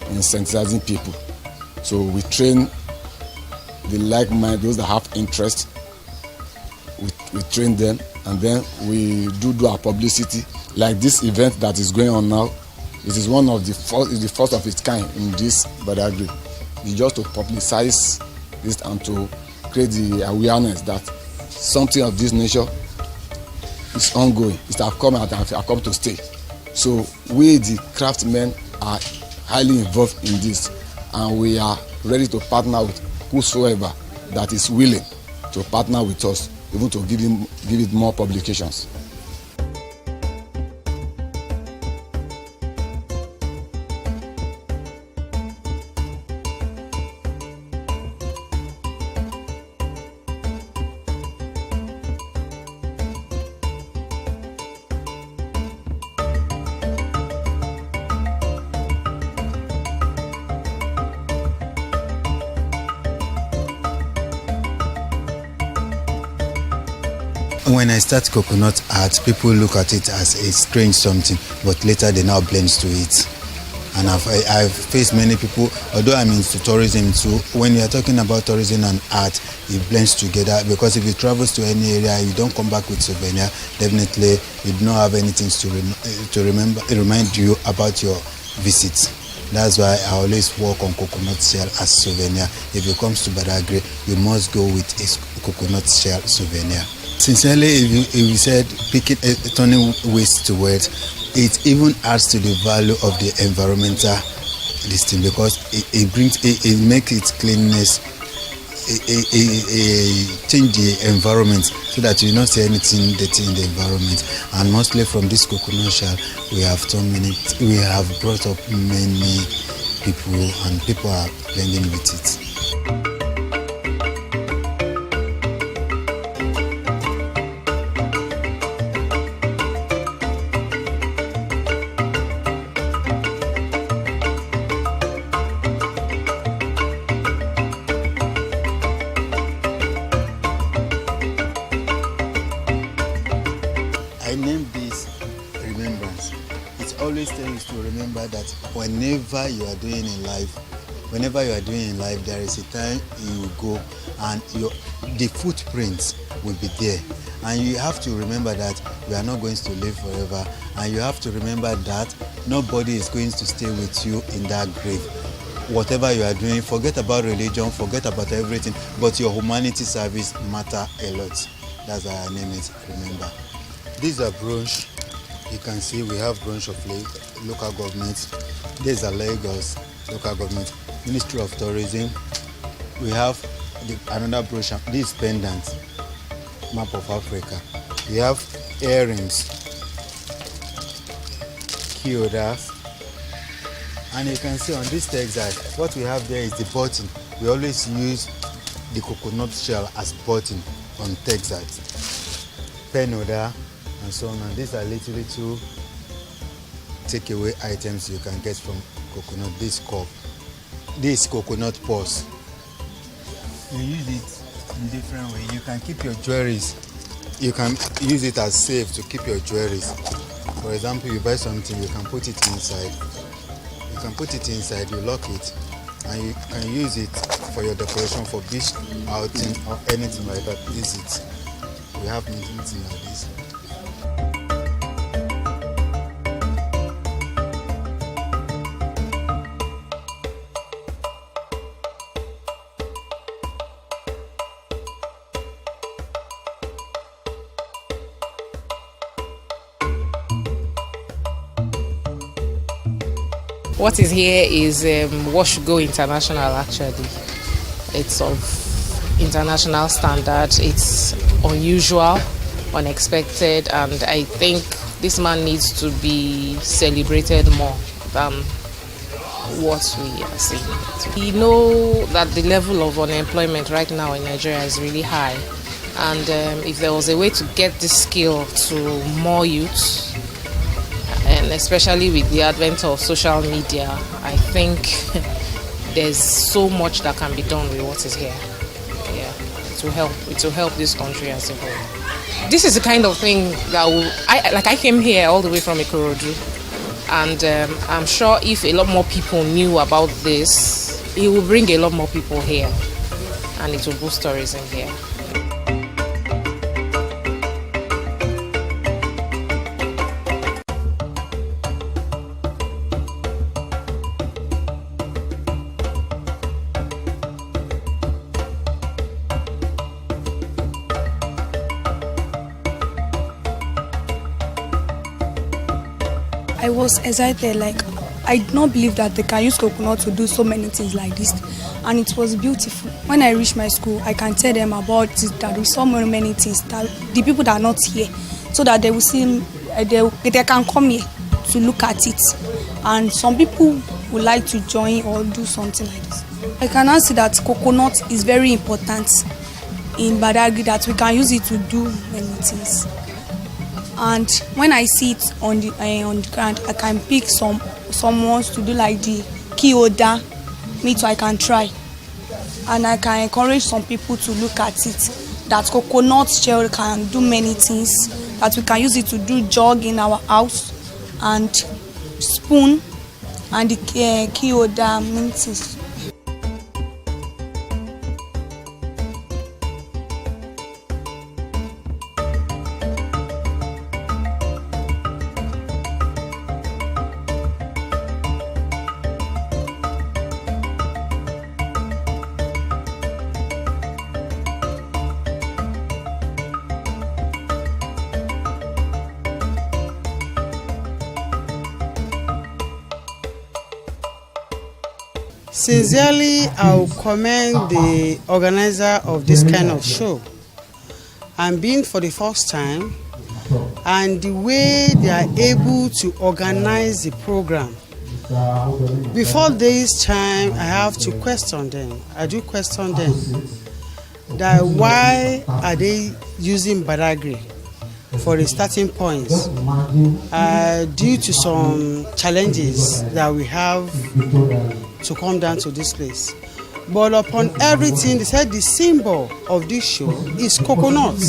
in sensitizing people. So we train the like-minded, those that have interest. We train them, and then we do our publicity. Like this event that is going on now, it is one of the first of its kind in this Badagry. It's just to publicize this and to create the awareness that something of this nature is ongoing. It has come out and have come to stay. So we, the craftsmen, are highly involved in this, and we are ready to partner with whosoever that is willing to partner with us, even to give it more publications. When I start coconut art, people look at it as a strange something, but later they now blend to it. And I've faced many people, although I'm into tourism too, when you're talking about tourism and art, it blends together, because if you travel to any area, you don't come back with souvenir, definitely you do not have anything to remind you about your visit. That's why I always work on coconut shell as souvenir. If it comes to Badagry, you must go with a coconut shell souvenir. Sincerely, if you said turning waste to wealth, it even adds to the value of the environmental listing, because it makes its cleanness, change the environment so that you don't see anything dirty in the environment. And mostly from this coconut shell, we have brought up many people, and people are blending with it. I named this remembrance. It always tells you to remember that whenever you are doing in life, there is a time you will go and the footprints will be there. And you have to remember that we are not going to live forever. And you have to remember that nobody is going to stay with you in that grave. Whatever you are doing, forget about religion, forget about everything, but your humanity service matter a lot. That's why I name it Remember. These are brooch. You can see we have brooch of local government. These are Lagos local government, Ministry of Tourism. We have another brooch. This pendant, map of Africa. We have earrings, key holders, and you can see on this textile, what we have there is the button. We always use the coconut shell as button on textiles. Pen holder, and so on. And these are little takeaway items you can get from coconut. This cup, this coconut purse. You use it in different ways. You can keep your jewelries. You can use it as safe to keep your jewelries. For example, you buy something, you can put it inside. You can put it inside, you lock it, and you can use it for your decoration, for beach outing or anything like that. Use it. We have meetings like this. What is here is Wash Go International, actually. It's of international standard. It's unusual, unexpected, and I think this man needs to be celebrated more than what we are seeing. We know that the level of unemployment right now in Nigeria is really high, and if there was a way to get this skill to more youths, and especially with the advent of social media, I think there's so much that can be done with what is here. Yeah. it will help this country as a whole. This is the kind of thing that I came here all the way from Ikorodu, and I'm sure if a lot more people knew about this, it will bring a lot more people here, and it will boost tourism here. I was excited, like I did not believe that they can use coconut to do so many things like this, and it was beautiful. When I reach my school, I can tell them about it, that we saw many things, that the people that are not here, so that they will see, they can come here to look at it, and some people would like to join or do something like this. I can now see that coconut is very important in Badagry, that we can use it to do many things. And when I see it on the ground, I can pick someone to do like the kioda, me too, I can try. And I can encourage some people to look at it, that coconut shell can do many things, that we can use it to do jug in our house, and spoon, and the kioda minces. Sincerely, I will commend the organizer of this kind of show, and being for the first time, and the way they are able to organize the program. Before this time, I have to question them. I do question them that why are they using Badagry for the starting points, due to some challenges that we have to come down to this place. But upon everything, they said the symbol of this show is coconut,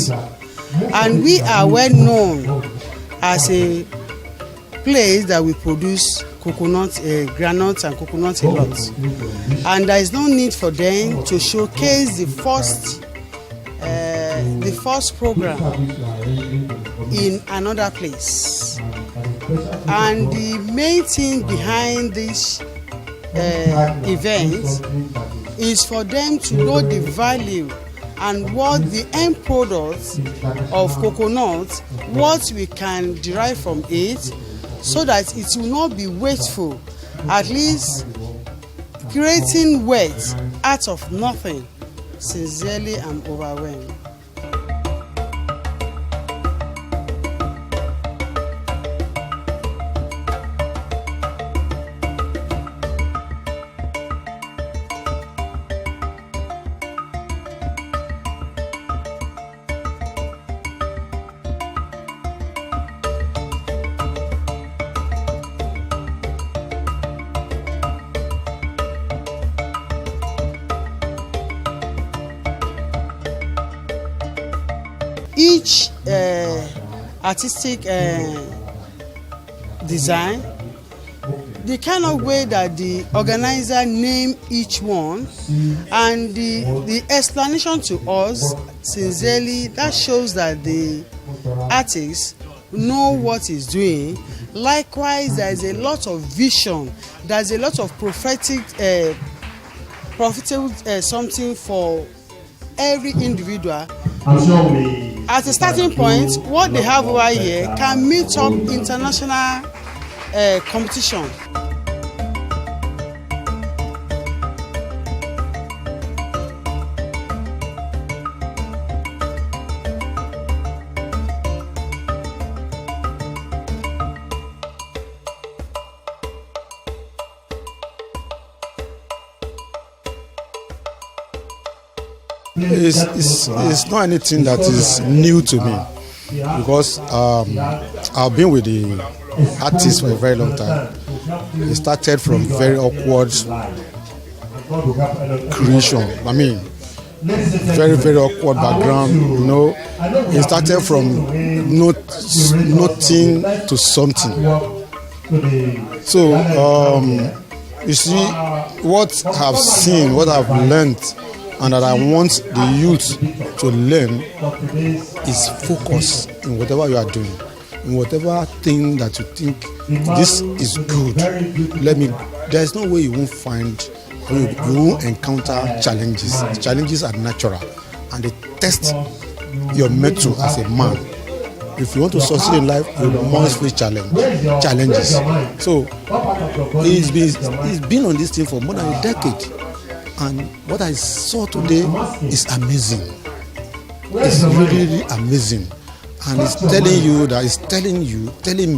and we are well known as a place that we produce coconut, granules and coconut a lot, and there is no need for them to showcase the first program in another place. And the main thing behind this event is for them to know the value and what the end product of coconut, what we can derive from it, so that it will not be wasteful, at least creating wealth out of nothing. Sincerely, I'm overwhelmed. Each artistic design, the kind of way that the organizer name each one, and the explanation to us, sincerely, that shows that the artists know what he's doing. Likewise, there is a lot of vision, there's a lot of profitable something for every individual. As a starting point, what they have over here can meet up international competition. It's not anything that is new to me, because I've been with the artists for a very long time. It started from very awkward creation. I mean, very, very awkward background. You know, he started from nothing to something. So, you see, what I've seen, what I've learned, and that I want the youth to learn is focus in whatever you are doing, in whatever thing that you think this is good. There is no way you won't find, you won't encounter challenges. Challenges are natural, and they test your mettle as a man. If you want to succeed in life, you must face challenges. So he's been on this thing for more than a decade. And what I saw today is amazing. It's really, really amazing. And it's telling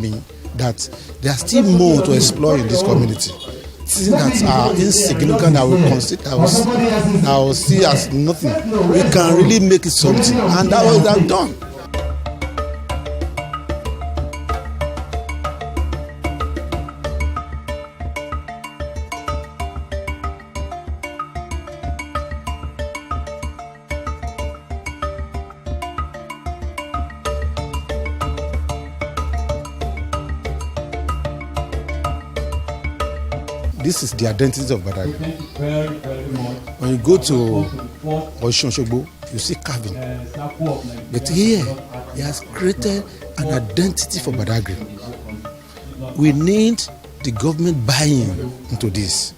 me that there's still more to explore in this community. Things that are insignificant that I will see as nothing. We can really make it something. And that was that done. This is the identity of Badagry. When you go to Osun Osogbo, you see carving. But here, he has created an identity for Badagry. We need the government buying into this.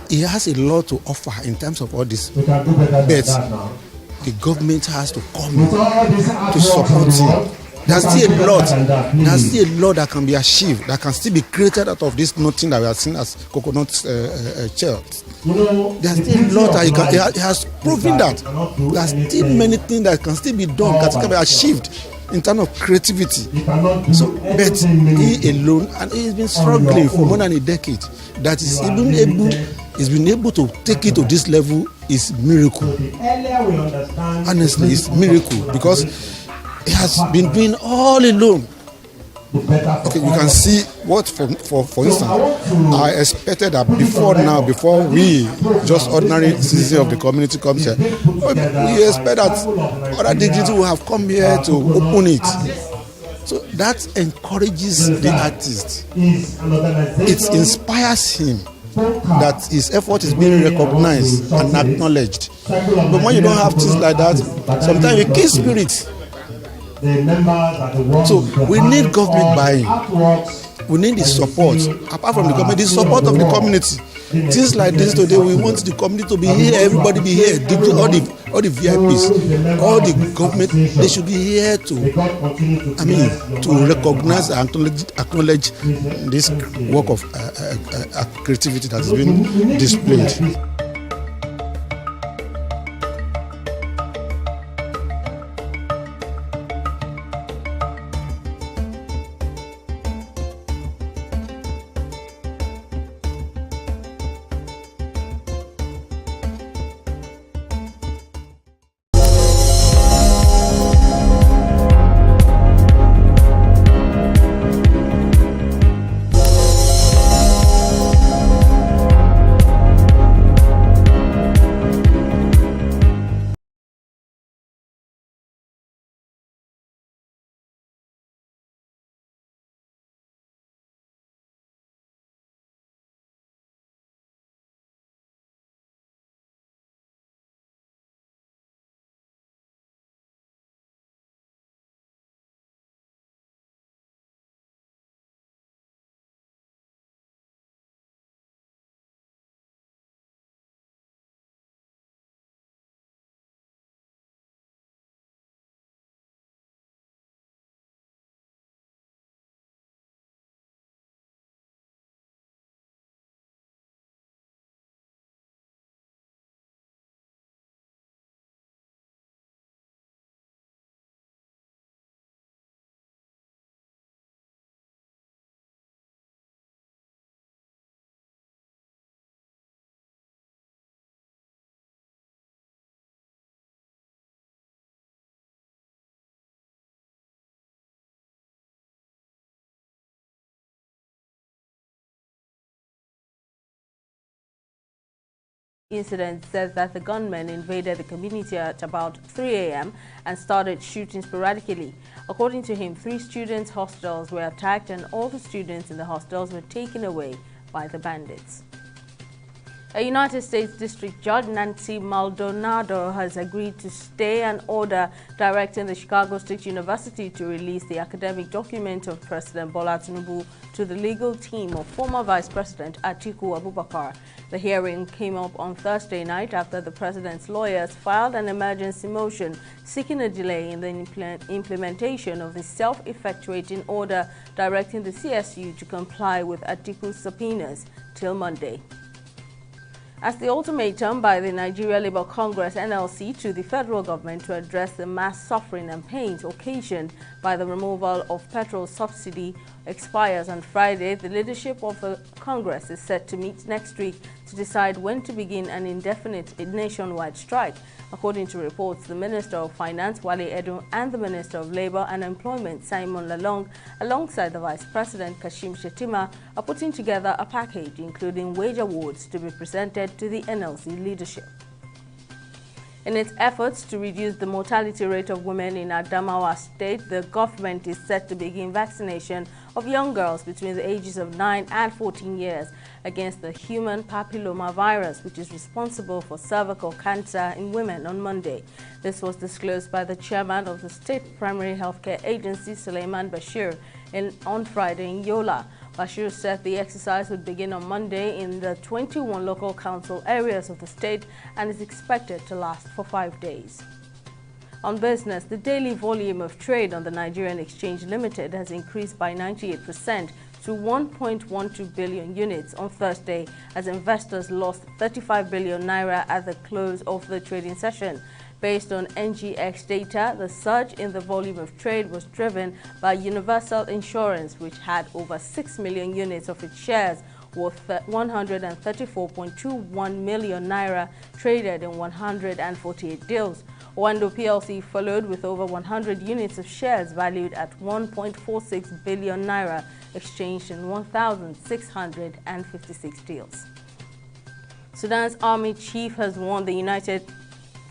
He has a lot to offer in terms of all this. But the government has to come in to support him. There's still a lot that can be achieved, that can still be created out of this nothing that we are seeing as coconut shells. There's still a lot that he has proven that. There's still many things that can still be done, that can be achieved in terms of creativity. So, but he alone, and he's been struggling for more than a decade, that he's been able to take it to this level is miracle. Honestly, it's miracle because he has been doing all alone. Okay, you can see what, for instance, I expected that before we, just ordinary citizens of the community, come here, we expect that other dignitaries will have come here to open it. So that encourages the artist. It inspires him that his effort is being recognized and acknowledged. But when you don't have things like that, sometimes you kill spirit. So we need government buying. We need the support. Apart from the government, the support of the community. Things like this today, we want the community to be here, everybody be here, all the VIPs, all the government, they should be here to recognize and acknowledge this work of creativity that has been displayed. Incident says that the gunmen invaded the community at about 3 a.m. and started shooting sporadically. According to him, 3 students' hostels were attacked and all the students in the hostels were taken away by the bandits. A United States District Judge, Nancy Maldonado, has agreed to stay an order directing the Chicago State University to release the academic document of President Bola Tinubu to the legal team of former Vice President Atiku Abubakar. The hearing came up on Thursday night after the president's lawyers filed an emergency motion seeking a delay in the implementation of the self-effectuating order directing the CSU to comply with Atiku's subpoenas till Monday. As the ultimatum by the Nigeria Labour Congress (NLC) to the federal government to address the mass suffering and pains occasioned by the removal of petrol subsidy expires on Friday, the leadership of the Congress is set to meet next week to decide when to begin an indefinite nationwide strike. According to reports, the Minister of Finance, Wale Edun, and the Minister of Labour and Employment, Simon Lalong, alongside the Vice President, Kashim Shettima, are putting together a package including wage awards to be presented to the NLC leadership. In its efforts to reduce the mortality rate of women in Adamawa State, the government is set to begin vaccination of young girls between the ages of 9 and 14 years against the human papillomavirus, which is responsible for cervical cancer in women on Monday. This was disclosed by the chairman of the State Primary Healthcare Agency, Suleiman Bashir, on Friday in Yola. Bashir said the exercise would begin on Monday in the 21 local council areas of the state and is expected to last for 5 days. On business, the daily volume of trade on the Nigerian Exchange Limited has increased by 98% to 1.12 billion units on Thursday as investors lost 35 billion naira at the close of the trading session. Based on NGX data, the surge in the volume of trade was driven by Universal Insurance, which had over 6 million units of its shares worth 134.21 million naira traded in 148 deals. Owando PLC followed with over 100 units of shares valued at 1.46 billion naira exchanged in 1,656 deals. Sudan's army chief has warned the United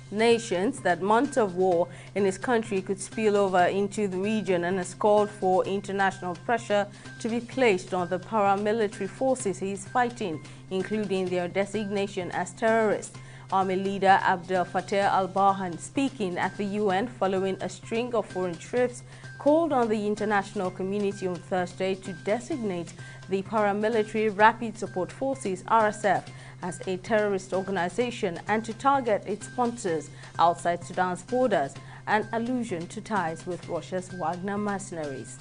Nations that months of war in his country could spill over into the region and has called for international pressure to be placed on the paramilitary forces he is fighting, including their designation as terrorists. Army leader Abdel Fattah al-Burhan, speaking at the UN following a string of foreign trips, called on the international community on Thursday to designate the paramilitary Rapid Support Forces (RSF) as a terrorist organization and to target its sponsors outside Sudan's borders, an allusion to ties with Russia's Wagner mercenaries.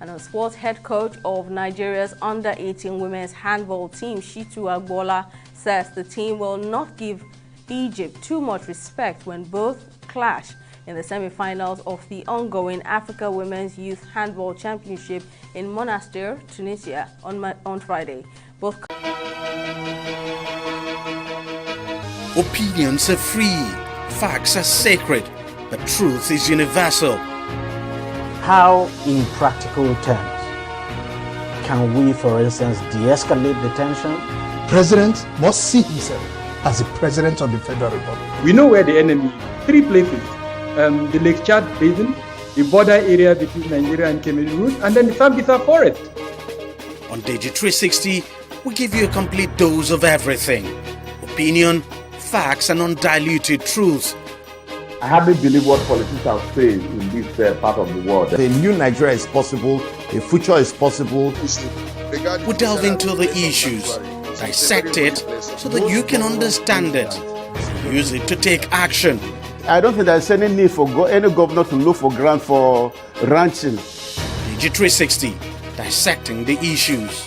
And a sports head coach of Nigeria's under-18 women's handball team, Shitu Agbola, says the team will not give Egypt too much respect when both clash in the semi-finals of the ongoing Africa Women's Youth Handball Championship in Monastir, Tunisia on Friday. Both opinions are free, facts are sacred, but truth is universal. How, in practical terms, can we, for instance, de-escalate the tension? President must see himself as the President of the Federal Republic. We know where the enemy is. 3 places. The Lake Chad Basin, the border area between Nigeria and Cameroon, and then the Sambisa Forest. On TV360, we give you a complete dose of everything. Opinion, facts, and undiluted truth. I hardly believe what politicians are saying in this part of the world. A new Nigeria is possible, a future is possible. We delve into the issues, dissect it so that you can understand it, use it to take action. I don't think there's any need for any governor to look for grant for ranching. TV360, dissecting the issues.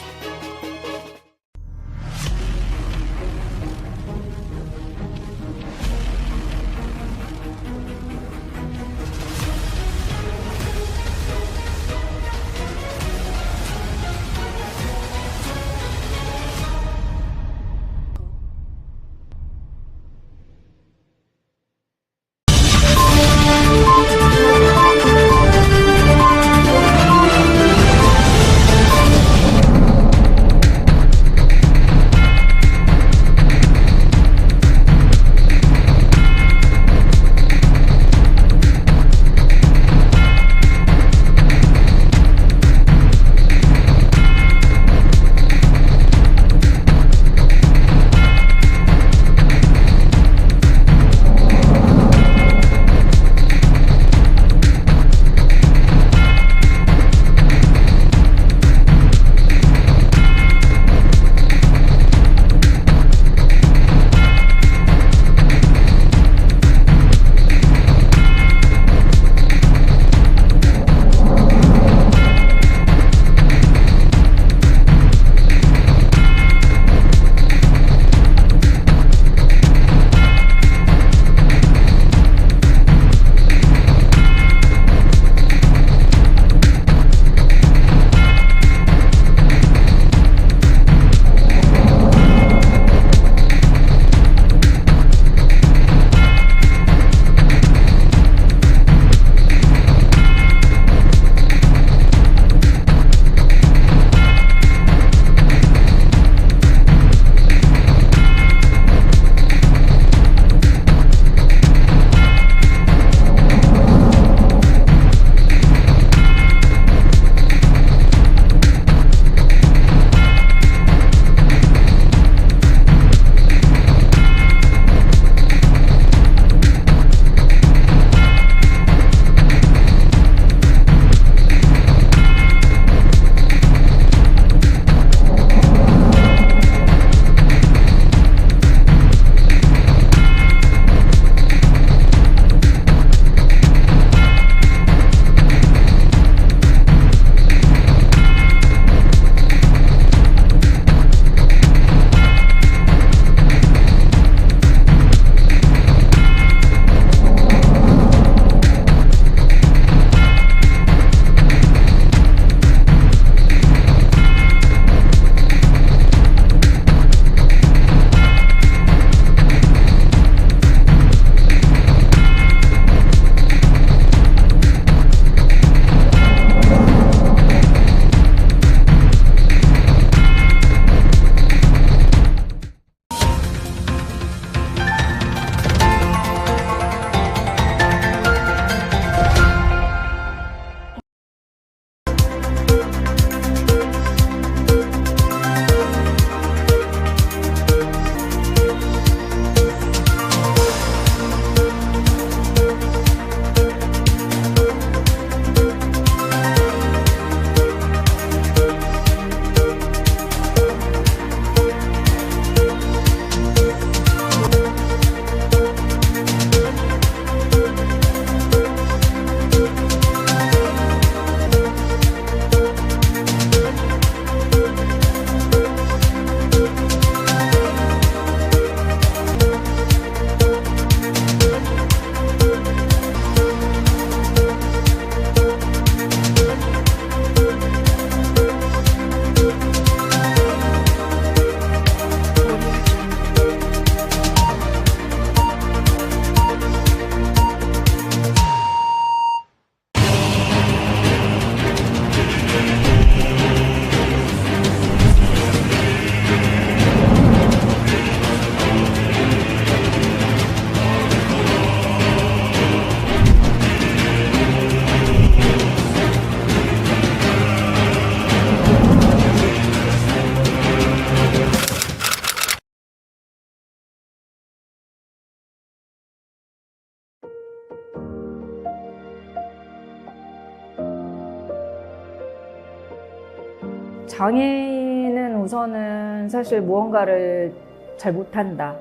장애인은 우선은 사실 무언가를 잘 못한다.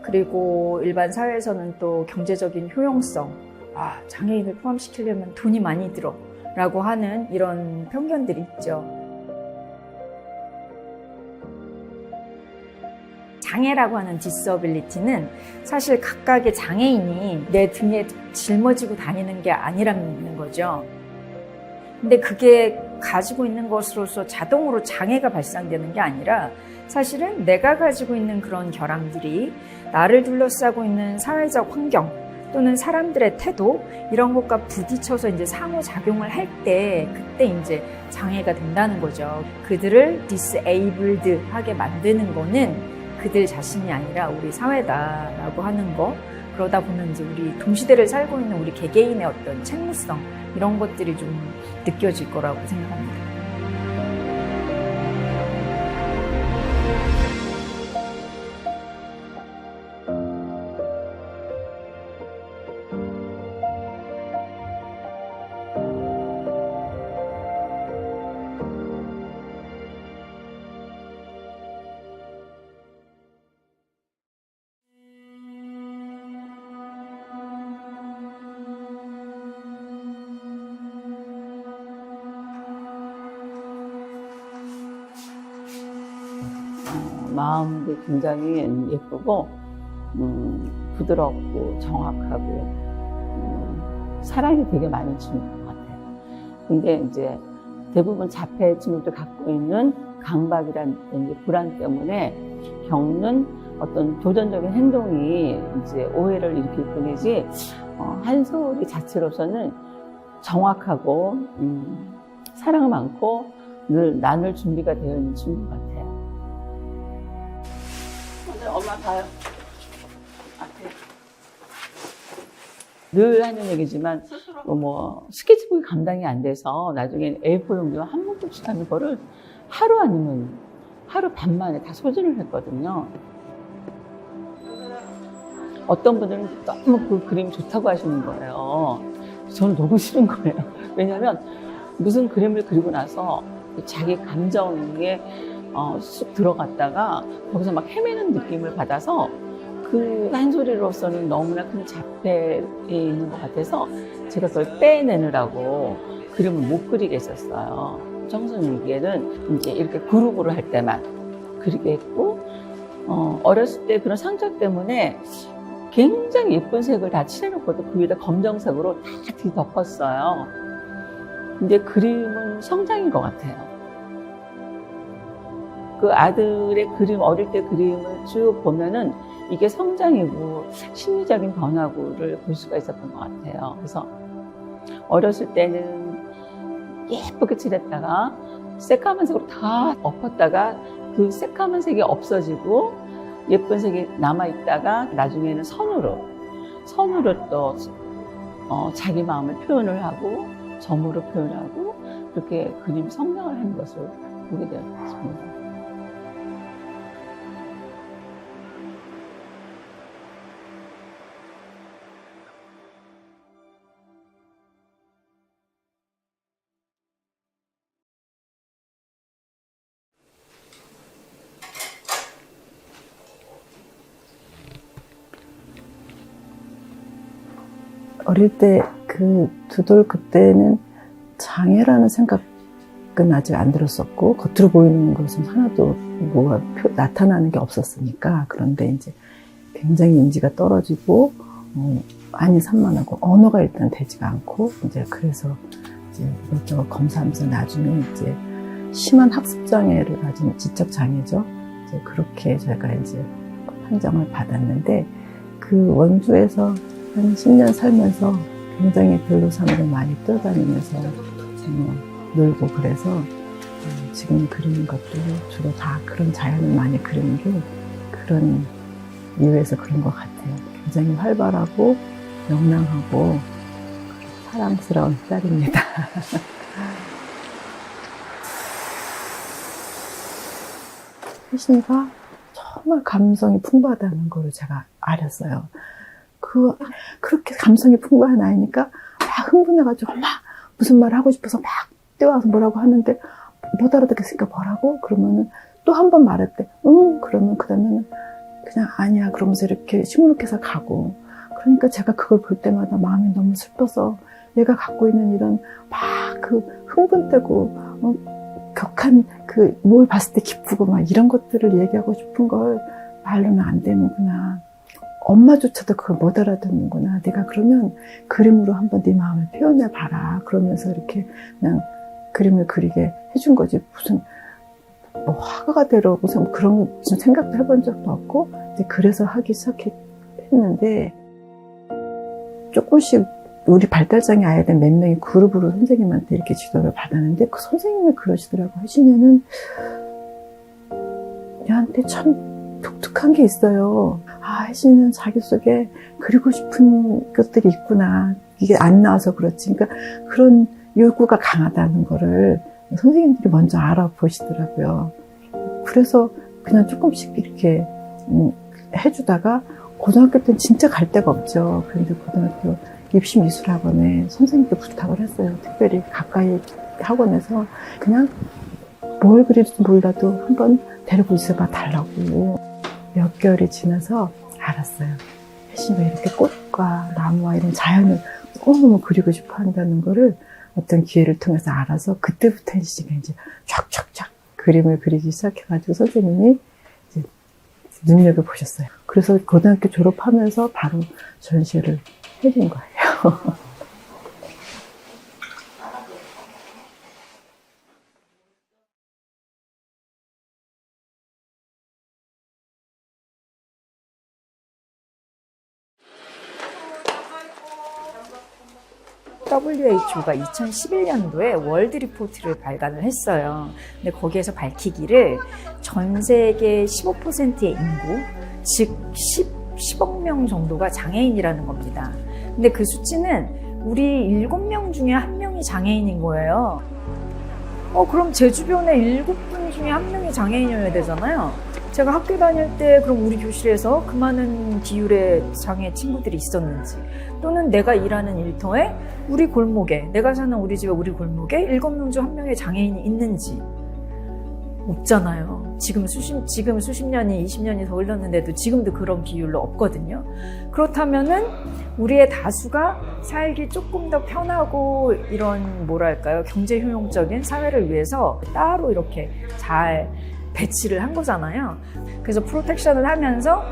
그리고 일반 사회에서는 또 경제적인 효용성, 장애인을 포함시키려면 돈이 많이 들어 라고 하는 이런 편견들이 있죠. 장애라고 하는 디서빌리티는 사실 각각의 장애인이 내 등에 짊어지고 다니는 게 아니라는 거죠. 근데 그게 가지고 있는 것으로서 자동으로 장애가 발생되는 게 아니라 사실은 내가 가지고 있는 그런 결함들이 나를 둘러싸고 있는 사회적 환경 또는 사람들의 태도 이런 것과 부딪혀서 이제 상호작용을 할 때 그때 이제 장애가 된다는 거죠. 그들을 disabled 하게 만드는 거는 그들 자신이 아니라 우리 사회다라고 하는 거. 그러다 보면 이제 우리 동시대를 살고 있는 우리 개개인의 어떤 책무성 이런 것들이 좀 느껴질 거라고 생각합니다. 마음도 굉장히 예쁘고 부드럽고 정확하고 사랑이 되게 많은 친구인 것 같아요. 근데 이제 대부분 자폐 친구들 갖고 있는 강박이라는 불안 때문에 겪는 어떤 도전적인 행동이 이제 오해를 일으킬 뿐이지 한솔이 자체로서는 정확하고 사랑 많고 늘 나눌 준비가 되어 있는 친구 같아요. 오늘 엄마 봐요. 앞에. 늘 하는 얘기지만 뭐 스케치북이 감당이 안 돼서 나중에 A4 용지와 한 문씩 하는 거를 하루 아니면 하루 반 만에 다 소진을 했거든요. 어떤 분들은 너무 그 그림 좋다고 하시는 거예요. 저는 너무 싫은 거예요. 왜냐하면 무슨 그림을 그리고 나서 자기 감정에 쑥 들어갔다가 거기서 막 헤매는 느낌을 받아서 그 한소리로서는 너무나 큰 자폐에 있는 것 같아서 제가 그걸 빼내느라고 그림을 못 그리게 했었어요. 청소년기에는 이제 이렇게 그룹으로 할 때만 그리게 했고 어렸을 때 그런 상처 때문에 굉장히 예쁜 색을 다 칠해놓고도 그 위에다 검정색으로 다 뒤덮었어요. 근데 그림은 성장인 것 같아요. 그 아들의 그림, 어릴 때 그림을 쭉 보면은 이게 성장이고 심리적인 변화구를 볼 수가 있었던 것 같아요. 그래서 어렸을 때는 예쁘게 칠했다가 새까만 색으로 다 엎었다가 그 새까만 색이 없어지고 예쁜 색이 남아있다가 나중에는 선으로 또 자기 마음을 표현을 하고 점으로 표현하고 그렇게 그림 성장을 하는 것을 보게 되었습니다. 어릴 때 그 두돌 그때는 장애라는 생각은 아직 안 들었었고 겉으로 보이는 것은 하나도 뭐가 나타나는 게 없었으니까. 그런데 이제 굉장히 인지가 떨어지고 안이 산만하고 언어가 일단 되지가 않고 이제 그래서 이제 이것저것 검사하면서 나중에 이제 심한 학습 장애를 가진 지적 장애죠. 이제 그렇게 제가 이제 판정을 받았는데 그 원주에서 한 10년 살면서 굉장히 변로산으로 많이 뛰어다니면서 놀고 그래서 지금 그리는 것도 주로 다 그런 자연을 많이 그리는 게 그런 이유에서 그런 것 같아요. 굉장히 활발하고 명랑하고 사랑스러운 딸입니다. 혜신이가 정말 감성이 풍부하다는 걸 제가 알았어요. 그렇게 감성이 풍부한 아이니까 막 흥분해가지고 막 무슨 말을 하고 싶어서 막 뛰어와서 뭐라고 하는데 못 알아듣겠으니까 뭐라고? 그러면은 또 한 번 말할 때 그러면 그다음에는 그냥 아니야 그러면서 이렇게 시무룩해서 가고. 그러니까 제가 그걸 볼 때마다 마음이 너무 슬퍼서 얘가 갖고 있는 이런 막 그 흥분되고 격한 그 뭘 봤을 때 기쁘고 막 이런 것들을 얘기하고 싶은 걸 말로는 안 되는구나. 엄마조차도 그걸 못 알아듣는구나. 내가 그러면 그림으로 한번 네 마음을 표현해봐라. 그러면서 이렇게 그냥 그림을 그리게 해준 거지. 무슨 뭐 화가가 되러 무슨 그런 무슨 생각도 해본 적도 없고. 근데 그래서 하기 시작했는데 조금씩 우리 발달장애 아이들 몇 명이 그룹으로 선생님한테 이렇게 지도를 받았는데 그 선생님이 그러시더라고. 혜진이는 얘한테 참 독특한 게 있어요. 아, 혜진이는 자기 속에 그리고 싶은 것들이 있구나. 이게 안 나와서 그렇지. 그러니까 그런 욕구가 강하다는 거를 선생님들이 먼저 알아보시더라고요. 그래서 그냥 조금씩 이렇게 해주다가 고등학교 때는 진짜 갈 데가 없죠. 그런데 고등학교 입시미술학원에 선생님께 부탁을 했어요. 특별히 가까이 학원에서 그냥 뭘 그릴지 몰라도 한번 데리고 있어봐 달라고. 몇 개월이 지나서 알았어요. 혜진이가 이렇게 꽃과 나무와 이런 자연을 너무너무 그리고 싶어 한다는 거를 어떤 기회를 통해서 알아서 그때부터 혜진이가 이제 쫙쫙쫙 그림을 그리기 시작해가지고 선생님이 이제 눈여겨 보셨어요. 그래서 고등학교 졸업하면서 바로 전시회를 해준 거예요. WHO가 2011년도에 월드 리포트를 발간을 했어요. 근데 거기에서 밝히기를 전 세계 15%의 인구, 즉 10억 명 정도가 장애인이라는 겁니다. 근데 그 수치는 우리 7명 중에 1명이 장애인인 거예요. 그럼 제 주변에 7분 중에 1명이 장애인이어야 되잖아요. 제가 학교 다닐 때 그럼 우리 교실에서 그 많은 비율의 장애 친구들이 있었는지, 또는 내가 일하는 일터에 우리 골목에, 내가 사는 우리 집에 우리 골목에 7명 중 1명의 장애인이 있는지 없잖아요. 지금 수십 년이 20년이 더 흘렀는데도 지금도 그런 비율로 없거든요. 그렇다면은 우리의 다수가 살기 조금 더 편하고 이런 뭐랄까요, 경제 효용적인 사회를 위해서 따로 이렇게 잘 배치를 한 거잖아요. 그래서 프로텍션을 하면서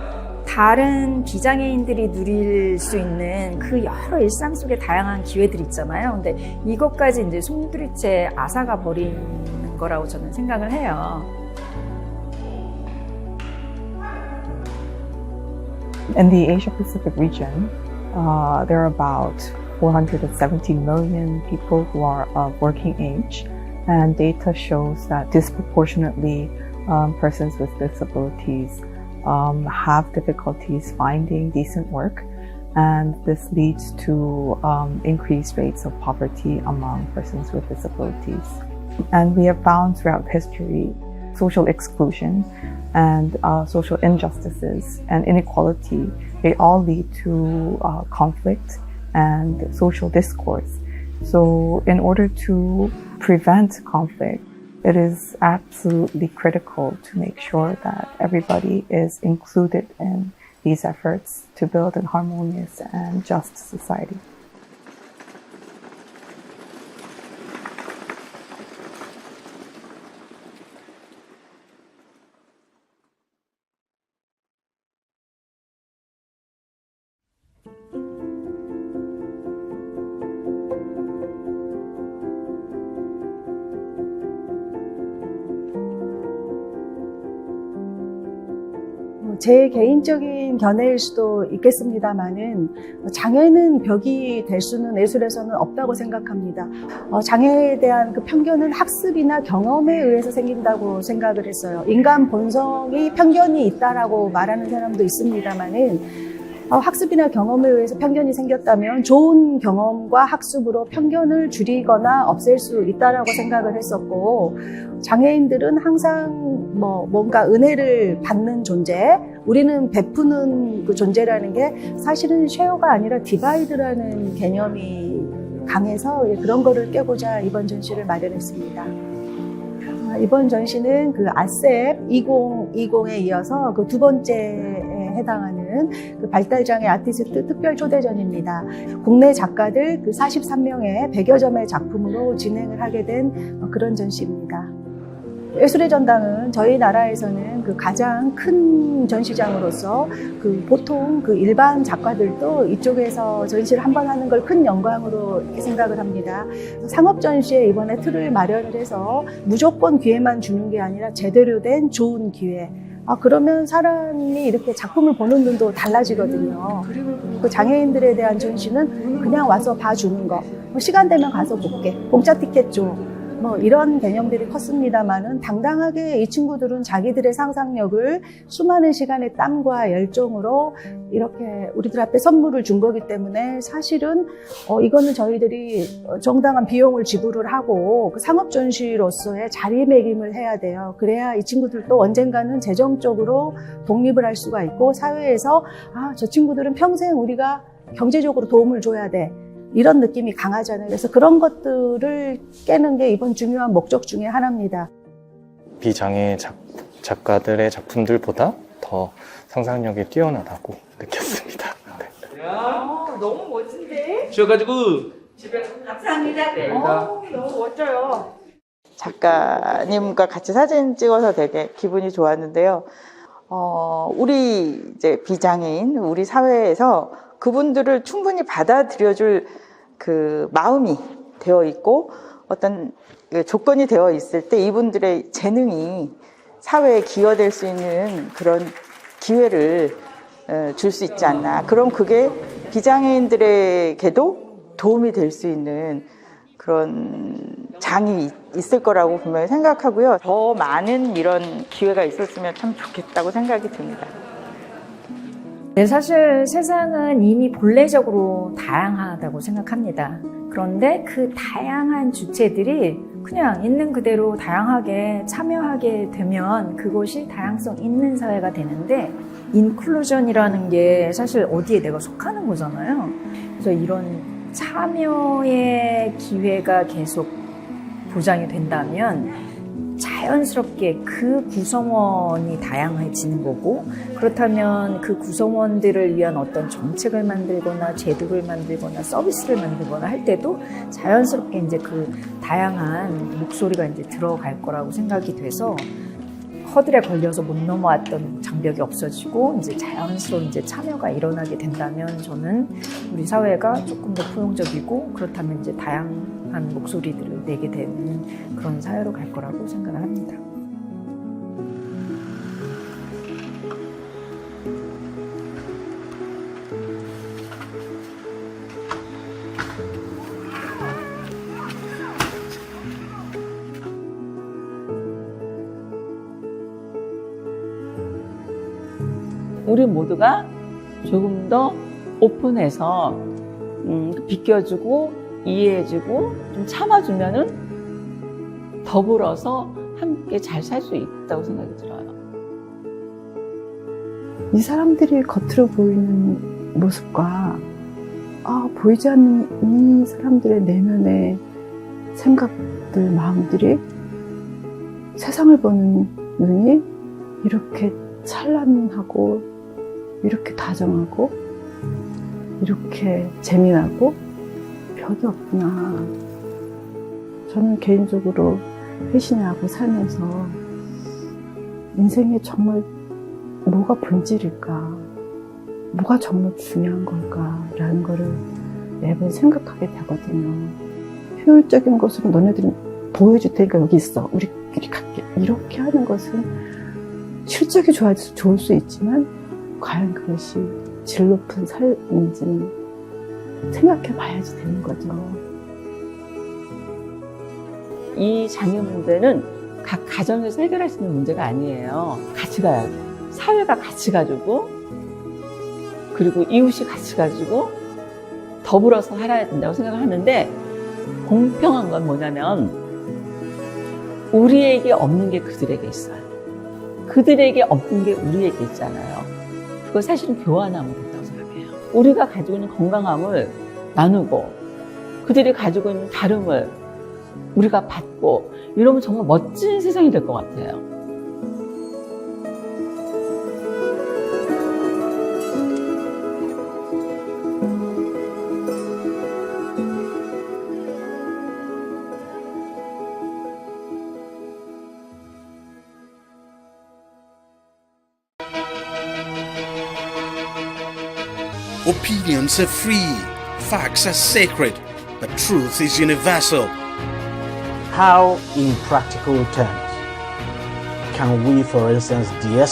다른 비장애인들이 누릴 수 있는 그 여러 일상 속의 다양한 기회들이 있잖아요. 근데 이것까지 이제 송두리째 앗아가 버리는 거라고 저는 생각을 해요. In the Asia Pacific region, there are about 470 million people who are of working age, and data shows that disproportionately persons with disabilities have difficulties finding decent work, and this leads to increased rates of poverty among persons with disabilities. And we have found throughout history social exclusion and social injustices and inequality, they all lead to conflict and social discourse. So in order to prevent conflict, it is absolutely critical to make sure that everybody is included in these efforts to build a harmonious and just society. 제 개인적인 견해일 수도 있겠습니다만은 장애는 벽이 될 수는 예술에서는 없다고 생각합니다. 장애에 대한 그 편견은 학습이나 경험에 의해서 생긴다고 생각을 했어요. 인간 본성이 편견이 있다라고 말하는 사람도 있습니다만은 학습이나 경험에 의해서 편견이 생겼다면 좋은 경험과 학습으로 편견을 줄이거나 없앨 수 있다라고 생각을 했었고, 장애인들은 항상 뭔가 은혜를 받는 존재, 우리는 베푸는 그 존재라는 게 사실은 쉐어가 아니라 디바이드라는 개념이 강해서 그런 거를 깨고자 이번 전시를 마련했습니다. 이번 전시는 그 아셉 2020에 이어서 그 두 번째에 해당하는 그 발달장애 아티스트 특별 초대전입니다. 국내 작가들 그 43명의 100여 점의 작품으로 진행을 하게 된 그런 전시입니다. 예술의 전당은 저희 나라에서는 그 가장 큰 전시장으로서 그 보통 그 일반 작가들도 이쪽에서 전시를 한번 하는 걸 큰 영광으로 이렇게 생각을 합니다. 상업 전시에 이번에 틀을 마련을 해서 무조건 기회만 주는 게 아니라 제대로 된 좋은 기회. 그러면 사람이 이렇게 작품을 보는 눈도 달라지거든요. 그 장애인들에 대한 전시는 그냥 와서 봐주는 거. 시간 되면 가서 볼게. 공짜 티켓 줘. 이런 개념들이 컸습니다만은 당당하게 이 친구들은 자기들의 상상력을 수많은 시간의 땀과 열정으로 이렇게 우리들 앞에 선물을 준 거기 때문에 사실은 이거는 저희들이 정당한 비용을 지불을 하고 그 상업 전시로서의 자리매김을 해야 돼요. 그래야 이 친구들도 언젠가는 재정적으로 독립을 할 수가 있고 사회에서 저 친구들은 평생 우리가 경제적으로 도움을 줘야 돼. 이런 느낌이 강하잖아요. 그래서 그런 것들을 깨는 게 이번 중요한 목적 중에 하나입니다. 비장애 작가들의 작품들보다 더 상상력이 뛰어나다고 느꼈습니다. 네. 너무 멋진데? 쉬어가지고 감사합니다. 네. 너무 멋져요. 작가님과 같이 사진 찍어서 되게 기분이 좋았는데요. 우리 이제 비장애인, 우리 사회에서 그분들을 충분히 받아들여줄 그 마음이 되어 있고 어떤 조건이 되어 있을 때 이분들의 재능이 사회에 기여될 수 있는 그런 기회를 줄 수 있지 않나. 그럼 그게 비장애인들에게도 도움이 될 수 있는 그런 장이 있을 거라고 분명히 생각하고요. 더 많은 이런 기회가 있었으면 참 좋겠다고 생각이 듭니다. 네, 사실 세상은 이미 본래적으로 다양하다고 생각합니다. 그런데 그 다양한 주체들이 그냥 있는 그대로 다양하게 참여하게 되면 그것이 다양성 있는 사회가 되는데 인클루전이라는 게 사실 어디에 내가 속하는 거잖아요. 그래서 이런 참여의 기회가 계속 보장이 된다면 자연스럽게 그 구성원이 다양해지는 거고 그렇다면 그 구성원들을 위한 어떤 정책을 만들거나 제도를 만들거나 서비스를 만들거나 할 때도 자연스럽게 이제 그 다양한 목소리가 이제 들어갈 거라고 생각이 돼서 허들에 걸려서 못 넘어왔던 장벽이 없어지고 이제 자연스러운 이제 참여가 일어나게 된다면 저는 우리 사회가 조금 더 포용적이고 그렇다면 이제 다양한 목소리들을 내게 되는 그런 사회로 갈 거라고 생각을 합니다. 우리 모두가 조금 더 오픈해서 비껴주고 이해해주고 좀 참아주면은 더불어서 함께 잘 살 수 있다고 생각이 들어요. 이 사람들이 겉으로 보이는 모습과 보이지 않는 이 사람들의 내면의 생각들, 마음들이 세상을 보는 눈이 이렇게 찬란하고 이렇게 다정하고 이렇게 재미나고 벽이 없구나. 저는 개인적으로 회신하고 살면서 인생에 정말 뭐가 본질일까, 뭐가 정말 중요한 걸까라는 거를 매번 생각하게 되거든요. 효율적인 것으로 너네들은 보여줄 테니까 여기 있어, 우리끼리 갈게, 이렇게 하는 것은 실적이 좋을 수 있지만 과연 그것이 질 높은 삶인지는 생각해 봐야지 되는 거죠. 이 장애 문제는 각 가정에서 해결할 수 있는 문제가 아니에요. 같이 가야 돼. 사회가 같이 가지고 그리고 이웃이 같이 가지고 더불어서 살아야 된다고 생각하는데 공평한 건 뭐냐면 우리에게 없는 게 그들에게 있어요. 그들에게 없는 게 우리에게 있잖아요. 그거 사실은 교환하면 된다고 생각해요. 우리가 가지고 있는 건강함을 나누고 그들이 가지고 있는 다름을 우리가 받고 있고 이러면 정말 멋진 세상이 될 것 같아요. Opinions are free, facts are sacred, but truth is universal. How, in practical terms, can we, for instance, de-escalate